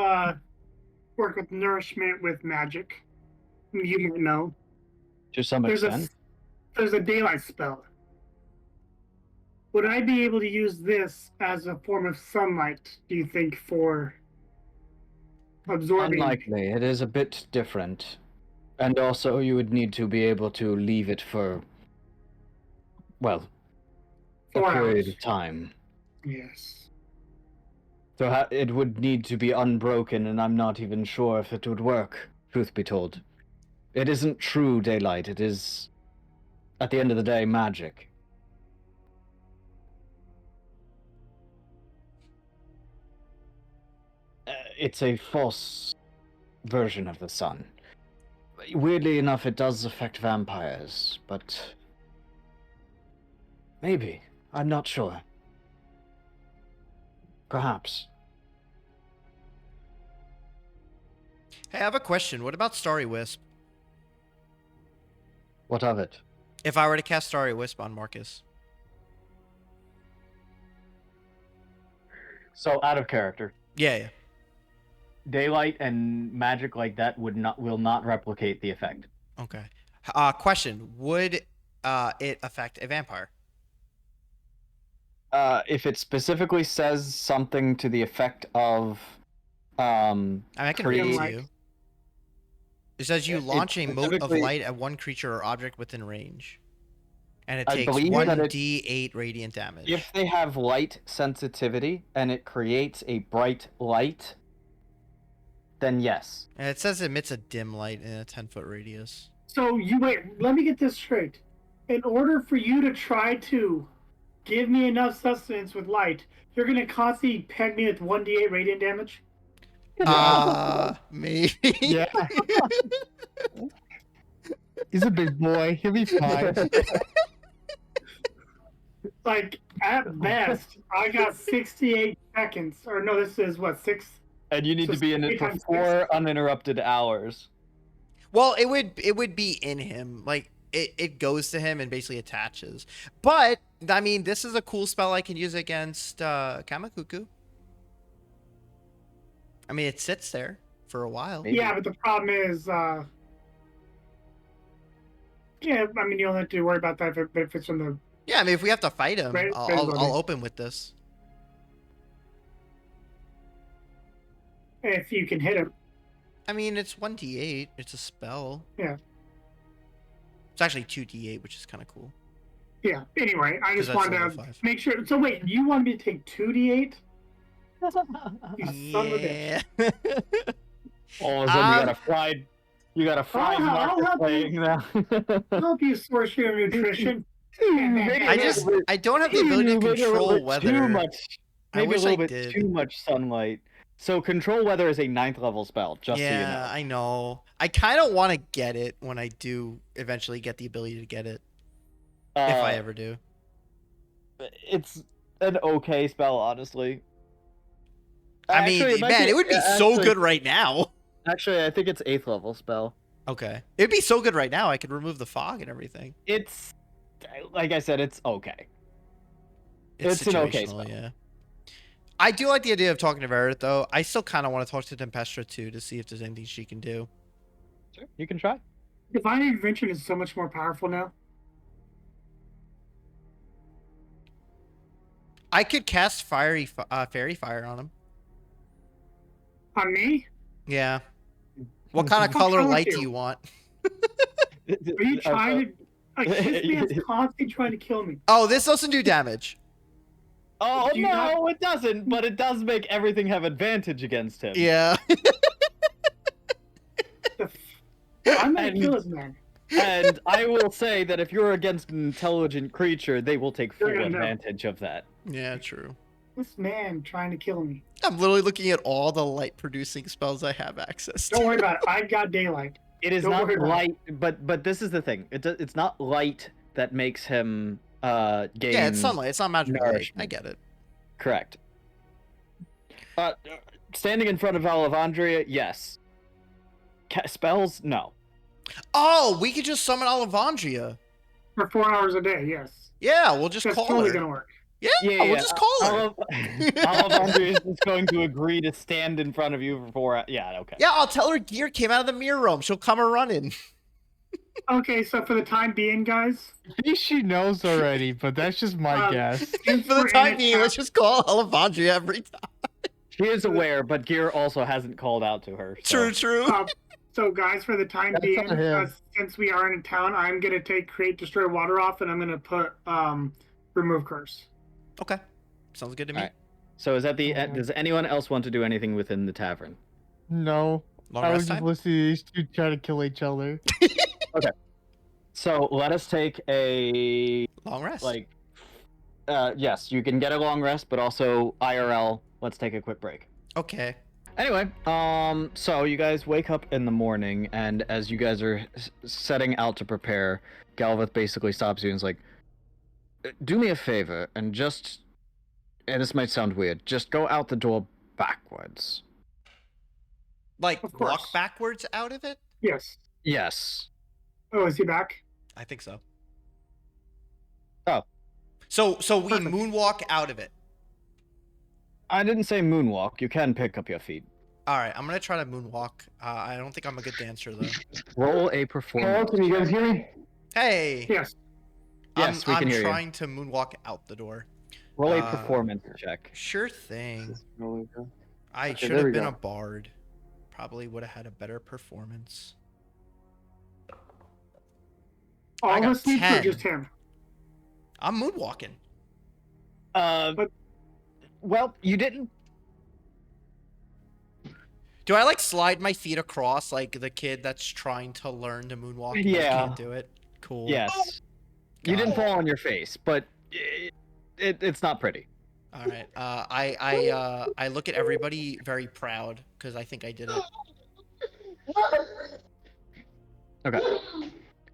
[SPEAKER 3] work with nourishment with magic, you might know.
[SPEAKER 1] To some extent.
[SPEAKER 3] There's a daylight spell. Would I be able to use this as a form of sunlight, do you think, for absorbing?
[SPEAKER 1] Unlikely. It is a bit different. And also, you would need to be able to leave it for, well, a
[SPEAKER 3] 4
[SPEAKER 1] period
[SPEAKER 3] hours.
[SPEAKER 1] of time.
[SPEAKER 3] Yes.
[SPEAKER 1] So it would need to be unbroken, and I'm not even sure if it would work, truth be told. It isn't true daylight. It is, at the end of the day, magic. It's a false version of the sun. Weirdly enough, it does affect vampires, but maybe. I'm not sure. Perhaps.
[SPEAKER 2] Hey, I have a question. What about Starry Wisp?
[SPEAKER 1] What of it?
[SPEAKER 2] If I were to cast Starry Wisp on Marcus.
[SPEAKER 1] So out of character.
[SPEAKER 2] Yeah.
[SPEAKER 1] Daylight and magic like that will not replicate the effect.
[SPEAKER 2] Okay. Question. Would it affect a vampire?
[SPEAKER 1] If it specifically says something to the effect of
[SPEAKER 2] I mean, I can read it to
[SPEAKER 3] Create-
[SPEAKER 2] you. It says you
[SPEAKER 1] It
[SPEAKER 2] launch a mote of
[SPEAKER 1] specifically-
[SPEAKER 2] light at one creature or object within range. And it
[SPEAKER 1] I
[SPEAKER 2] takes
[SPEAKER 1] believe that it-
[SPEAKER 2] 1d8 radiant damage.
[SPEAKER 1] if they have light sensitivity and it creates a bright light, then yes.
[SPEAKER 2] And it says it emits a dim light in a 10-foot radius.
[SPEAKER 3] So you wait. Let me get this straight. In order for you to try to give me enough sustenance with light, you're gonna constantly peg me with 1d8 radiant damage.
[SPEAKER 2] Maybe.
[SPEAKER 5] Yeah. He's a big boy. He'll be fine.
[SPEAKER 3] Like at best, I got 68 seconds. Or no, this is what 6.
[SPEAKER 1] And you need
[SPEAKER 3] So
[SPEAKER 1] to be in it for
[SPEAKER 3] 3 times
[SPEAKER 1] 4 uninterrupted hours.
[SPEAKER 2] Well, it would be in him. Like it goes to him and basically attaches. But I mean, this is a cool spell I can use against Camicoux. I mean, it sits there for a while.
[SPEAKER 1] Maybe.
[SPEAKER 3] Yeah, but the problem is, yeah, I mean, you don't have to worry about that if it's from the.
[SPEAKER 2] Yeah, I mean, if we have to fight him,
[SPEAKER 3] Right,
[SPEAKER 2] I'll open with this.
[SPEAKER 3] If you can hit him.
[SPEAKER 2] I mean, it's 1d8. It's a spell.
[SPEAKER 3] Yeah.
[SPEAKER 2] It's actually 2d8, which is kind of cool.
[SPEAKER 3] Yeah. Anyway, I just
[SPEAKER 2] that's
[SPEAKER 3] wanted
[SPEAKER 2] level
[SPEAKER 3] to
[SPEAKER 2] 5.
[SPEAKER 3] make sure. So wait, you want me to take 2d8? You son of a bitch.
[SPEAKER 2] Yeah.
[SPEAKER 1] All of a sudden, you got a fried
[SPEAKER 3] I'll
[SPEAKER 1] Markus
[SPEAKER 3] help
[SPEAKER 1] playing now.
[SPEAKER 3] Help you source your nutrition.
[SPEAKER 2] I don't have the ability to
[SPEAKER 1] Maybe a little
[SPEAKER 2] control
[SPEAKER 1] bit
[SPEAKER 2] weather.
[SPEAKER 1] Too much.
[SPEAKER 2] I
[SPEAKER 1] Maybe a
[SPEAKER 2] wish
[SPEAKER 1] little
[SPEAKER 2] I
[SPEAKER 1] bit
[SPEAKER 2] did.
[SPEAKER 1] too much sunlight. So control weather is a 9th level spell, just so you know.
[SPEAKER 2] I know. I kind of want to get it when I do eventually get the ability to get it. If I ever do.
[SPEAKER 1] It's an okay spell, honestly.
[SPEAKER 2] I mean,
[SPEAKER 1] Actually,
[SPEAKER 2] man, it would be so good right now.
[SPEAKER 1] Actually, I think it's 8th level spell.
[SPEAKER 2] Okay. It'd be so good right now. I could remove the fog and everything.
[SPEAKER 1] It's, like I said, it's okay. It's an okay spell.
[SPEAKER 2] Yeah. I do like the idea of talking to Verity, though. I still kind of want to talk to Tempestra, too, to see if there's anything she can do.
[SPEAKER 1] Sure, you can try.
[SPEAKER 3] Divine Intervention is so much more powerful now.
[SPEAKER 2] I could cast Fairy Fire on him.
[SPEAKER 3] On me?
[SPEAKER 2] Yeah. What kind of color light do you want?
[SPEAKER 3] Are you trying to... Like, this man's constantly trying to kill me.
[SPEAKER 2] Oh, this doesn't do damage.
[SPEAKER 1] Oh,
[SPEAKER 3] Do you
[SPEAKER 1] no,
[SPEAKER 3] not-
[SPEAKER 1] it doesn't, but it does make everything have advantage against him.
[SPEAKER 2] Yeah.
[SPEAKER 3] I'm gonna kill this man.
[SPEAKER 1] And I will say that if you're against an intelligent creature, they will take full
[SPEAKER 3] They're gonna know.
[SPEAKER 1] advantage of that.
[SPEAKER 2] Yeah, true.
[SPEAKER 3] This man trying to kill me.
[SPEAKER 2] I'm literally looking at all the light-producing spells I have access to.
[SPEAKER 3] Don't worry about it. I've got daylight.
[SPEAKER 1] It is
[SPEAKER 3] Don't
[SPEAKER 1] not
[SPEAKER 3] worry about
[SPEAKER 1] light, but this is the thing. It's not light that makes him gain.
[SPEAKER 2] Yeah, it's sunlight. It's not magical light.
[SPEAKER 1] nourishment.
[SPEAKER 2] I get it.
[SPEAKER 1] Correct. Standing in front of Olivandria, yes. Spells, no.
[SPEAKER 2] Oh, we could just summon Olivandria.
[SPEAKER 3] For 4 hours a day, yes.
[SPEAKER 2] Yeah, we'll just
[SPEAKER 3] That's
[SPEAKER 2] call
[SPEAKER 3] totally
[SPEAKER 2] her.
[SPEAKER 3] gonna work.
[SPEAKER 2] Yeah, we'll just call her.
[SPEAKER 1] Olivandria is just going to agree to stand in front of you for 4 hours. Yeah, okay.
[SPEAKER 2] Yeah, I'll tell her gear came out of the mirror room. She'll come a running.
[SPEAKER 3] Okay, so for the time being, guys,
[SPEAKER 5] Maybe she knows already, but that's just my guess.
[SPEAKER 2] For the time being, let's just call Olivandria every time.
[SPEAKER 1] She is aware, but Gear also hasn't called out to her. So.
[SPEAKER 2] True.
[SPEAKER 3] so guys, for the time
[SPEAKER 5] That's
[SPEAKER 3] being,
[SPEAKER 5] on him.
[SPEAKER 3] since we are in town, I'm gonna take Create Destroy Water off, and I'm gonna put Remove Curse.
[SPEAKER 2] Okay. Sounds good to me.
[SPEAKER 1] Alright. So is that the end? Does anyone else want to do anything within the tavern?
[SPEAKER 5] No.
[SPEAKER 2] Long
[SPEAKER 5] I was
[SPEAKER 2] rest
[SPEAKER 5] just
[SPEAKER 2] time?
[SPEAKER 5] listening to these two try to kill each other.
[SPEAKER 1] So let us take a
[SPEAKER 2] Long rest.
[SPEAKER 1] yes, you can get a long rest, but also IRL. Let's take a quick break.
[SPEAKER 2] Okay.
[SPEAKER 1] Anyway, so you guys wake up in the morning, and as you guys are setting out to prepare, Galveth basically stops you and is like, "Do me a favor, and just, and this might sound weird, just go out the door backwards."
[SPEAKER 2] Like,
[SPEAKER 3] Of course.
[SPEAKER 2] walk backwards out of it?
[SPEAKER 3] Yes.
[SPEAKER 1] Yes.
[SPEAKER 3] Oh, is he back?
[SPEAKER 2] I think so.
[SPEAKER 1] Oh.
[SPEAKER 2] So we
[SPEAKER 3] Perfect.
[SPEAKER 2] moonwalk out of it.
[SPEAKER 1] I didn't say moonwalk. You can pick up your feet.
[SPEAKER 2] All right, I'm gonna try to moonwalk. I don't think I'm a good dancer though.
[SPEAKER 1] Roll a
[SPEAKER 4] Hello,
[SPEAKER 1] performance.
[SPEAKER 4] can you guys hear me?
[SPEAKER 2] Hey.
[SPEAKER 3] Yes.
[SPEAKER 1] Yes, we can
[SPEAKER 2] I'm
[SPEAKER 1] hear you.
[SPEAKER 2] trying to moonwalk out the door.
[SPEAKER 1] Roll a
[SPEAKER 2] Uh,
[SPEAKER 1] performance check.
[SPEAKER 2] Sure thing.
[SPEAKER 4] Okay,
[SPEAKER 2] I should
[SPEAKER 4] there
[SPEAKER 2] have
[SPEAKER 4] we
[SPEAKER 2] been
[SPEAKER 4] go.
[SPEAKER 2] a bard. Probably would have had a better performance. I
[SPEAKER 3] All
[SPEAKER 2] got
[SPEAKER 3] of us sleep or
[SPEAKER 2] 10.
[SPEAKER 3] just him?
[SPEAKER 2] I'm moonwalking.
[SPEAKER 1] Well, you didn't.
[SPEAKER 2] Do I like slide my feet across like the kid that's trying to learn to moonwalk? And
[SPEAKER 1] Yeah.
[SPEAKER 2] can't do it. Cool.
[SPEAKER 1] Yes. You
[SPEAKER 2] Got
[SPEAKER 1] didn't
[SPEAKER 2] it.
[SPEAKER 1] fall on your face, but it's not pretty.
[SPEAKER 2] All right. I look at everybody very proud because I think I did it.
[SPEAKER 1] Okay.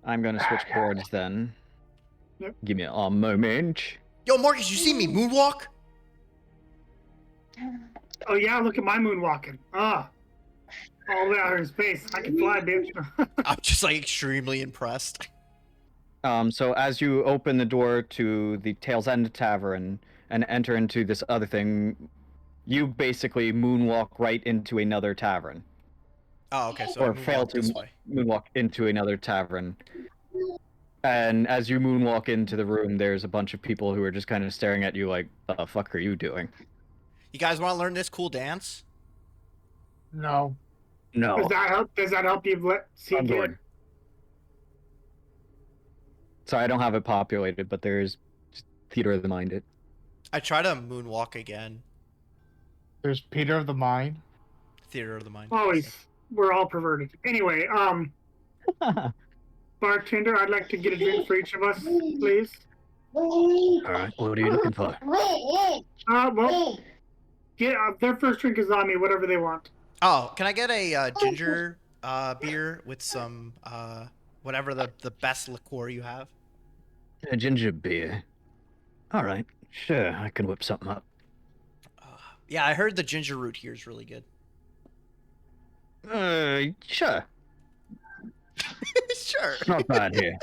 [SPEAKER 1] I'm gonna switch boards then.
[SPEAKER 3] Yep.
[SPEAKER 1] Give me a moment.
[SPEAKER 2] Yo, Marcus, you see me moonwalk?
[SPEAKER 3] Oh yeah, look at my moonwalking. All the way out here in space. I can fly, bitch.
[SPEAKER 2] I'm just like extremely impressed.
[SPEAKER 1] So as you open the door to the Tail's End Tavern and enter into this other thing, you basically moonwalk right into another tavern.
[SPEAKER 2] Oh, okay. So I
[SPEAKER 1] Or fail
[SPEAKER 2] moonwalk
[SPEAKER 1] to
[SPEAKER 2] this way.
[SPEAKER 1] moonwalk into another tavern. And as you moonwalk into the room, there's a bunch of people who are just kind of staring at you like, "What the fuck are you doing?"
[SPEAKER 2] You guys want to learn this cool dance?
[SPEAKER 5] No.
[SPEAKER 1] No,
[SPEAKER 3] Does that help? Does that help you see
[SPEAKER 1] I'm
[SPEAKER 3] here?
[SPEAKER 1] good. Sorry, I don't have it populated, but there's theater of the mind. It.
[SPEAKER 2] I try to moonwalk again.
[SPEAKER 5] There's Peter of the Mine.
[SPEAKER 2] Theater of the mind.
[SPEAKER 3] Always, we're all perverted. Anyway, bartender, I'd like to get a drink for each of us, please.
[SPEAKER 1] All right, what are you looking for?
[SPEAKER 3] Well, their first drink is on me, whatever they want.
[SPEAKER 2] Oh, can I get a ginger beer with some whatever the best liqueur you have?
[SPEAKER 1] A ginger beer. All right, sure, I can whip something up.
[SPEAKER 2] Yeah, I heard the ginger root here is really good.
[SPEAKER 1] Sure.
[SPEAKER 2] Sure.
[SPEAKER 1] Not bad here.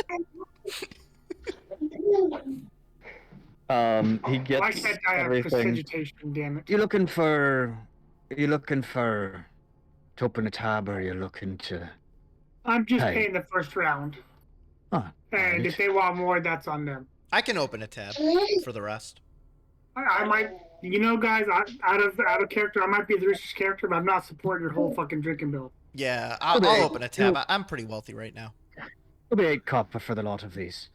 [SPEAKER 1] He
[SPEAKER 3] Why
[SPEAKER 1] gets
[SPEAKER 3] can't I have
[SPEAKER 1] everything.
[SPEAKER 3] prestidigitation, damn it?
[SPEAKER 1] You looking for to open a tab, or are you looking to?
[SPEAKER 3] I'm just
[SPEAKER 1] Hey.
[SPEAKER 3] paying the first round.
[SPEAKER 1] Oh,
[SPEAKER 3] And
[SPEAKER 1] alright.
[SPEAKER 3] if they want more, that's on them.
[SPEAKER 2] I can open a tab for the rest.
[SPEAKER 3] I might, guys, out of character, I might be the richest character, but I'm not supporting your whole fucking drinking bill.
[SPEAKER 2] Yeah, I'll
[SPEAKER 1] Okay,
[SPEAKER 2] open a tab.
[SPEAKER 1] you-
[SPEAKER 2] I'm pretty wealthy right now.
[SPEAKER 1] It'll be 8 copper for the lot of these.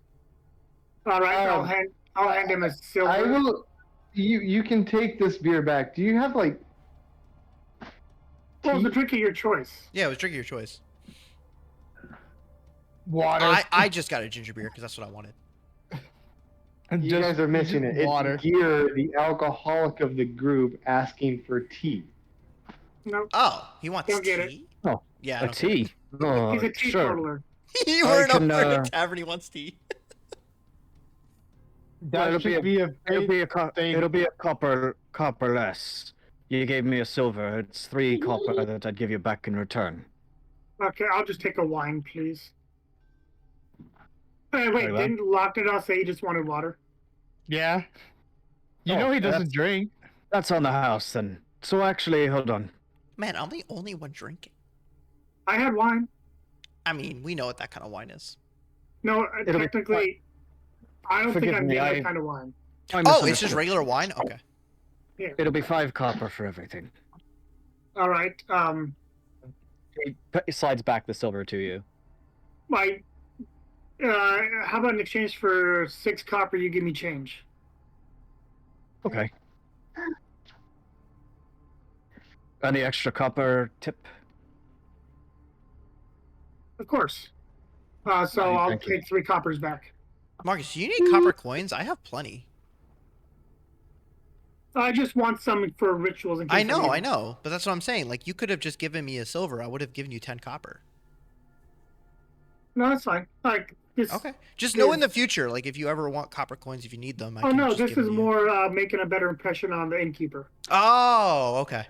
[SPEAKER 3] All right,
[SPEAKER 4] Um,
[SPEAKER 3] I'll hand him a silver.
[SPEAKER 4] I will. You can take this beer back. Do you have like?
[SPEAKER 3] Well, the
[SPEAKER 4] tea?
[SPEAKER 3] drink of your choice.
[SPEAKER 2] Yeah, it was drink your choice.
[SPEAKER 5] Water.
[SPEAKER 2] I just got a ginger beer because that's what I wanted.
[SPEAKER 5] And
[SPEAKER 4] You
[SPEAKER 5] just-
[SPEAKER 4] guys are missing it.
[SPEAKER 5] Water.
[SPEAKER 4] It's Gear, the alcoholic of the group, asking for tea.
[SPEAKER 3] No,
[SPEAKER 2] Oh, he wants
[SPEAKER 3] Don't get it.
[SPEAKER 2] tea?
[SPEAKER 1] Oh,
[SPEAKER 2] Yeah, I
[SPEAKER 1] a
[SPEAKER 2] don't get
[SPEAKER 1] tea. Oh,
[SPEAKER 3] he's a
[SPEAKER 1] sure.
[SPEAKER 3] teetotaler.
[SPEAKER 2] it. You weren't
[SPEAKER 1] can,
[SPEAKER 2] over at
[SPEAKER 1] uh,
[SPEAKER 2] a tavern, he wants tea.
[SPEAKER 5] That
[SPEAKER 1] it'll
[SPEAKER 5] should be a
[SPEAKER 1] It'll be a
[SPEAKER 5] thing.
[SPEAKER 1] it'll be a copper less. You gave me a silver. It's 3 copper that I'd give you back in return.
[SPEAKER 3] Okay, I'll just take a wine, please. Hey, wait,
[SPEAKER 1] Very well.
[SPEAKER 3] didn't Lockdale say he just wanted water?
[SPEAKER 5] Yeah. You
[SPEAKER 1] Oh,
[SPEAKER 5] know he doesn't
[SPEAKER 1] that's-
[SPEAKER 5] drink.
[SPEAKER 1] That's on the house then. So actually, hold on.
[SPEAKER 2] Man, I'm the only one drinking.
[SPEAKER 3] I had wine.
[SPEAKER 2] I mean, we know what that kind of wine is.
[SPEAKER 3] No,
[SPEAKER 1] It'll be
[SPEAKER 3] technically, I don't think
[SPEAKER 1] Forgive
[SPEAKER 3] I'm
[SPEAKER 1] me,
[SPEAKER 3] getting
[SPEAKER 1] I-
[SPEAKER 3] that kind of wine.
[SPEAKER 1] I
[SPEAKER 2] Oh, it's
[SPEAKER 1] misunderstood.
[SPEAKER 2] just regular wine? Okay.
[SPEAKER 1] It'll be 5 copper for everything.
[SPEAKER 3] All right,
[SPEAKER 1] He slides back the silver to you.
[SPEAKER 3] how about in exchange for 6 copper, you give me change?
[SPEAKER 1] Okay. Any extra copper tip?
[SPEAKER 3] Of course. So
[SPEAKER 1] Fine,
[SPEAKER 3] I'll
[SPEAKER 1] thank you.
[SPEAKER 3] take 3 coppers back.
[SPEAKER 2] Marcus, do you need copper coins? I have plenty.
[SPEAKER 3] I just want some for rituals. In case
[SPEAKER 2] I know,
[SPEAKER 3] need
[SPEAKER 2] I
[SPEAKER 3] it.
[SPEAKER 2] know. But that's what I'm saying. Like, you could have just given me a silver. I would have given you 10 copper.
[SPEAKER 3] No, that's fine. Like this.
[SPEAKER 2] Okay. Just know in the
[SPEAKER 3] Is-
[SPEAKER 2] future, like, if you ever want copper coins, if you need them, I
[SPEAKER 3] Oh
[SPEAKER 2] can
[SPEAKER 3] no,
[SPEAKER 2] just
[SPEAKER 3] this
[SPEAKER 2] give
[SPEAKER 3] is
[SPEAKER 2] them to you.
[SPEAKER 3] more making a better impression on the innkeeper.
[SPEAKER 2] Oh, okay.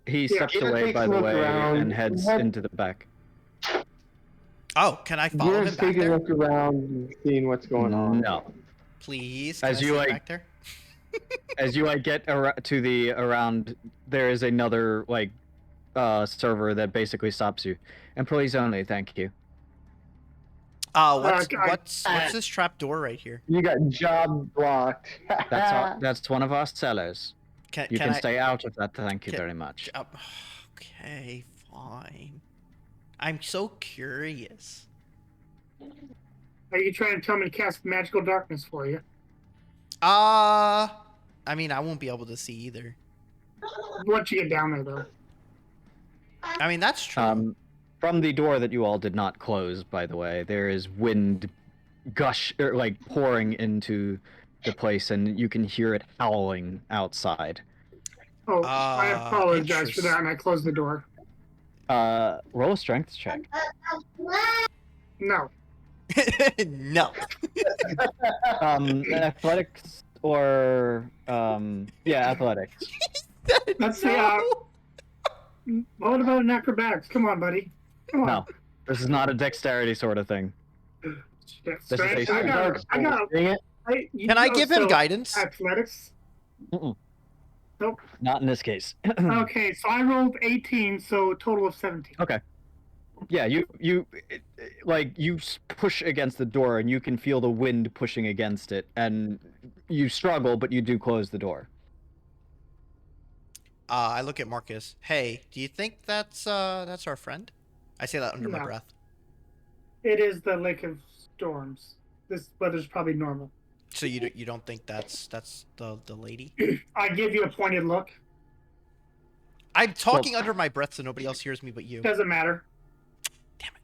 [SPEAKER 1] He steps
[SPEAKER 4] Peter
[SPEAKER 1] away,
[SPEAKER 4] takes
[SPEAKER 1] by
[SPEAKER 4] a
[SPEAKER 1] the
[SPEAKER 4] look
[SPEAKER 1] way,
[SPEAKER 4] around.
[SPEAKER 1] and heads
[SPEAKER 4] What-
[SPEAKER 1] into the back.
[SPEAKER 2] Oh, can I follow
[SPEAKER 4] Gear's
[SPEAKER 2] him back
[SPEAKER 4] taking a
[SPEAKER 2] there?
[SPEAKER 4] look around and seeing what's going on.
[SPEAKER 1] No.
[SPEAKER 2] Please, can
[SPEAKER 1] As
[SPEAKER 2] I
[SPEAKER 1] you,
[SPEAKER 2] sit
[SPEAKER 1] like-
[SPEAKER 2] back there?
[SPEAKER 1] As you get to the around, there is another server that basically stops you. Employees only, thank you.
[SPEAKER 2] What's this trap door right here?
[SPEAKER 4] You got job blocked.
[SPEAKER 1] That's one of our sellers. You can
[SPEAKER 2] I,
[SPEAKER 1] stay out of that, thank you
[SPEAKER 2] Can-
[SPEAKER 1] very much.
[SPEAKER 2] Okay, fine. I'm so curious.
[SPEAKER 3] Are you trying to tell me to cast magical darkness for you?
[SPEAKER 2] I mean, I won't be able to see either.
[SPEAKER 3] Once you get down there, though.
[SPEAKER 2] I mean, that's true.
[SPEAKER 1] From the door that you all did not close, by the way, there is wind pouring into the place, and you can hear it howling outside.
[SPEAKER 3] Oh, I apologize for that, and I closed the door.
[SPEAKER 1] Roll a strength check.
[SPEAKER 3] No.
[SPEAKER 2] No.
[SPEAKER 1] Athletics or athletics.
[SPEAKER 3] Let's see. What about an acrobatics? Come on, buddy. Come on.
[SPEAKER 1] No, this is not a dexterity sort of thing.
[SPEAKER 3] Shit,
[SPEAKER 1] This is a
[SPEAKER 3] strength. I got.
[SPEAKER 4] Dang it.
[SPEAKER 2] Can I give him guidance?
[SPEAKER 3] Athletics. Nope.
[SPEAKER 1] Not in this case.
[SPEAKER 3] Okay, so I rolled 18, so a total of 17.
[SPEAKER 1] Okay. Yeah, you push against the door, and you can feel the wind pushing against it, and you struggle, but you do close the door.
[SPEAKER 2] I look at Marcus. Hey, do you think that's our friend? I say that under my
[SPEAKER 3] No.
[SPEAKER 2] breath.
[SPEAKER 3] It is the Lake of storms. This weather's probably normal.
[SPEAKER 2] So you don't think that's the lady?
[SPEAKER 3] I give you a pointed look.
[SPEAKER 2] I'm talking under my breath so nobody else hears me but you.
[SPEAKER 3] Doesn't matter.
[SPEAKER 2] Damn it.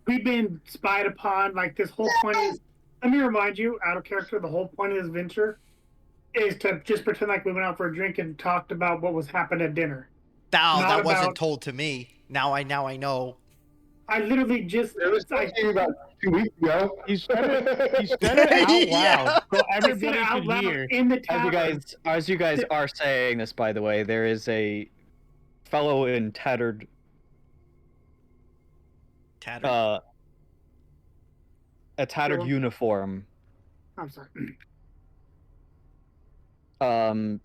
[SPEAKER 3] We've been spied upon. Like, this whole point is, let me remind you, out of character, the whole point of this venture is to just pretend like we went out for a drink and talked about what was happening at dinner.
[SPEAKER 2] Now
[SPEAKER 3] Not
[SPEAKER 2] that wasn't
[SPEAKER 3] about-
[SPEAKER 2] told to me. Now I know.
[SPEAKER 3] I literally just
[SPEAKER 4] It was
[SPEAKER 3] I,
[SPEAKER 4] talking about 2 weeks ago.
[SPEAKER 5] He said it out
[SPEAKER 2] Yeah.
[SPEAKER 5] loud so
[SPEAKER 3] I said
[SPEAKER 5] everybody
[SPEAKER 3] it out
[SPEAKER 5] could
[SPEAKER 3] loud
[SPEAKER 5] hear.
[SPEAKER 3] in the tavern.
[SPEAKER 1] As you guys are saying this, by the way, there is a fellow in tattered
[SPEAKER 2] Tattered.
[SPEAKER 1] a tattered
[SPEAKER 3] Sure.
[SPEAKER 1] uniform,
[SPEAKER 3] I'm sorry.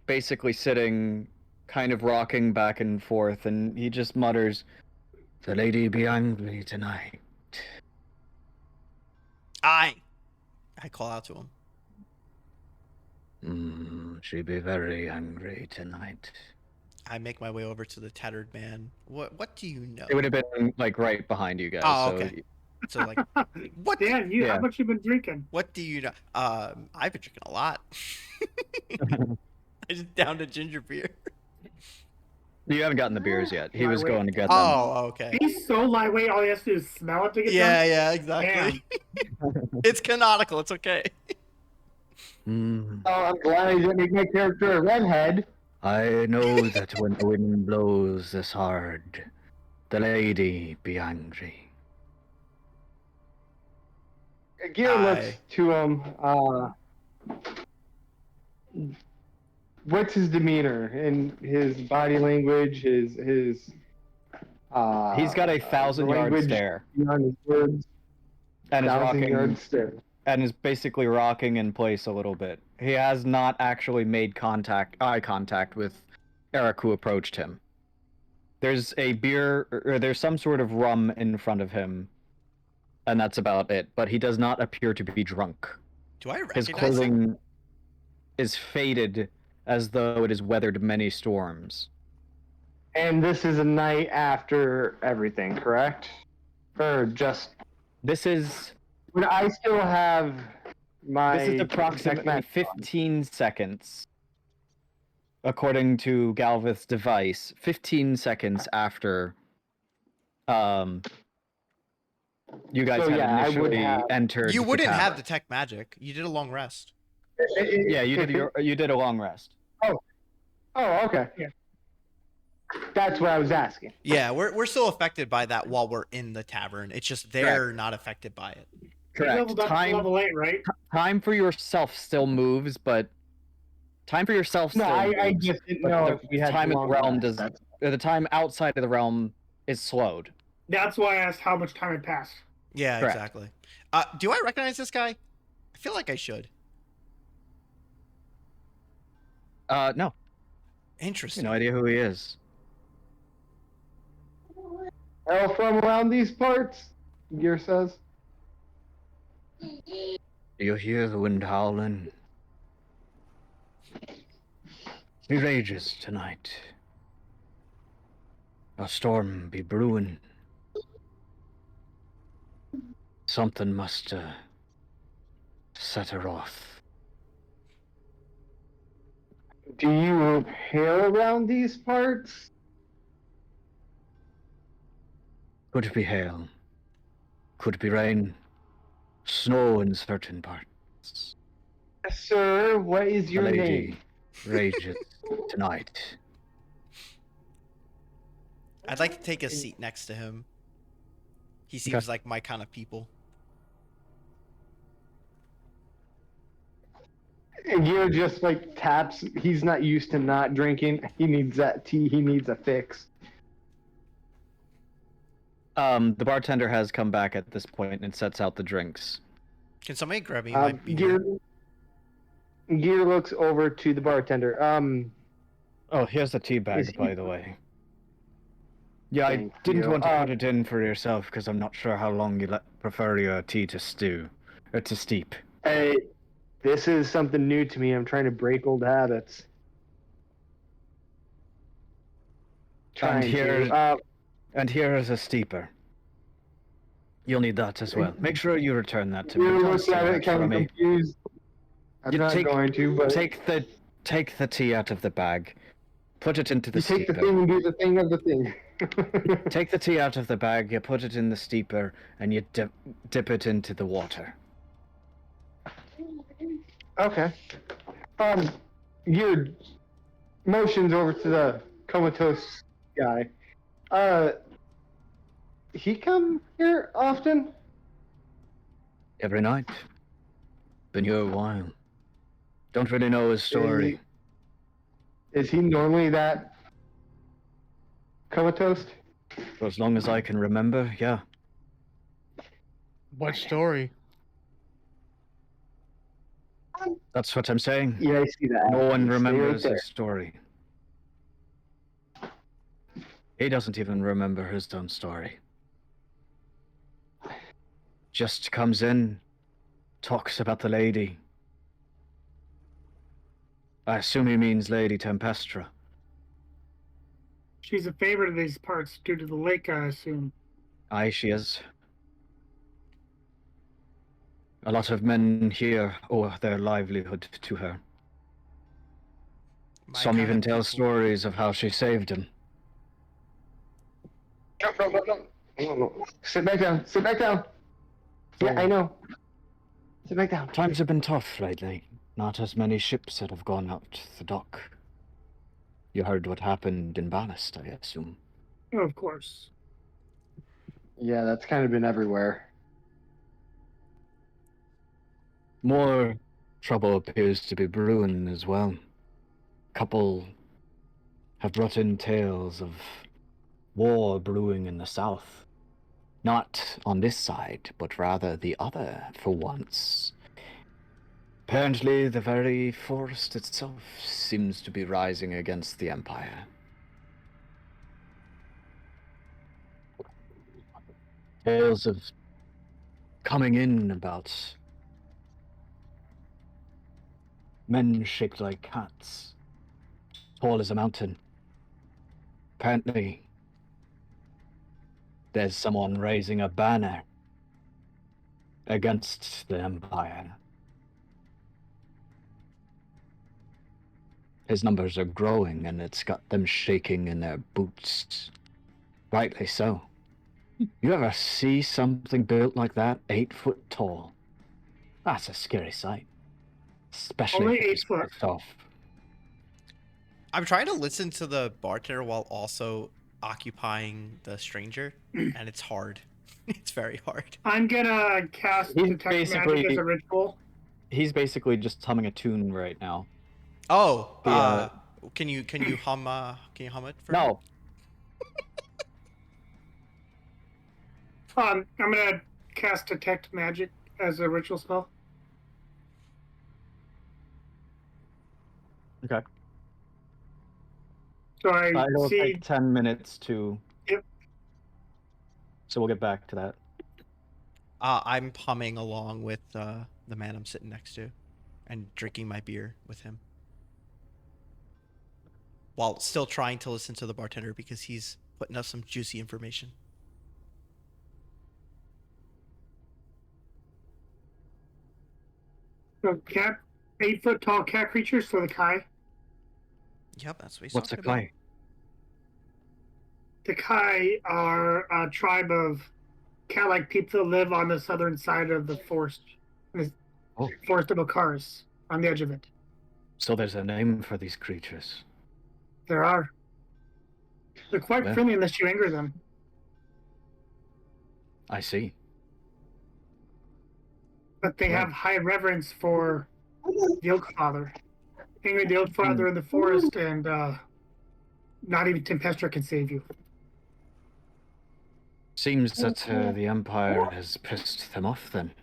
[SPEAKER 1] basically sitting, kind of rocking back and forth, and he just mutters, "The lady be angry tonight."
[SPEAKER 2] I call out to him.
[SPEAKER 1] She be very angry tonight.
[SPEAKER 2] I make my way over to the tattered man. What do you know?
[SPEAKER 1] It would have been like right behind you guys.
[SPEAKER 2] Oh,
[SPEAKER 1] so
[SPEAKER 2] okay. So like, what?
[SPEAKER 3] Dan,
[SPEAKER 1] Yeah.
[SPEAKER 3] how much you been drinking?
[SPEAKER 2] What do you know? I've been drinking a lot. I just downed a ginger beer.
[SPEAKER 1] You haven't gotten the beers yet. He was
[SPEAKER 3] Lightweight.
[SPEAKER 1] going to get them.
[SPEAKER 2] Oh, okay.
[SPEAKER 3] He's so lightweight, all he has to do is smell it to get
[SPEAKER 2] Yeah,
[SPEAKER 3] done.
[SPEAKER 2] yeah, exactly. It's canonical. It's okay.
[SPEAKER 1] Mm.
[SPEAKER 4] Oh, I'm glad I didn't make my character a redhead.
[SPEAKER 1] I know that when the wind blows this hard, the lady be angry.
[SPEAKER 4] Gear looks to him. What's his demeanor and his body language? His
[SPEAKER 1] He's got a 1,000-yard
[SPEAKER 4] language
[SPEAKER 1] stare,
[SPEAKER 4] beyond his words.
[SPEAKER 1] and is
[SPEAKER 4] 1,000-yard
[SPEAKER 1] rocking,
[SPEAKER 4] stare.
[SPEAKER 1] and is basically rocking in place a little bit. He has not actually made eye contact with Eric, who approached him. There's a beer, or there's some sort of rum in front of him, and that's about it. But he does not appear to be drunk.
[SPEAKER 2] Do I
[SPEAKER 1] His
[SPEAKER 2] recognize him?
[SPEAKER 1] clothing is faded, as though it has weathered many storms.
[SPEAKER 4] And this is a night after everything, correct? Or just?
[SPEAKER 1] This is
[SPEAKER 4] Would I still have my?
[SPEAKER 1] This is approximately 15 seconds, according to Galvith's device, 15 seconds after you guys
[SPEAKER 4] So,
[SPEAKER 1] had
[SPEAKER 4] yeah, I would
[SPEAKER 1] initially
[SPEAKER 4] have-
[SPEAKER 1] entered.
[SPEAKER 2] You
[SPEAKER 1] the
[SPEAKER 2] wouldn't have
[SPEAKER 1] tavern.
[SPEAKER 2] detect magic. You did a long rest.
[SPEAKER 1] Yeah, you did a long rest.
[SPEAKER 4] Oh, okay.
[SPEAKER 3] Yeah.
[SPEAKER 4] That's what I was asking.
[SPEAKER 2] Yeah, we're still affected by that while we're in the tavern. It's just they're not affected by it.
[SPEAKER 3] You
[SPEAKER 1] Correct.
[SPEAKER 3] leveled up to level 8, right?
[SPEAKER 1] Time for yourself still moves, but time for yourself
[SPEAKER 4] No,
[SPEAKER 1] still
[SPEAKER 4] I
[SPEAKER 1] moves,
[SPEAKER 4] just didn't
[SPEAKER 1] but
[SPEAKER 4] know
[SPEAKER 1] the
[SPEAKER 4] if we had
[SPEAKER 1] time in the
[SPEAKER 4] long
[SPEAKER 1] realm
[SPEAKER 4] rest.
[SPEAKER 1] does.
[SPEAKER 4] That's-
[SPEAKER 1] The time outside of the realm is slowed.
[SPEAKER 3] That's why I asked how much time had passed.
[SPEAKER 2] Yeah,
[SPEAKER 1] Correct.
[SPEAKER 2] exactly. Do I recognize this guy? I feel like I should.
[SPEAKER 1] No,
[SPEAKER 2] Interesting.
[SPEAKER 1] no idea who he is.
[SPEAKER 4] Hell from around these parts, Gear says.
[SPEAKER 1] You hear the wind howling? He rages tonight. A storm be brewing. Something must set her off.
[SPEAKER 4] Do you hail around these parts?
[SPEAKER 1] Could be hail. Could be rain. Snow in certain parts.
[SPEAKER 4] Sir, what is
[SPEAKER 1] The
[SPEAKER 4] your
[SPEAKER 1] lady
[SPEAKER 4] name?
[SPEAKER 1] rages tonight.
[SPEAKER 2] I'd like to take a seat next to him. He seems like my kind of people.
[SPEAKER 4] And Gear just like taps. He's not used to not drinking. He needs that tea. He needs a fix.
[SPEAKER 1] The bartender has come back at this point and sets out the drinks.
[SPEAKER 2] Can somebody grab me my beer?
[SPEAKER 4] Gear looks over to the bartender.
[SPEAKER 1] Oh, here's the tea
[SPEAKER 4] Is
[SPEAKER 1] bag,
[SPEAKER 4] he-
[SPEAKER 1] by the way. Yeah, I
[SPEAKER 4] Thank
[SPEAKER 1] didn't
[SPEAKER 4] you.
[SPEAKER 1] want to put it in for yourself because I'm not sure how long you prefer your tea to stew, or to steep.
[SPEAKER 4] Hey, this is something new to me. I'm trying to break old habits.
[SPEAKER 1] And
[SPEAKER 4] Trying
[SPEAKER 1] here-
[SPEAKER 4] to.
[SPEAKER 1] And here is a steeper. You'll need that as well. Make sure you return that to me.
[SPEAKER 4] You
[SPEAKER 1] Don't
[SPEAKER 4] looked
[SPEAKER 1] steal
[SPEAKER 4] at it
[SPEAKER 1] that
[SPEAKER 4] kind
[SPEAKER 1] from
[SPEAKER 4] of
[SPEAKER 1] me.
[SPEAKER 4] confused. I'm
[SPEAKER 1] You
[SPEAKER 4] not going to, but
[SPEAKER 1] take the tea out of the bag. Put it into the
[SPEAKER 4] you take the
[SPEAKER 1] steeper.
[SPEAKER 4] thing and do the thing of the thing.
[SPEAKER 1] Take the tea out of the bag, you put it in the steeper, and you dip it into the water.
[SPEAKER 4] Okay. Your motions over to the comatose guy. He come here often?
[SPEAKER 1] Every night. Been here a while. Don't really know his story.
[SPEAKER 4] Is he normally that comatose?
[SPEAKER 1] For as long as I can remember, yeah.
[SPEAKER 5] What story?
[SPEAKER 1] That's what I'm saying.
[SPEAKER 4] Yeah, I see that.
[SPEAKER 1] No one
[SPEAKER 4] Stay right
[SPEAKER 1] remembers
[SPEAKER 4] there.
[SPEAKER 1] his story. He doesn't even remember his own story. Just comes in, talks about the lady. I assume he means Lady Tempestra.
[SPEAKER 3] She's a favorite of these parts due to the lake, I assume.
[SPEAKER 1] Aye, she is. A lot of men here owe their livelihood to her.
[SPEAKER 2] My
[SPEAKER 1] Some
[SPEAKER 2] kind
[SPEAKER 1] even
[SPEAKER 2] of
[SPEAKER 1] tell
[SPEAKER 2] people.
[SPEAKER 1] stories of how she saved him.
[SPEAKER 4] No. Sit back down. Sit back down. Yeah, I know. Sit back down.
[SPEAKER 1] Times have been tough lately. Not as many ships that have gone out the dock. You heard what happened in Ballast, I assume.
[SPEAKER 3] Oh, of course.
[SPEAKER 4] Yeah, that's kind of been everywhere.
[SPEAKER 1] More trouble appears to be brewing as well. Couple have brought in tales of war brewing in the south. Not on this side, but rather the other, for once. Apparently, the very forest itself seems to be rising against the Empire. Tales of coming in about men shaped like cats, tall as a mountain. Apparently, there's someone raising a banner against the Empire. His numbers are growing, and it's got them shaking in their boots. Rightly so. You ever see something built like that, 8 foot tall? That's a scary sight. Especially
[SPEAKER 3] Only
[SPEAKER 1] if
[SPEAKER 3] 8
[SPEAKER 1] it's
[SPEAKER 3] foot.
[SPEAKER 1] pissed off.
[SPEAKER 2] I'm trying to listen to the bartender while also occupying the stranger, and it's hard. It's very hard.
[SPEAKER 3] I'm gonna cast
[SPEAKER 1] He's
[SPEAKER 3] Detect
[SPEAKER 1] basically-
[SPEAKER 3] Magic as a ritual.
[SPEAKER 1] He's basically just humming a tune right now.
[SPEAKER 2] Oh,
[SPEAKER 1] Yeah.
[SPEAKER 2] can you hum it for me?
[SPEAKER 1] No,
[SPEAKER 3] I'm gonna cast Detect Magic as a ritual spell.
[SPEAKER 1] okay.
[SPEAKER 3] So I
[SPEAKER 1] It'll
[SPEAKER 3] see.
[SPEAKER 1] take 10 minutes to...
[SPEAKER 3] Yep.
[SPEAKER 1] So we'll get back to that.
[SPEAKER 2] I'm humming along with the man I'm sitting next to, and drinking my beer with him, while still trying to listen to the bartender because he's putting up some juicy information.
[SPEAKER 3] So cat, 8 foot tall cat creatures. So the Kai.
[SPEAKER 2] Yep, that's what he's
[SPEAKER 1] What's a
[SPEAKER 2] talking about.
[SPEAKER 1] clay?
[SPEAKER 3] The Kai are a tribe of cat-like people that live on the southern side of the forest. The
[SPEAKER 1] Oh.
[SPEAKER 3] forest of Okaris, on the edge of it.
[SPEAKER 1] So there's a name for these creatures.
[SPEAKER 3] There are. They're quite
[SPEAKER 1] Well.
[SPEAKER 3] friendly unless you anger them.
[SPEAKER 1] I see.
[SPEAKER 3] But they
[SPEAKER 1] Right.
[SPEAKER 3] have high reverence for the Oak Father. Angry the Oak Father in the forest, and not even Tempestra can save you.
[SPEAKER 1] Seems that the Empire has pissed them off then.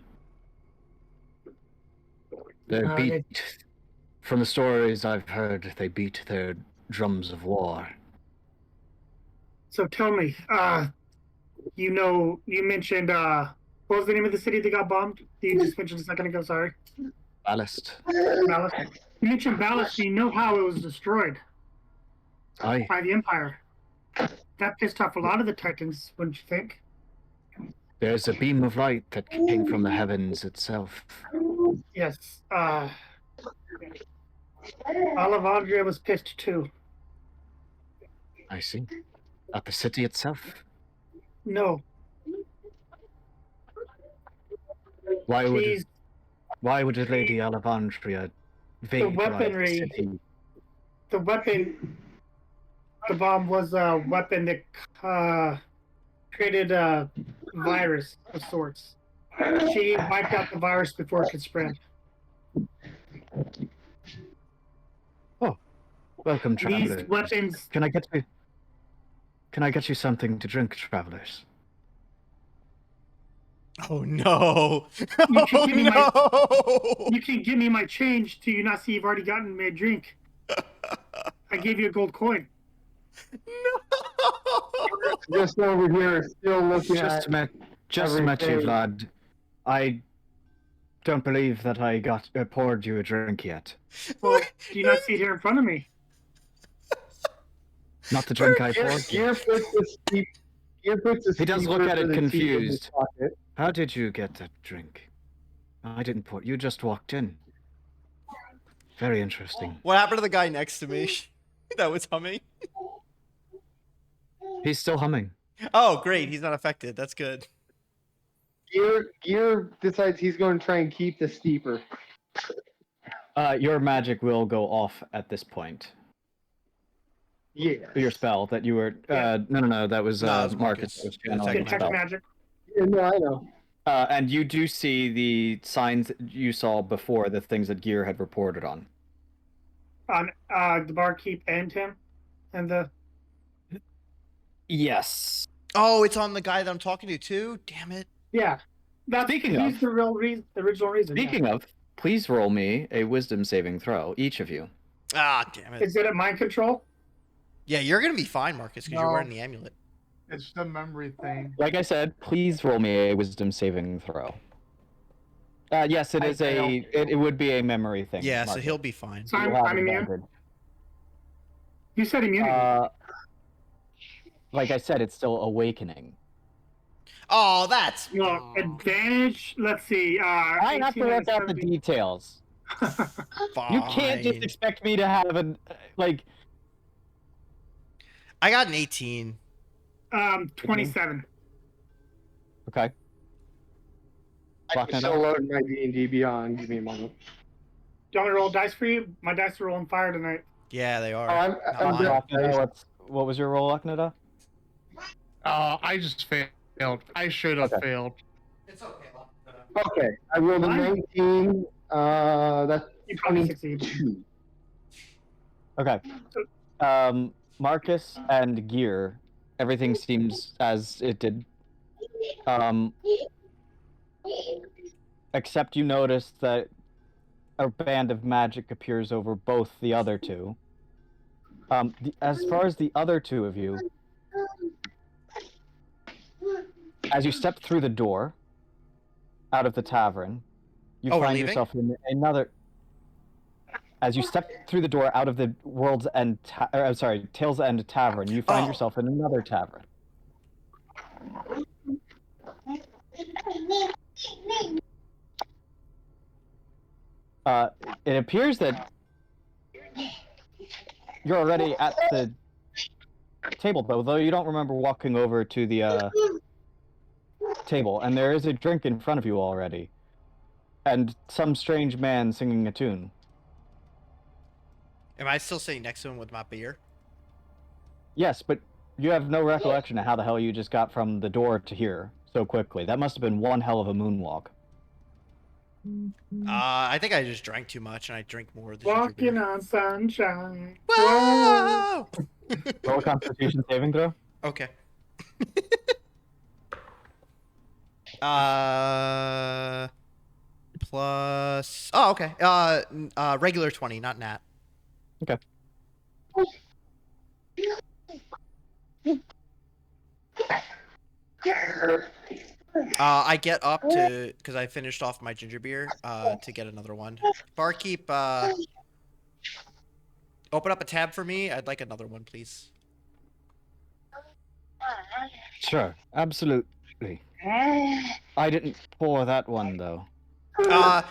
[SPEAKER 1] They're beat. From the stories I've heard, they beat their drums of war.
[SPEAKER 3] So tell me, you mentioned, what was the name of the city that got bombed? You just mentioned a second ago, sorry.
[SPEAKER 1] Ballast.
[SPEAKER 3] Ballast. You mentioned Ballast, you know how it was destroyed
[SPEAKER 1] Aye.
[SPEAKER 3] by the Empire. That pissed off a lot of the Titans, wouldn't you think?
[SPEAKER 1] There's a beam of light that came from the heavens itself.
[SPEAKER 3] Yes. Olivandria was pissed too.
[SPEAKER 1] I see. At the city itself?
[SPEAKER 3] No,
[SPEAKER 1] Why
[SPEAKER 3] she's
[SPEAKER 1] would Lady Olivandria vaporize the
[SPEAKER 3] weaponry.
[SPEAKER 1] city?
[SPEAKER 3] The weapon. The bomb was a weapon that created a virus of sorts. She wiped out the virus before it could spread.
[SPEAKER 1] Welcome, travelers.
[SPEAKER 3] These weapons.
[SPEAKER 1] Can I get you something to drink, travelers?
[SPEAKER 2] Oh no!
[SPEAKER 3] You can
[SPEAKER 2] Oh
[SPEAKER 3] give me
[SPEAKER 2] no!
[SPEAKER 3] You can give me my change. Do you not see you've already gotten me a drink? I gave you a gold coin.
[SPEAKER 2] No!
[SPEAKER 4] Just over here, still looking
[SPEAKER 1] Just
[SPEAKER 4] at.
[SPEAKER 1] met you,
[SPEAKER 4] everything.
[SPEAKER 1] Vlad. I don't believe that I poured you a drink yet.
[SPEAKER 3] Well, do you not see it here in front of me?
[SPEAKER 1] Not the drink I poured.
[SPEAKER 4] Gear puts the
[SPEAKER 1] He does look
[SPEAKER 4] steeper
[SPEAKER 1] at
[SPEAKER 4] for
[SPEAKER 1] it
[SPEAKER 4] the tea in his
[SPEAKER 1] confused.
[SPEAKER 4] pocket.
[SPEAKER 1] How did you get that drink? I didn't pour. You just walked in. Very interesting.
[SPEAKER 2] What happened to the guy next to me? That was humming.
[SPEAKER 1] He's still humming.
[SPEAKER 2] Oh, great. He's not affected. That's good.
[SPEAKER 4] Gear decides he's going to try and keep the steeper.
[SPEAKER 1] Your magic will go off at this point.
[SPEAKER 4] Yeah.
[SPEAKER 1] Your spell that you were. No. That was,
[SPEAKER 2] No, it was
[SPEAKER 1] Markus.
[SPEAKER 2] Markus.
[SPEAKER 1] That was channeling the
[SPEAKER 3] Detect
[SPEAKER 1] spell.
[SPEAKER 3] magic.
[SPEAKER 4] Yeah, no, I know.
[SPEAKER 1] And you do see the signs that you saw before, the things that Gear had reported on.
[SPEAKER 3] On the barkeep and him, and the.
[SPEAKER 1] Yes.
[SPEAKER 2] Oh, it's on the guy that I'm talking to too? Damn it.
[SPEAKER 3] Yeah. That's
[SPEAKER 1] Speaking
[SPEAKER 3] he's
[SPEAKER 1] of-
[SPEAKER 3] the real reason, the original reason.
[SPEAKER 1] Speaking of, please roll me a wisdom saving throw, each of you.
[SPEAKER 2] Ah, damn it.
[SPEAKER 3] Is it at mind control?
[SPEAKER 2] Yeah, you're going to be fine, Markus, because you're
[SPEAKER 5] No.
[SPEAKER 2] wearing the amulet.
[SPEAKER 5] It's the memory thing.
[SPEAKER 1] Like I said, please roll me a wisdom saving throw. Yes, it
[SPEAKER 5] I
[SPEAKER 1] is a. It would be a memory thing.
[SPEAKER 2] Yeah, so
[SPEAKER 1] Marcus.
[SPEAKER 2] he'll be fine.
[SPEAKER 3] So
[SPEAKER 1] You'll have
[SPEAKER 3] I'm immune.
[SPEAKER 1] advantage.
[SPEAKER 3] You said immunity.
[SPEAKER 1] Like I said, it's still awakening.
[SPEAKER 2] Oh, that's...
[SPEAKER 3] Well, advantage. Let's see.
[SPEAKER 1] I have to
[SPEAKER 3] 18
[SPEAKER 1] work out the
[SPEAKER 3] 17.
[SPEAKER 1] details. You can't just
[SPEAKER 2] fine.
[SPEAKER 1] expect me to have an like.
[SPEAKER 2] I got an 18.
[SPEAKER 3] 27.
[SPEAKER 1] Okay.
[SPEAKER 4] I
[SPEAKER 1] Fucking
[SPEAKER 4] can still load my D&D Beyond. Give me a moment.
[SPEAKER 3] Do you want me to roll dice for you? My dice are rolling fire tonight.
[SPEAKER 2] Yeah, they are.
[SPEAKER 4] Oh, I'm
[SPEAKER 2] Not mine.
[SPEAKER 4] good.
[SPEAKER 1] What was your roll, Aknada?
[SPEAKER 5] I just failed. I should have
[SPEAKER 1] Okay.
[SPEAKER 5] failed.
[SPEAKER 2] It's okay.
[SPEAKER 4] Okay, I rolled a 19. That's
[SPEAKER 3] You probably succeed.
[SPEAKER 4] 22.
[SPEAKER 1] Okay. Markus and Gear, everything seems as it did. Except you notice that a band of magic appears over both the other two. As far as the other two of you, as you step through the door out of the tavern, you
[SPEAKER 2] Oh, we're
[SPEAKER 1] find
[SPEAKER 2] leaving?
[SPEAKER 1] yourself in another. As you step through the door out of the World's End, Tale's End Tavern, you find
[SPEAKER 2] Oh.
[SPEAKER 1] yourself in another tavern. It appears that you're already at the table, though you don't remember walking over to the table, and there is a drink in front of you already, and some strange man singing a tune.
[SPEAKER 2] Am I still sitting next to him with my beer?
[SPEAKER 1] Yes, but you have no recollection of how the hell you just got from the door to here so quickly. That must have been one hell of a moonwalk.
[SPEAKER 2] I think I just drank too much, and I drink more of the ginger
[SPEAKER 3] Walking
[SPEAKER 2] beer.
[SPEAKER 3] on sunshine.
[SPEAKER 2] Whoa!
[SPEAKER 1] Roll a Constitution saving throw.
[SPEAKER 2] Okay. Plus... Oh, okay. Regular 20, not nat.
[SPEAKER 1] Okay.
[SPEAKER 2] I get up to... Because I finished off my ginger beer, to get another one. Barkeep, open up a tab for me. I'd like another one, please.
[SPEAKER 1] Sure, absolutely. I didn't pour that one though.
[SPEAKER 2] Yeah,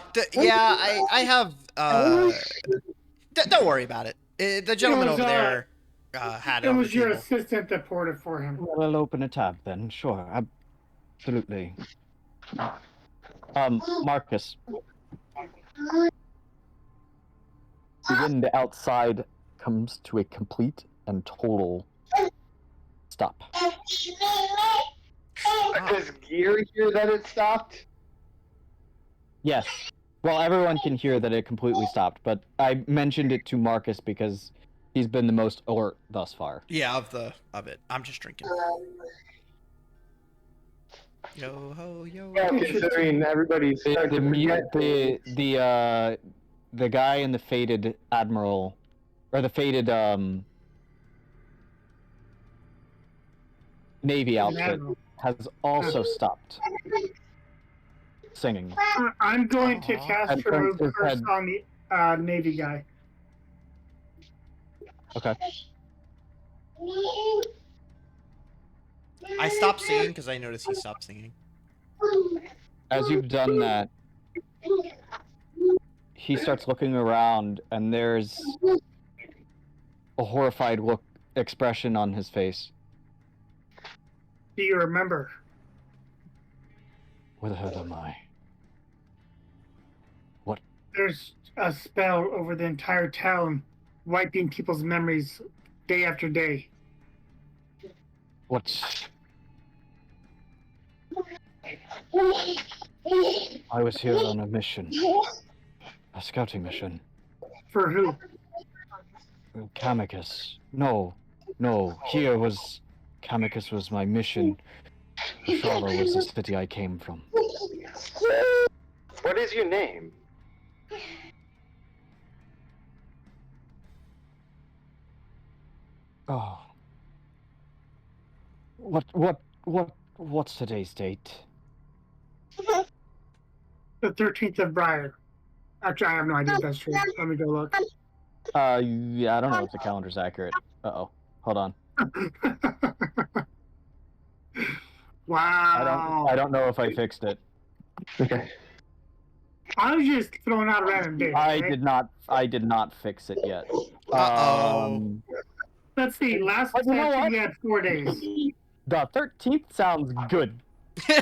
[SPEAKER 2] I have. Don't worry about it. The gentleman
[SPEAKER 3] was,
[SPEAKER 2] over there had it
[SPEAKER 3] It
[SPEAKER 2] on the
[SPEAKER 3] was your
[SPEAKER 2] table.
[SPEAKER 3] assistant that poured it for him.
[SPEAKER 1] Well, I'll open a tab then. Sure, absolutely. Marcus. The wind outside comes to a complete and total stop.
[SPEAKER 4] Does Gear hear that it stopped?
[SPEAKER 1] Yes. Well, everyone can hear that it completely stopped, but I mentioned it to Marcus because he's been the most alert thus far.
[SPEAKER 2] Yeah, of it. I'm just drinking. Yo ho yo.
[SPEAKER 4] Well, considering everybody's
[SPEAKER 1] The guy in the faded admiral, or the faded navy outfit has also stopped singing.
[SPEAKER 3] I'm going to cast
[SPEAKER 1] And
[SPEAKER 3] Remove
[SPEAKER 1] turns his
[SPEAKER 3] Curse
[SPEAKER 1] head.
[SPEAKER 3] on the Navy guy.
[SPEAKER 1] Okay.
[SPEAKER 2] I stopped singing because I noticed he stopped singing.
[SPEAKER 1] As you've done that, he starts looking around, and there's a horrified expression on his face.
[SPEAKER 3] Do you remember?
[SPEAKER 1] Where the hell am I? What?
[SPEAKER 3] There's a spell over the entire town, wiping people's memories day after day.
[SPEAKER 1] What? I was here on a mission. A scouting mission.
[SPEAKER 3] For who?
[SPEAKER 1] Camicoux. No. Camicoux was my mission. Charlotte was the city I came from.
[SPEAKER 4] What is your name?
[SPEAKER 1] Oh. What's today's date?
[SPEAKER 3] The 13th of Briar. Actually, I have no idea if that's true. Let me go look.
[SPEAKER 1] Yeah, I don't know if the calendar's accurate. Uh-oh. Hold on.
[SPEAKER 3] Wow.
[SPEAKER 1] I don't know if I fixed it.
[SPEAKER 4] Okay.
[SPEAKER 3] I was just throwing out a random date.
[SPEAKER 1] I
[SPEAKER 3] okay?
[SPEAKER 1] did not fix it yet.
[SPEAKER 2] Uh-oh.
[SPEAKER 3] Let's see. Last
[SPEAKER 1] But you know
[SPEAKER 3] session
[SPEAKER 1] what?
[SPEAKER 3] we had 4 days.
[SPEAKER 1] The 13th sounds good.
[SPEAKER 3] Well,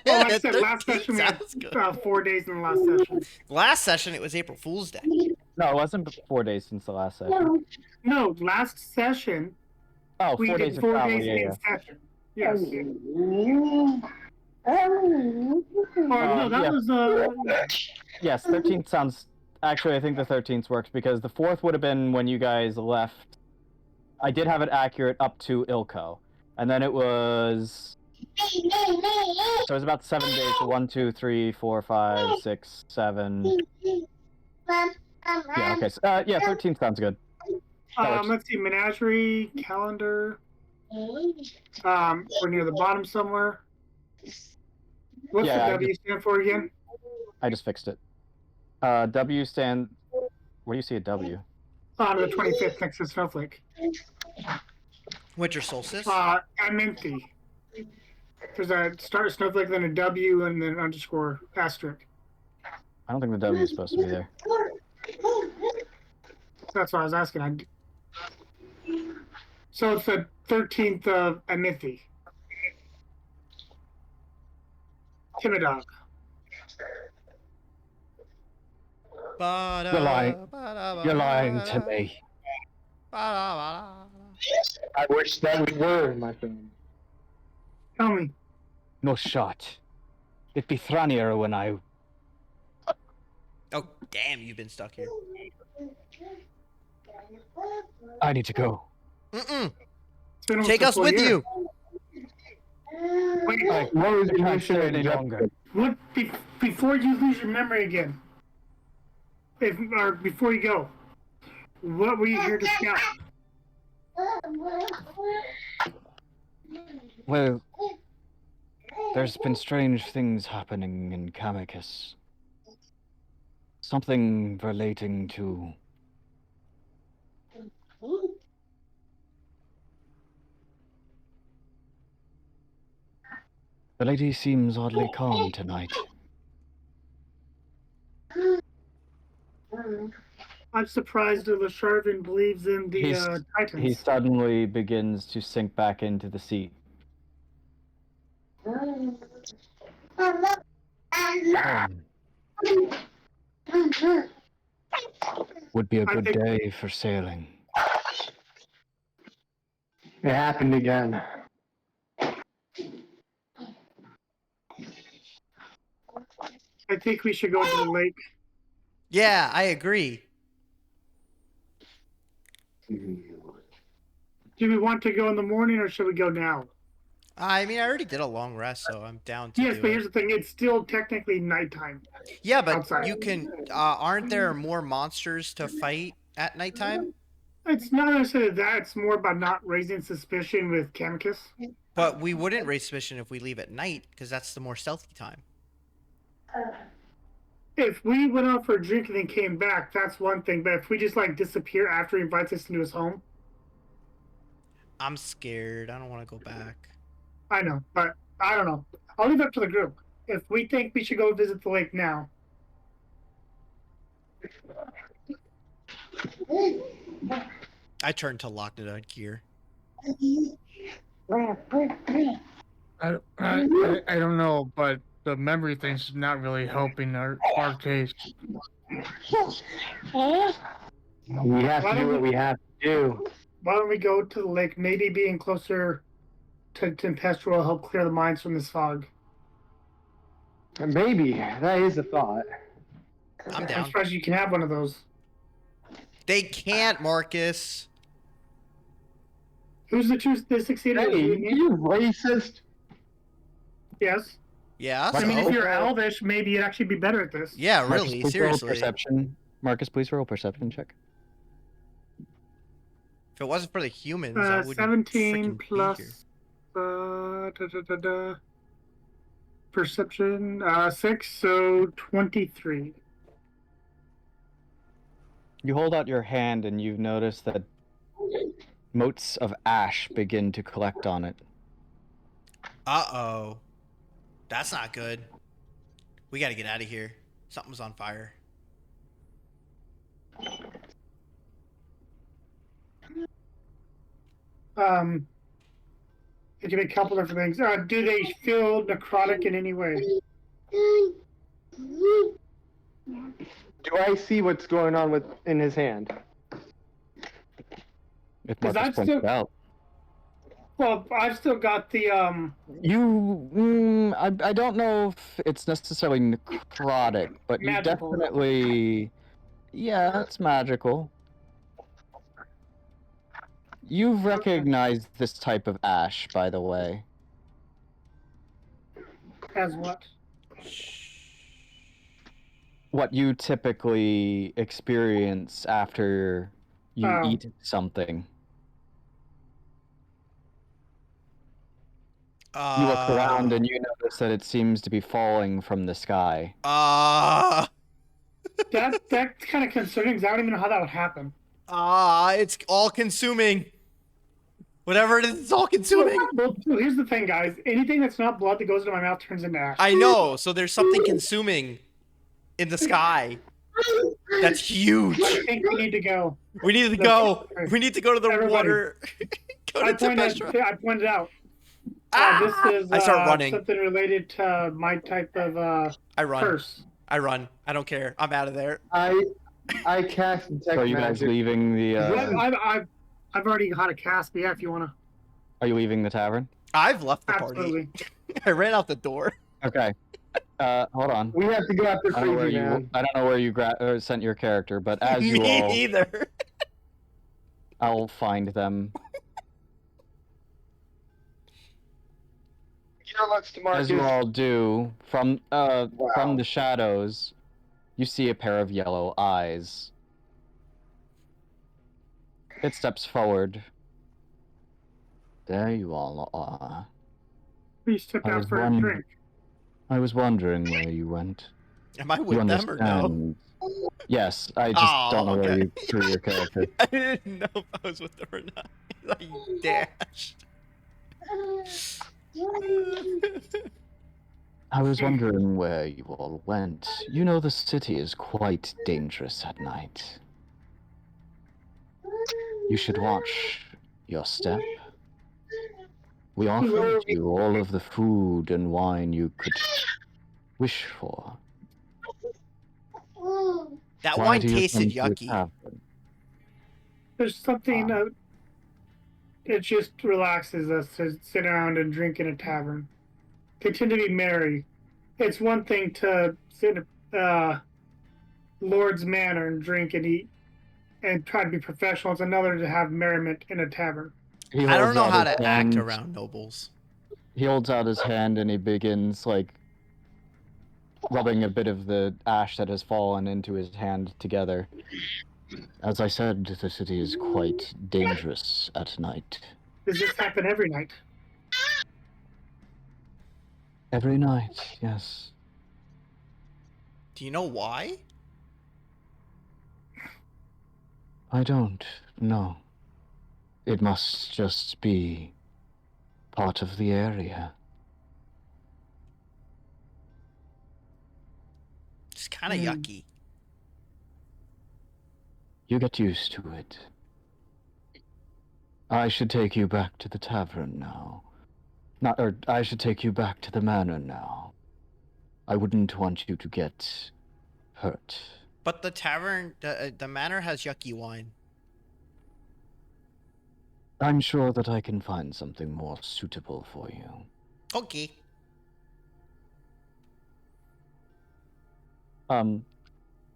[SPEAKER 3] like I said, last
[SPEAKER 2] 13
[SPEAKER 3] session we had
[SPEAKER 2] sounds good.
[SPEAKER 3] 4 days in the last session.
[SPEAKER 2] Last session it was April Fool's Day.
[SPEAKER 1] No, it wasn't 4 days since the last session.
[SPEAKER 3] No, last session
[SPEAKER 1] Oh,
[SPEAKER 3] we
[SPEAKER 1] 4 days
[SPEAKER 3] did
[SPEAKER 1] of
[SPEAKER 3] 4
[SPEAKER 1] travel,
[SPEAKER 3] days
[SPEAKER 1] yeah,
[SPEAKER 3] in
[SPEAKER 1] yeah.
[SPEAKER 3] session. Yes. No, that
[SPEAKER 1] yeah.
[SPEAKER 3] was
[SPEAKER 1] Yes, 13th sounds... Actually, I think the 13th works because the 4th would have been when you guys left. I did have it accurate up to Ilko. And then it was... So it was about 7 days. So 1, 2, 3, 4, 5, 6, 7... Yeah, okay. So, yeah, 13th sounds good.
[SPEAKER 3] let's see, Menagerie, calendar. We're near the bottom somewhere. What's
[SPEAKER 1] Yeah,
[SPEAKER 3] the W stand for again?
[SPEAKER 1] I just fixed it. W stand... Where do you see a W?
[SPEAKER 3] On the 25th next to Snowflake.
[SPEAKER 2] Winter solstice.
[SPEAKER 3] Amenti. There's a start Snowflake, then a W, and then underscore asterisk.
[SPEAKER 1] I don't think the W is supposed to be there.
[SPEAKER 3] That's what I was asking. So it's the 13th of Amithi. Timidog.
[SPEAKER 1] You're lying to me.
[SPEAKER 4] I wish that we were, my friend.
[SPEAKER 3] Tell me.
[SPEAKER 1] No shot. It'd be Thranier when I...
[SPEAKER 2] Oh, damn, you've been stuck here.
[SPEAKER 1] I need to go.
[SPEAKER 2] Mm-mm.
[SPEAKER 3] It's been almost
[SPEAKER 2] Take
[SPEAKER 3] a
[SPEAKER 2] us
[SPEAKER 3] full
[SPEAKER 2] with
[SPEAKER 3] year.
[SPEAKER 2] you.
[SPEAKER 3] Wait,
[SPEAKER 4] What was
[SPEAKER 1] I
[SPEAKER 4] your
[SPEAKER 1] can't
[SPEAKER 4] mission
[SPEAKER 1] stay
[SPEAKER 4] in
[SPEAKER 1] any longer.
[SPEAKER 3] what before you lose your memory again? Or before you go, what were you here to scout?
[SPEAKER 1] Well, there's been strange things happening in Camicoux. Something relating to... The lady seems oddly calm tonight.
[SPEAKER 3] I'm surprised that Lasharvin believes in the
[SPEAKER 1] He
[SPEAKER 3] Titans.
[SPEAKER 1] suddenly begins to sink back into the seat. Would be a
[SPEAKER 3] I
[SPEAKER 1] good
[SPEAKER 3] think-
[SPEAKER 1] day for sailing.
[SPEAKER 4] It happened again.
[SPEAKER 3] I think we should go to the lake.
[SPEAKER 2] Yeah, I agree.
[SPEAKER 3] Do we want to go in the morning or should we go now?
[SPEAKER 2] I mean, I already did a long rest, so I'm down to
[SPEAKER 3] Yes,
[SPEAKER 2] do
[SPEAKER 3] but
[SPEAKER 2] it.
[SPEAKER 3] here's the thing: it's still technically nighttime.
[SPEAKER 2] Yeah, but
[SPEAKER 3] outside.
[SPEAKER 2] you can. Aren't there more monsters to fight at nighttime?
[SPEAKER 3] It's not necessarily that; it's more about not raising suspicion with Camicoux.
[SPEAKER 2] But we wouldn't raise suspicion if we leave at night, because that's the more stealthy time.
[SPEAKER 3] If we went out for a drink and then came back, that's one thing. But if we just like disappear after he invites us into his home,
[SPEAKER 2] I'm scared. I don't want to go back.
[SPEAKER 3] I know, but I don't know. I'll leave it up to the group. If we think we should go visit the lake now,
[SPEAKER 2] I turned to locked it on gear.
[SPEAKER 5] I don't know, but the memory thing's not really helping our case.
[SPEAKER 4] We have to do what we have to do.
[SPEAKER 3] why don't we go to the lake? Maybe being closer to Tempestual will help clear the minds from this fog.
[SPEAKER 4] Maybe. That is a thought.
[SPEAKER 2] I'm
[SPEAKER 3] I'm
[SPEAKER 2] down.
[SPEAKER 3] surprised you can have one of those.
[SPEAKER 2] They can't, Marcus.
[SPEAKER 3] Who's the two that succeeded?
[SPEAKER 4] Hey, you racist.
[SPEAKER 3] Yes.
[SPEAKER 2] Yeah.
[SPEAKER 3] I mean, if
[SPEAKER 2] so?
[SPEAKER 3] you're Elvish, maybe you'd actually be better at this.
[SPEAKER 2] Yeah,
[SPEAKER 1] Marcus,
[SPEAKER 2] really.
[SPEAKER 1] please roll
[SPEAKER 2] Seriously.
[SPEAKER 1] perception. Marcus, please roll a perception check.
[SPEAKER 2] If it wasn't for the humans, I wouldn't
[SPEAKER 3] 17
[SPEAKER 2] freaking be
[SPEAKER 3] plus
[SPEAKER 2] here.
[SPEAKER 3] perception 6, so 23.
[SPEAKER 1] You hold out your hand and you've noticed that motes of ash begin to collect on it.
[SPEAKER 2] Uh-oh. That's not good. We gotta get out of here. Something's on fire.
[SPEAKER 3] It can be a couple different things. Do they feel necrotic in any way?
[SPEAKER 4] Do I see what's going on in his hand?
[SPEAKER 1] If
[SPEAKER 3] 'Cause
[SPEAKER 1] Marcus
[SPEAKER 3] I've
[SPEAKER 1] points
[SPEAKER 3] still-
[SPEAKER 1] it out.
[SPEAKER 3] Well, I've still got the
[SPEAKER 1] I don't know if it's necessarily necrotic, but
[SPEAKER 3] Magical.
[SPEAKER 1] you definitely, yeah, it's magical. You've recognized this type of ash, by the way.
[SPEAKER 3] as what?
[SPEAKER 1] What you typically experience after you
[SPEAKER 3] Oh.
[SPEAKER 1] eat something. You look around and you notice that it seems to be falling from the sky.
[SPEAKER 3] That's kind of concerning because I don't even know how that would happen.
[SPEAKER 2] It's all consuming. Whatever it is, it's all consuming.
[SPEAKER 3] Well, here's the thing, guys. Anything that's not blood that goes into my mouth turns into ash.
[SPEAKER 2] I know, so there's something consuming in the sky. That's huge.
[SPEAKER 3] I think we need to go.
[SPEAKER 2] We need to go. We need to go to the
[SPEAKER 3] Everybody.
[SPEAKER 2] water. Go to Tempestual.
[SPEAKER 3] I pointed out.
[SPEAKER 2] Ah!
[SPEAKER 3] This is
[SPEAKER 2] I start running.
[SPEAKER 3] something related to my type of
[SPEAKER 2] I run.
[SPEAKER 3] curse.
[SPEAKER 2] I run. I don't care. I'm out of there.
[SPEAKER 4] I cast detect
[SPEAKER 1] So are you guys
[SPEAKER 4] magic.
[SPEAKER 1] leaving the,
[SPEAKER 3] I've already got a cast, but yeah, if you want to.
[SPEAKER 1] are you leaving the tavern?
[SPEAKER 2] I've left the party.
[SPEAKER 3] Absolutely.
[SPEAKER 2] I ran out the door.
[SPEAKER 1] Okay. Hold on.
[SPEAKER 4] We have to go after
[SPEAKER 1] I don't know where
[SPEAKER 4] Crazy Man.
[SPEAKER 1] I don't know where you sent your character, but as you
[SPEAKER 2] Me
[SPEAKER 1] all,
[SPEAKER 2] neither.
[SPEAKER 1] I'll find them.
[SPEAKER 4] Looks to Marcus.
[SPEAKER 1] As you all do, from the shadows, you see a pair of yellow eyes. It steps forward. There you all are.
[SPEAKER 3] Please step
[SPEAKER 1] I
[SPEAKER 3] out
[SPEAKER 1] was
[SPEAKER 3] for a
[SPEAKER 1] wondering-
[SPEAKER 3] drink.
[SPEAKER 1] I was wondering where you went.
[SPEAKER 2] Am I
[SPEAKER 1] You
[SPEAKER 2] with them or no?
[SPEAKER 1] understand? Yes, I just
[SPEAKER 2] Oh,
[SPEAKER 1] don't know where
[SPEAKER 2] okay.
[SPEAKER 1] you threw your character.
[SPEAKER 2] I didn't know if I was with them or not. I dashed.
[SPEAKER 1] I was wondering where you all went. You know the city is quite dangerous at night. You should watch your step. We offered you all of the food and wine you could wish for.
[SPEAKER 2] That
[SPEAKER 1] Why
[SPEAKER 2] wine
[SPEAKER 1] do you
[SPEAKER 2] tasted
[SPEAKER 1] come to a
[SPEAKER 2] yucky.
[SPEAKER 1] tavern?
[SPEAKER 3] There's something it just relaxes us to sit around and drink in a tavern. They tend to be merry. It's one thing to sit in a Lord's manor and drink and eat and try to be professional. It's another to have merriment in a tavern.
[SPEAKER 1] He
[SPEAKER 2] I don't
[SPEAKER 1] holds
[SPEAKER 2] know
[SPEAKER 1] out
[SPEAKER 2] how
[SPEAKER 1] his
[SPEAKER 2] to act
[SPEAKER 1] hand.
[SPEAKER 2] around nobles.
[SPEAKER 1] He holds out his hand and he begins, like, rubbing a bit of the ash that has fallen into his hand together. As I said, the city is quite dangerous at night.
[SPEAKER 3] Does this happen every night?
[SPEAKER 1] Every night, yes.
[SPEAKER 2] Do you know why?
[SPEAKER 1] I don't know. It must just be part of the area.
[SPEAKER 2] It's kind of yucky.
[SPEAKER 1] You get used to it. I should take you back to the tavern now. I should take you back to the manor now. I wouldn't want you to get hurt.
[SPEAKER 2] But the tavern, the manor has yucky wine.
[SPEAKER 1] I'm sure that I can find something more suitable for you.
[SPEAKER 2] Okay.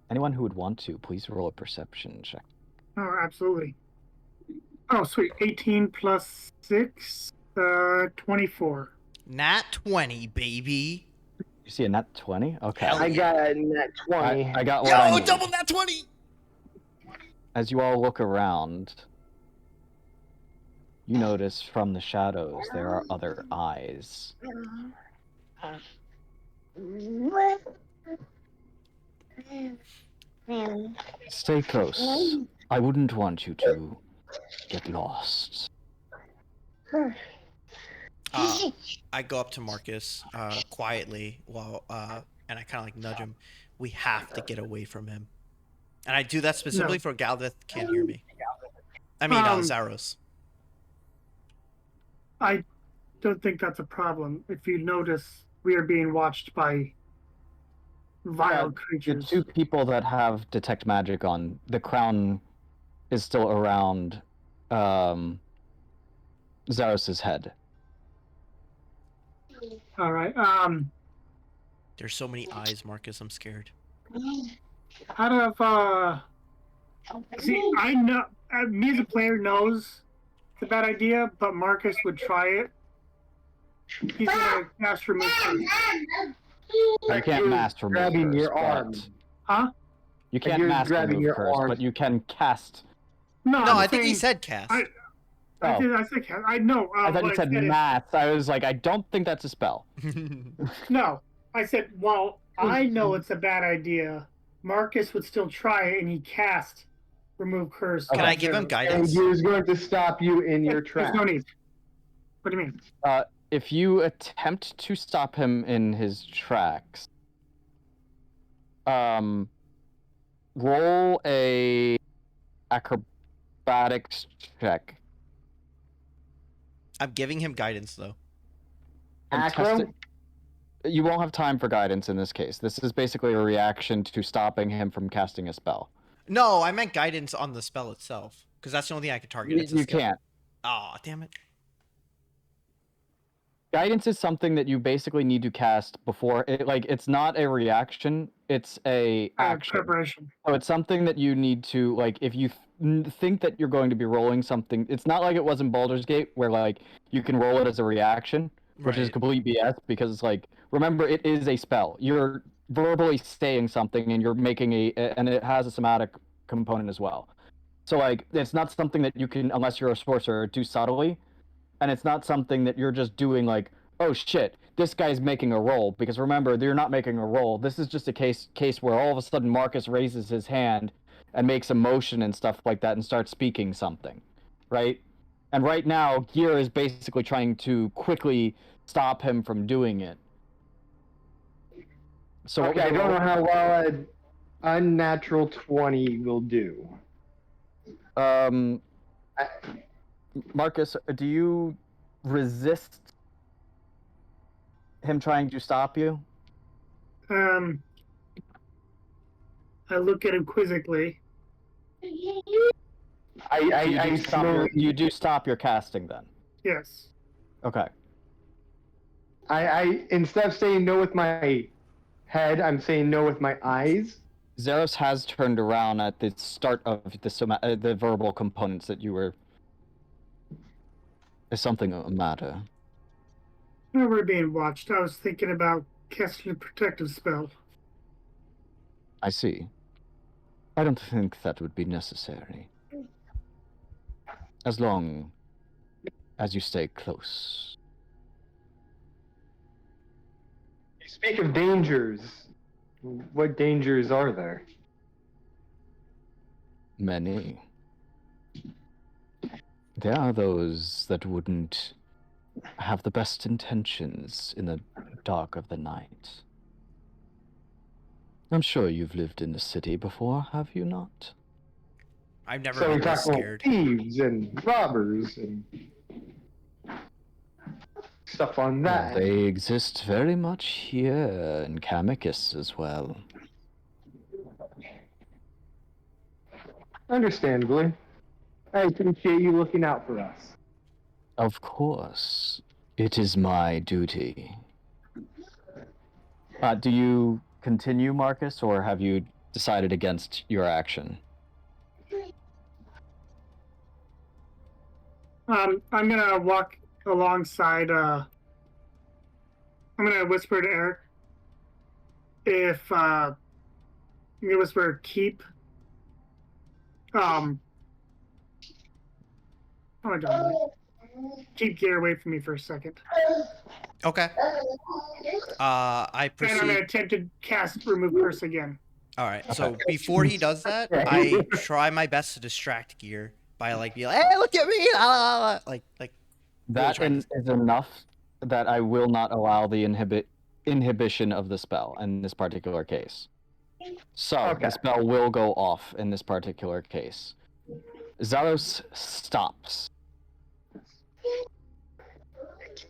[SPEAKER 1] Anyone who would want to, please roll a perception check.
[SPEAKER 3] Oh, absolutely. Oh, sweet. 18 plus 6, 24.
[SPEAKER 2] Nat 20, baby.
[SPEAKER 1] You see a nat 20? Okay.
[SPEAKER 2] Hell
[SPEAKER 4] I
[SPEAKER 2] yeah.
[SPEAKER 4] got a net 20.
[SPEAKER 1] I got what I
[SPEAKER 2] Yo,
[SPEAKER 1] need.
[SPEAKER 2] double nat 20!
[SPEAKER 1] As you all look around, you notice from the shadows there are other eyes. Stay close. I wouldn't want you to get lost.
[SPEAKER 2] I go up to Markus quietly while and I kind of like nudge him. We have to get away from him. And I do that specifically for Galveth can't hear me. I mean, Zaros.
[SPEAKER 3] I don't think that's a problem. If you notice, we are being watched by vile
[SPEAKER 1] The
[SPEAKER 3] creatures.
[SPEAKER 1] two people that have detect magic on, the crown is still around Zaros's head.
[SPEAKER 3] All right.
[SPEAKER 2] There's so many eyes, Markus. I'm scared.
[SPEAKER 3] Out of see, I know me as a player knows it's a bad idea, but Markus would try it. He's gonna cast remove curse.
[SPEAKER 1] You can't master remove
[SPEAKER 4] grabbing
[SPEAKER 1] curse,
[SPEAKER 4] your
[SPEAKER 1] but-
[SPEAKER 4] arm.
[SPEAKER 3] Huh?
[SPEAKER 1] You can't
[SPEAKER 4] you're
[SPEAKER 1] master
[SPEAKER 4] grabbing
[SPEAKER 1] remove
[SPEAKER 4] your
[SPEAKER 1] curse,
[SPEAKER 4] arm.
[SPEAKER 1] but you can cast.
[SPEAKER 2] No,
[SPEAKER 3] I'm
[SPEAKER 2] I think he
[SPEAKER 3] saying-
[SPEAKER 2] said cast.
[SPEAKER 3] I said cast. I know.
[SPEAKER 1] I thought
[SPEAKER 3] what
[SPEAKER 1] you said
[SPEAKER 3] is-
[SPEAKER 1] math. I was like, I don't think that's a spell.
[SPEAKER 3] No, I said, well, I know it's a bad idea. Markus would still try it, and he cast remove curse.
[SPEAKER 2] Can
[SPEAKER 1] Okay.
[SPEAKER 2] I give him
[SPEAKER 4] And
[SPEAKER 2] guidance?
[SPEAKER 4] he was going to stop you in your
[SPEAKER 3] There's
[SPEAKER 4] tracks.
[SPEAKER 3] no need. What do you mean?
[SPEAKER 1] If you attempt to stop him in his tracks, roll a acrobatics check.
[SPEAKER 2] I'm giving him guidance though.
[SPEAKER 1] And test
[SPEAKER 4] Acro?
[SPEAKER 1] it. You won't have time for guidance in this case. This is basically a reaction to stopping him from casting a spell.
[SPEAKER 2] No, I meant guidance on the spell itself, because that's the only thing I can target. It's a
[SPEAKER 1] You
[SPEAKER 2] skill.
[SPEAKER 1] can't.
[SPEAKER 2] Oh, damn it.
[SPEAKER 1] Guidance is something that you basically need to cast before it. Like, it's not a reaction; it's a action.
[SPEAKER 3] Preparation.
[SPEAKER 1] So it's something that you need to, like, if you think that you're going to be rolling something. It's not like it was in Baldur's Gate, where like you can roll it as a reaction, which is
[SPEAKER 2] Right.
[SPEAKER 1] complete BS. Because it's like, remember, it is a spell. You're verbally saying something, and you're making and it has a somatic component as well. So like, it's not something that you can, unless you're a sorcerer, do subtly. And it's not something that you're just doing like, oh shit, this guy's making a roll. Because remember, you're not making a roll. This is just a case where all of a sudden Markus raises his hand and makes a motion and stuff like that and starts speaking something, right? And right now, Gear is basically trying to quickly stop him from doing it. So what
[SPEAKER 4] Okay, I
[SPEAKER 1] would you
[SPEAKER 4] don't know
[SPEAKER 1] roll?
[SPEAKER 4] how well an unnatural 20 will do.
[SPEAKER 1] Um,
[SPEAKER 4] I,
[SPEAKER 1] Markus, do you resist him trying to stop you?
[SPEAKER 3] I look at him quizzically.
[SPEAKER 4] I slowly,
[SPEAKER 1] You do stop your casting then.
[SPEAKER 3] Yes.
[SPEAKER 1] Okay.
[SPEAKER 4] I instead of saying no with my head, I'm saying no with my eyes.
[SPEAKER 1] Zeros has turned around at the start of the verbal components that you were. Is something a matter?
[SPEAKER 3] When we're being watched, I was thinking about casting a protective spell.
[SPEAKER 1] I see. I don't think that would be necessary. As long as you stay close.
[SPEAKER 4] You speak of dangers. What dangers are there?
[SPEAKER 1] Many. There are those that wouldn't have the best intentions in the dark of the night. I'm sure you've lived in the city before, have you not?
[SPEAKER 2] I've never
[SPEAKER 4] So we
[SPEAKER 2] been this
[SPEAKER 4] talk about
[SPEAKER 2] scared.
[SPEAKER 4] thieves and robbers and stuff on
[SPEAKER 1] Well,
[SPEAKER 4] that.
[SPEAKER 1] they exist very much here in Camicoux as well.
[SPEAKER 4] Understandably. I appreciate you looking out for us.
[SPEAKER 1] Of course. It is my duty. Do you continue, Markus, or have you decided against your action?
[SPEAKER 3] I'm gonna walk alongside. I'm gonna whisper to Eric. If I'm gonna whisper, keep. Oh my god! Keep gear away from me for a second.
[SPEAKER 2] Okay. I
[SPEAKER 3] And I'm
[SPEAKER 2] proceed.
[SPEAKER 3] gonna attempt to cast remove curse again.
[SPEAKER 2] All right. So before he does that,
[SPEAKER 4] Right.
[SPEAKER 2] I try my best to distract Gear by like being like, "Hey, look at me!" la, la, la," like.
[SPEAKER 1] That
[SPEAKER 2] trying to-
[SPEAKER 1] is enough that I will not allow the inhibition of the spell in this particular case. So,
[SPEAKER 4] Okay.
[SPEAKER 1] the spell will go off in this particular case. Zaros stops.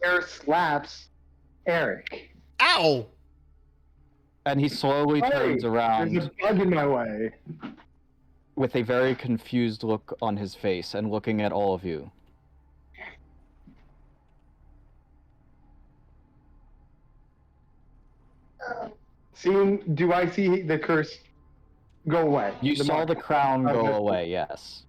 [SPEAKER 4] Air slaps Eric.
[SPEAKER 2] Ow!
[SPEAKER 1] And he slowly turns
[SPEAKER 4] Hey,
[SPEAKER 1] around
[SPEAKER 4] there's a bug in my way.
[SPEAKER 1] with a very confused look on his face and looking at all of you.
[SPEAKER 4] Do I see the curse go away?
[SPEAKER 1] You saw
[SPEAKER 4] mark?
[SPEAKER 1] the crown go
[SPEAKER 4] Okay.
[SPEAKER 1] away, yes.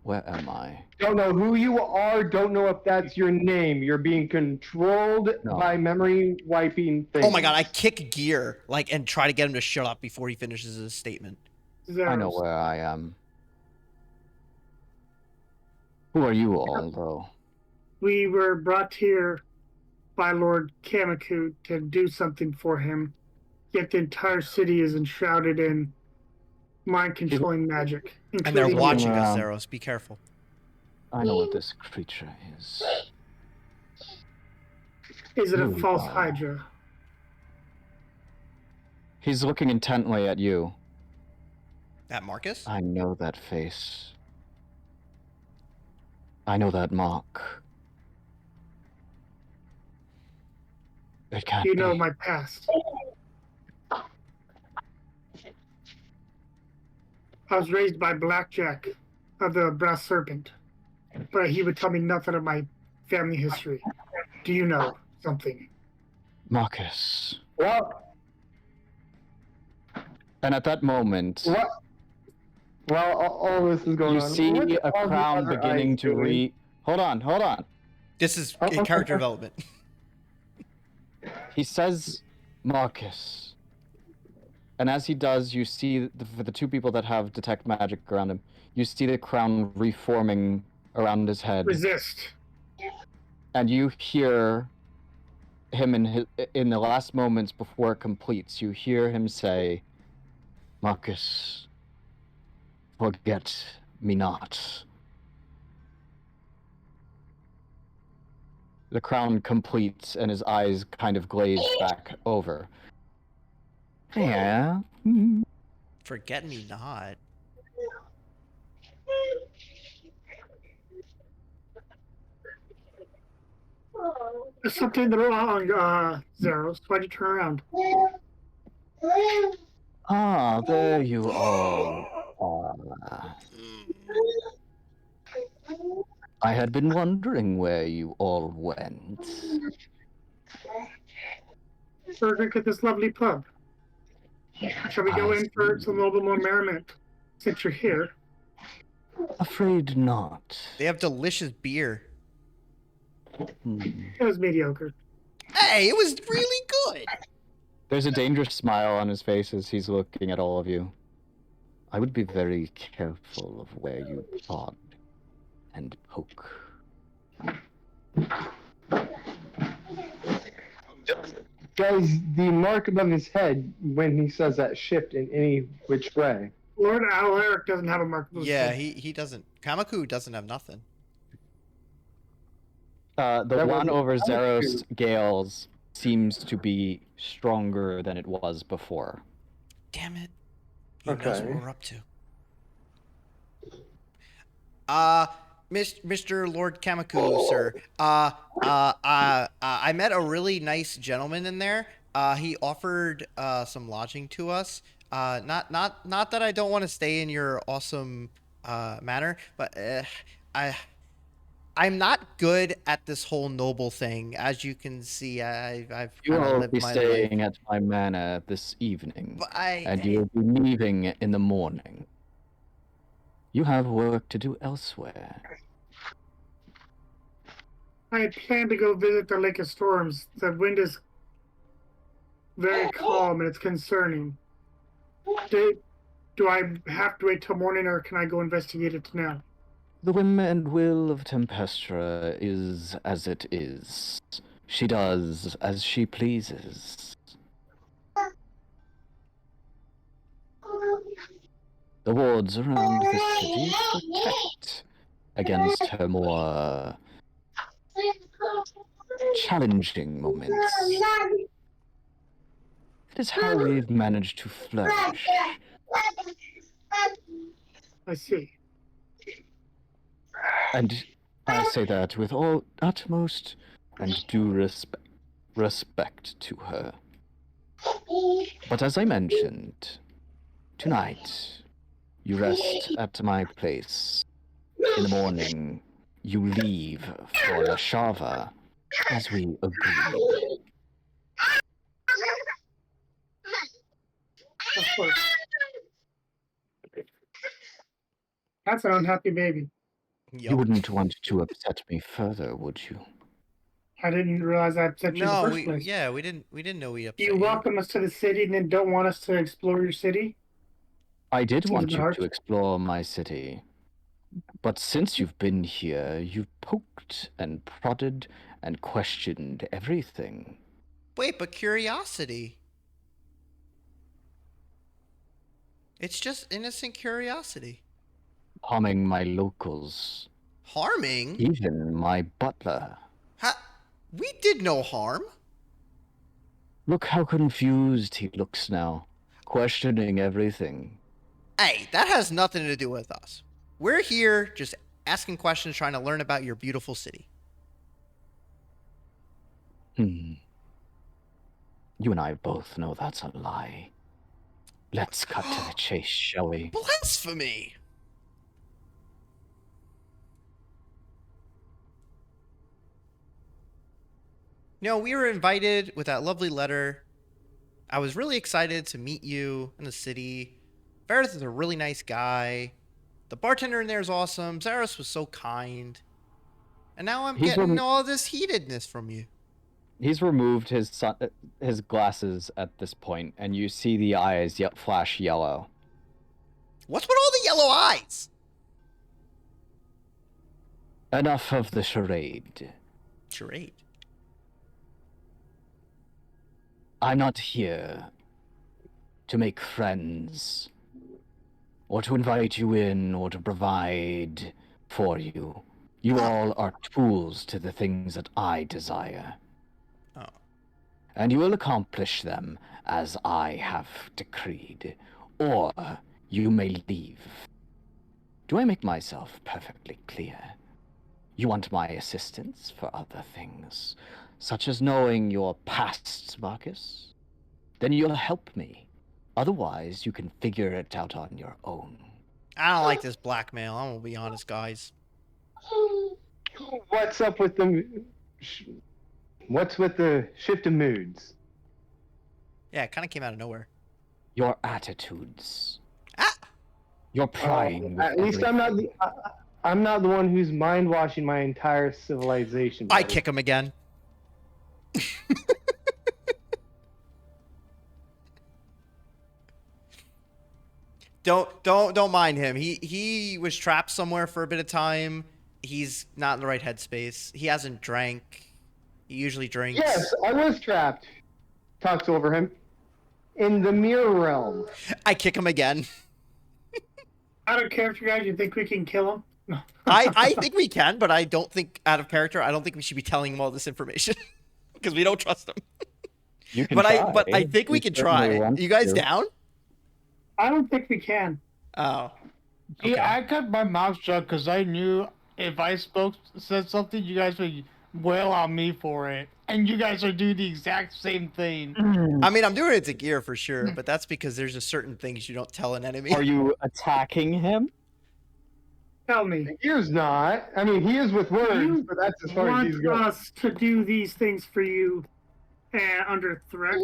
[SPEAKER 1] Where am I?
[SPEAKER 4] Don't know who you are, don't know if that's your name. You're being controlled
[SPEAKER 1] No.
[SPEAKER 4] by memory wiping things.
[SPEAKER 2] Oh my god! I kick Gear and try to get him to shut up before he finishes his statement.
[SPEAKER 1] I know
[SPEAKER 3] Zeros.
[SPEAKER 1] where I am. Who are you all, though?
[SPEAKER 3] We were brought here by Lord Camicoux to do something for him, yet the entire city is enshrouded in mind-controlling magic.
[SPEAKER 2] And they're
[SPEAKER 3] including you.
[SPEAKER 2] watching us,
[SPEAKER 1] around.
[SPEAKER 2] Zeros. Be careful.
[SPEAKER 1] I know what this creature is.
[SPEAKER 3] Is it a
[SPEAKER 1] Here we
[SPEAKER 3] false
[SPEAKER 1] are.
[SPEAKER 3] Hydra?
[SPEAKER 1] He's looking intently at you.
[SPEAKER 2] That Markus?
[SPEAKER 1] I know that face. I know that mark. It can't
[SPEAKER 3] You know
[SPEAKER 1] be.
[SPEAKER 3] my past. I was raised by Blackjack of the Brass Serpent, but he would tell me nothing of my family history. Do you know something?
[SPEAKER 1] Markus.
[SPEAKER 4] Well,
[SPEAKER 1] And at that moment,
[SPEAKER 4] what? Well, all this is going
[SPEAKER 1] you
[SPEAKER 4] on.
[SPEAKER 1] see
[SPEAKER 4] What's
[SPEAKER 1] a
[SPEAKER 4] all the
[SPEAKER 1] crown
[SPEAKER 4] other
[SPEAKER 1] beginning
[SPEAKER 4] eyes
[SPEAKER 1] to
[SPEAKER 4] doing?
[SPEAKER 1] Hold on.
[SPEAKER 2] This is
[SPEAKER 4] Oh,
[SPEAKER 2] character
[SPEAKER 4] okay.
[SPEAKER 2] development.
[SPEAKER 1] He says Markus. And as he does, you see, for the two people that have detect magic around him, you see the crown reforming around his head.
[SPEAKER 3] Resist.
[SPEAKER 1] And you hear him in the last moments before it completes, you hear him say, Markus, forget me not. The crown completes and his eyes kind of glaze back over. Yeah.
[SPEAKER 2] Forget me not.
[SPEAKER 3] There's something wrong, Zeros. Why'd you turn around?
[SPEAKER 1] Ah, there you all are. I had been wondering where you all went.
[SPEAKER 3] We're drink at this lovely pub. Shall we go
[SPEAKER 1] I
[SPEAKER 3] in for
[SPEAKER 1] see.
[SPEAKER 3] some little bit more merriment since you're here?
[SPEAKER 1] Afraid not.
[SPEAKER 2] They have delicious beer.
[SPEAKER 3] It was mediocre.
[SPEAKER 2] Hey, it was really good.
[SPEAKER 1] There's a dangerous smile on his face as he's looking at all of you. I would be very careful of where you prod and poke.
[SPEAKER 4] Does the mark above his head, when he says that, shift in any which way?
[SPEAKER 3] Lord Alaric doesn't have a mark.
[SPEAKER 2] Yeah, he doesn't. Camicoux doesn't have nothing.
[SPEAKER 1] The
[SPEAKER 4] That
[SPEAKER 1] one
[SPEAKER 4] wasn't
[SPEAKER 1] over
[SPEAKER 4] Camicoux.
[SPEAKER 1] Zeros Gales seems to be stronger than it was before.
[SPEAKER 2] Damn it. He knows what
[SPEAKER 4] Okay.
[SPEAKER 2] we're up to. Mr. Lord Camicoux, sir. I met a really nice gentleman in there. He offered some lodging to us. Not that I don't want to stay in your awesome manor, but I'm not good at this whole noble thing. As you can see, I've
[SPEAKER 1] You
[SPEAKER 2] kind of
[SPEAKER 1] will
[SPEAKER 2] lived
[SPEAKER 1] be
[SPEAKER 2] my
[SPEAKER 1] staying
[SPEAKER 2] life.
[SPEAKER 1] at my manor this evening,
[SPEAKER 2] But
[SPEAKER 1] and you'll be leaving in the morning. You have work to do elsewhere.
[SPEAKER 3] I had planned to go visit the Lake of Storms. The wind is very calm and it's concerning. Do I have to wait till morning or can I go investigate it now?
[SPEAKER 1] The whim and will of Tempestra is as it is. She does as she pleases. The wards around the city protect against her more challenging moments. It is how we've managed to flourish.
[SPEAKER 3] I see.
[SPEAKER 1] And I say that with all utmost and due respect to her. But as I mentioned, tonight you rest at my place. In the morning, you leave for La Shava, as we agreed.
[SPEAKER 3] Of course. That's an unhappy baby.
[SPEAKER 1] You wouldn't want to upset me further, would you?
[SPEAKER 3] I didn't realize I upset you in the
[SPEAKER 2] No,
[SPEAKER 3] first place.
[SPEAKER 2] we didn't know we upset
[SPEAKER 3] You
[SPEAKER 2] you.
[SPEAKER 3] welcome us to the city and then don't want us to explore your city?
[SPEAKER 1] I did
[SPEAKER 3] Seems a
[SPEAKER 1] want
[SPEAKER 3] bit
[SPEAKER 1] you
[SPEAKER 3] harsh.
[SPEAKER 1] to explore my city. But since you've been here, you've poked and prodded and questioned everything.
[SPEAKER 2] Wait, but curiosity. It's just innocent curiosity.
[SPEAKER 1] Harming my locals,
[SPEAKER 2] Harming?
[SPEAKER 1] even my butler.
[SPEAKER 2] We did no harm.
[SPEAKER 1] Look how confused he looks now, questioning everything.
[SPEAKER 2] Hey, that has nothing to do with us. We're here just asking questions, trying to learn about your beautiful city.
[SPEAKER 1] You and I both know that's a lie. Let's cut to the chase, shall we?
[SPEAKER 2] Blasphemy! No, we were invited with that lovely letter. I was really excited to meet you in the city. Varys is a really nice guy. The bartender in there is awesome. Zaros was so kind. And now I'm getting all this heatedness from you.
[SPEAKER 1] He's removed his glasses at this point, and you see the eyes flash yellow.
[SPEAKER 2] What's with all the yellow eyes?
[SPEAKER 1] Enough of the charade.
[SPEAKER 2] Charade?
[SPEAKER 1] I'm not here to make friends, or to invite you in, or to provide for you. You all are tools to the things that I desire.
[SPEAKER 2] Oh.
[SPEAKER 1] And you will accomplish them as I have decreed, or you may leave. Do I make myself perfectly clear? You want my assistance for other things, such as knowing your past, Markus? Then you'll help me. Otherwise, you can figure it out on your own.
[SPEAKER 2] I don't like this blackmail. I'm gonna be honest, guys.
[SPEAKER 4] What's up with the? What's with the shift of moods?
[SPEAKER 2] Yeah, it kind of came out of nowhere.
[SPEAKER 1] Your attitudes.
[SPEAKER 2] Ah!
[SPEAKER 1] Your prying. with
[SPEAKER 4] At least I'm not.
[SPEAKER 1] everything.
[SPEAKER 4] I'm not the one who's mind washing my entire civilization.
[SPEAKER 2] I
[SPEAKER 4] buddy.
[SPEAKER 2] kick him again. Don't mind him. He was trapped somewhere for a bit of time. He's not in the right headspace. He hasn't drank. He usually drinks.
[SPEAKER 4] Yes, I was trapped. Talks over him. In the mirror realm.
[SPEAKER 2] I kick him again.
[SPEAKER 3] Out of character, guys, you think we can kill him? No.
[SPEAKER 2] I think we can, but I don't think out of character. I don't think we should be telling him all this information because we don't trust him.
[SPEAKER 1] You can
[SPEAKER 2] But
[SPEAKER 1] try.
[SPEAKER 2] I think we
[SPEAKER 1] You
[SPEAKER 2] can
[SPEAKER 1] certainly
[SPEAKER 2] try.
[SPEAKER 1] want
[SPEAKER 2] You guys
[SPEAKER 1] to.
[SPEAKER 2] down?
[SPEAKER 3] I don't think we can.
[SPEAKER 2] Oh. Okay.
[SPEAKER 5] Yeah, I kept my mouth shut because I knew if I said something, you guys would wail on me for it, and you guys would do the exact same thing.
[SPEAKER 2] I mean, I'm doing it to Gear for sure, but that's because there's a certain things you don't tell an enemy.
[SPEAKER 1] Are you attacking him?
[SPEAKER 3] Tell me.
[SPEAKER 4] Here's not. I mean, he is with words,
[SPEAKER 3] You
[SPEAKER 4] but that's as far as he's
[SPEAKER 3] want
[SPEAKER 4] going.
[SPEAKER 3] us to do these things for you under threat?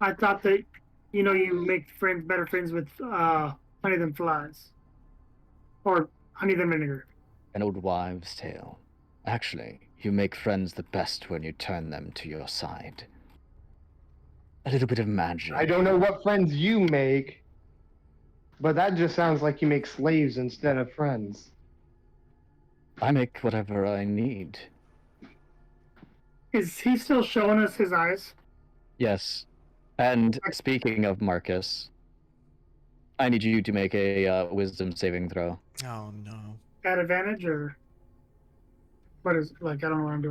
[SPEAKER 3] I thought that, you make better friends with honey than flies. Or honey than vinegar.
[SPEAKER 1] An old wives' tale. Actually, you make friends the best when you turn them to your side. A little bit of magic.
[SPEAKER 4] I don't know what friends you make, but that just sounds like you make slaves instead of friends.
[SPEAKER 1] I make whatever I need.
[SPEAKER 3] Is he still showing us his eyes?
[SPEAKER 1] Yes. And speaking of Markus, I need you to make a wisdom saving throw.
[SPEAKER 2] Oh no.
[SPEAKER 3] At advantage, or what is, I don't know what I'm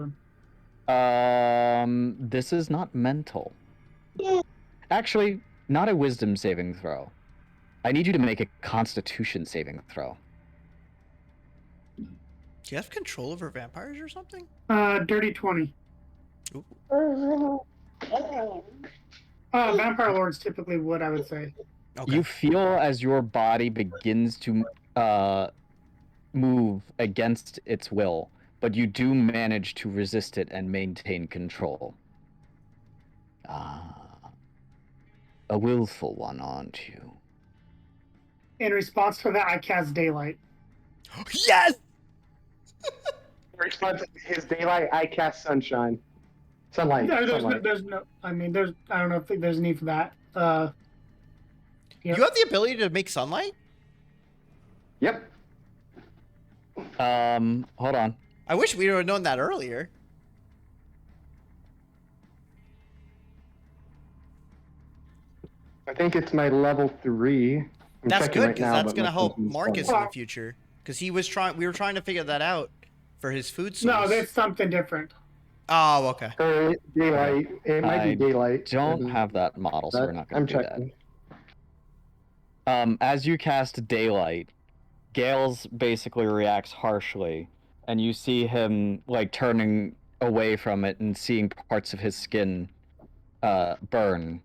[SPEAKER 3] doing.
[SPEAKER 1] This is not mental. Actually, not a wisdom saving throw. I need you to make a constitution saving throw.
[SPEAKER 2] Do you have control over vampires or something?
[SPEAKER 3] Dirty 20.
[SPEAKER 2] Ooh.
[SPEAKER 3] Vampire Lord's typically what I would say.
[SPEAKER 2] Okay.
[SPEAKER 1] You feel as your body begins to move against its will, but you do manage to resist it and maintain control. A willful one, aren't you?
[SPEAKER 3] In response to that, I cast Daylight.
[SPEAKER 2] Yes!
[SPEAKER 4] In response to his daylight, I cast sunshine. Sunlight.
[SPEAKER 3] There's
[SPEAKER 4] sunlight.
[SPEAKER 3] no, I don't know if there's a need for that. Yep.
[SPEAKER 2] You have the ability to make sunlight?
[SPEAKER 4] Yep.
[SPEAKER 1] Hold on.
[SPEAKER 2] I wish we would have known that earlier.
[SPEAKER 4] I think it's my level 3. I'm
[SPEAKER 2] That's
[SPEAKER 4] checking
[SPEAKER 2] good
[SPEAKER 4] right
[SPEAKER 2] because
[SPEAKER 4] now,
[SPEAKER 2] that's
[SPEAKER 4] but
[SPEAKER 2] gonna
[SPEAKER 4] my
[SPEAKER 2] help
[SPEAKER 4] thinking
[SPEAKER 2] Markus
[SPEAKER 4] is
[SPEAKER 2] in the future. Because we were trying to figure that out for his food source.
[SPEAKER 3] No, that's something different.
[SPEAKER 2] Oh, okay.
[SPEAKER 4] daylight. It might
[SPEAKER 1] I
[SPEAKER 4] be daylight.
[SPEAKER 1] Don't have that model, so we're not going
[SPEAKER 4] I'm
[SPEAKER 1] to do
[SPEAKER 4] checking.
[SPEAKER 1] that. As you cast Daylight, Gales basically reacts harshly, and you see him turning away from it and seeing parts of his skin burn.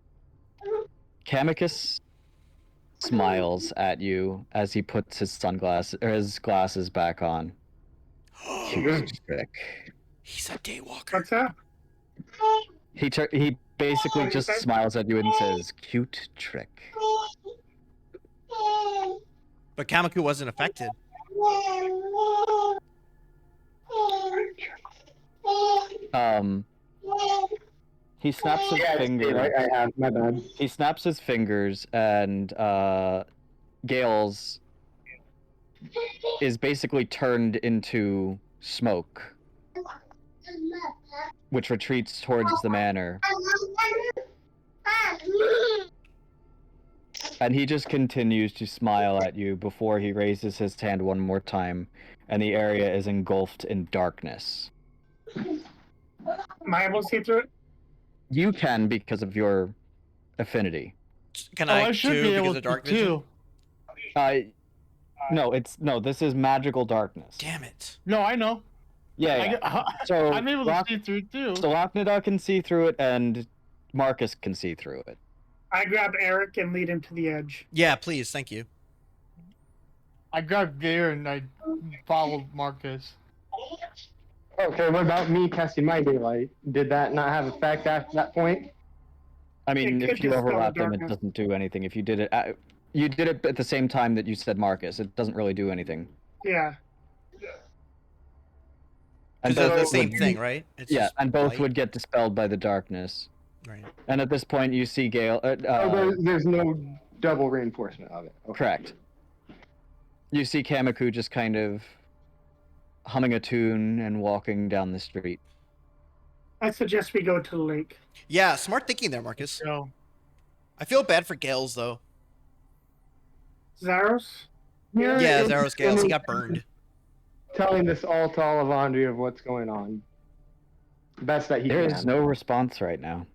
[SPEAKER 1] Camicoux smiles at you as he puts his his glasses back on. Cute trick.
[SPEAKER 2] He's a daywalker.
[SPEAKER 3] What's that?
[SPEAKER 1] He basically just smiles at you and says, "Cute trick."
[SPEAKER 2] But Camicoux wasn't affected.
[SPEAKER 1] He snaps his
[SPEAKER 4] Yeah,
[SPEAKER 1] fingers.
[SPEAKER 4] daylight I have. My bad.
[SPEAKER 1] He snaps his fingers, and Gales is basically turned into smoke, which retreats towards the manor. And he just continues to smile at you before he raises his hand one more time, and the area is engulfed in darkness.
[SPEAKER 3] Am I able to see through it?
[SPEAKER 1] You can because of your affinity.
[SPEAKER 2] Can
[SPEAKER 5] Oh,
[SPEAKER 2] I
[SPEAKER 5] I should
[SPEAKER 2] too
[SPEAKER 5] be
[SPEAKER 2] because
[SPEAKER 5] able
[SPEAKER 2] of
[SPEAKER 5] to
[SPEAKER 2] dark vision?
[SPEAKER 5] too.
[SPEAKER 1] No, this is magical darkness.
[SPEAKER 2] Damn it.
[SPEAKER 5] No, I know.
[SPEAKER 1] Yeah. So
[SPEAKER 5] I'm able to see through too.
[SPEAKER 1] So Locknida can see through it, and Markus can see through it.
[SPEAKER 3] I grab Eric and lead him to the edge.
[SPEAKER 2] Yeah, please, thank you.
[SPEAKER 5] I grabbed gear and I followed Markus.
[SPEAKER 4] Okay, what about me casting my daylight? Did that not have effect after that point?
[SPEAKER 1] I mean,
[SPEAKER 3] It
[SPEAKER 1] if
[SPEAKER 3] could
[SPEAKER 1] you
[SPEAKER 3] dispel the
[SPEAKER 1] overlap them, it
[SPEAKER 3] darkness.
[SPEAKER 1] doesn't do anything. If you did it at the same time that you said Markus, it doesn't really do anything.
[SPEAKER 3] Yeah.
[SPEAKER 1] And
[SPEAKER 2] Because they're the
[SPEAKER 1] both
[SPEAKER 2] same
[SPEAKER 1] would-
[SPEAKER 2] thing, right? It's
[SPEAKER 1] Yeah,
[SPEAKER 2] just
[SPEAKER 1] and both
[SPEAKER 2] light.
[SPEAKER 1] would get dispelled by the darkness.
[SPEAKER 2] Right.
[SPEAKER 1] And at this point, you see Gale.
[SPEAKER 4] There's no double reinforcement of it. Okay.
[SPEAKER 1] Correct. You see Camicoux just kind of humming a tune and walking down the street.
[SPEAKER 3] I suggest we go to the lake.
[SPEAKER 2] Yeah, smart thinking there, Marcus.
[SPEAKER 5] So
[SPEAKER 2] I feel bad for Gales, though.
[SPEAKER 3] Zaros?
[SPEAKER 2] Yeah,
[SPEAKER 4] it's-
[SPEAKER 2] Zaros Gales, he got burned.
[SPEAKER 4] Telling this all to Olivandria of what's going on. Best that he
[SPEAKER 1] There
[SPEAKER 4] can.
[SPEAKER 1] is no response right now.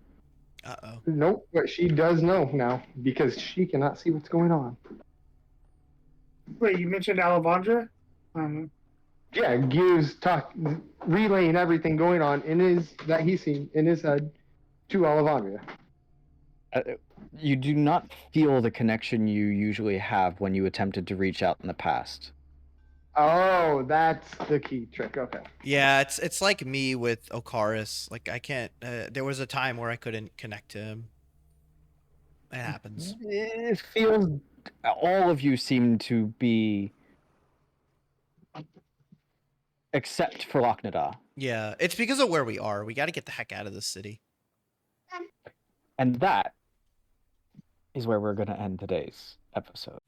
[SPEAKER 2] Uh-oh.
[SPEAKER 4] Nope, but she does know now because she cannot see what's going on.
[SPEAKER 3] Wait, you mentioned Alavandra?
[SPEAKER 4] Yeah, Gears relaying everything going on that he's seen in his head to Olivandria.
[SPEAKER 1] You do not feel the connection you usually have when you attempted to reach out in the past.
[SPEAKER 4] Oh, that's the key trick. Okay.
[SPEAKER 2] Yeah, it's like me with Okaris. Like, I can't... there was a time where I couldn't connect to him. It happens.
[SPEAKER 1] It feels... All of you seem to be... Except for Locknida.
[SPEAKER 2] Yeah, it's because of where we are. We got to get the heck out of this city.
[SPEAKER 1] And that is where we're going to end today's episode.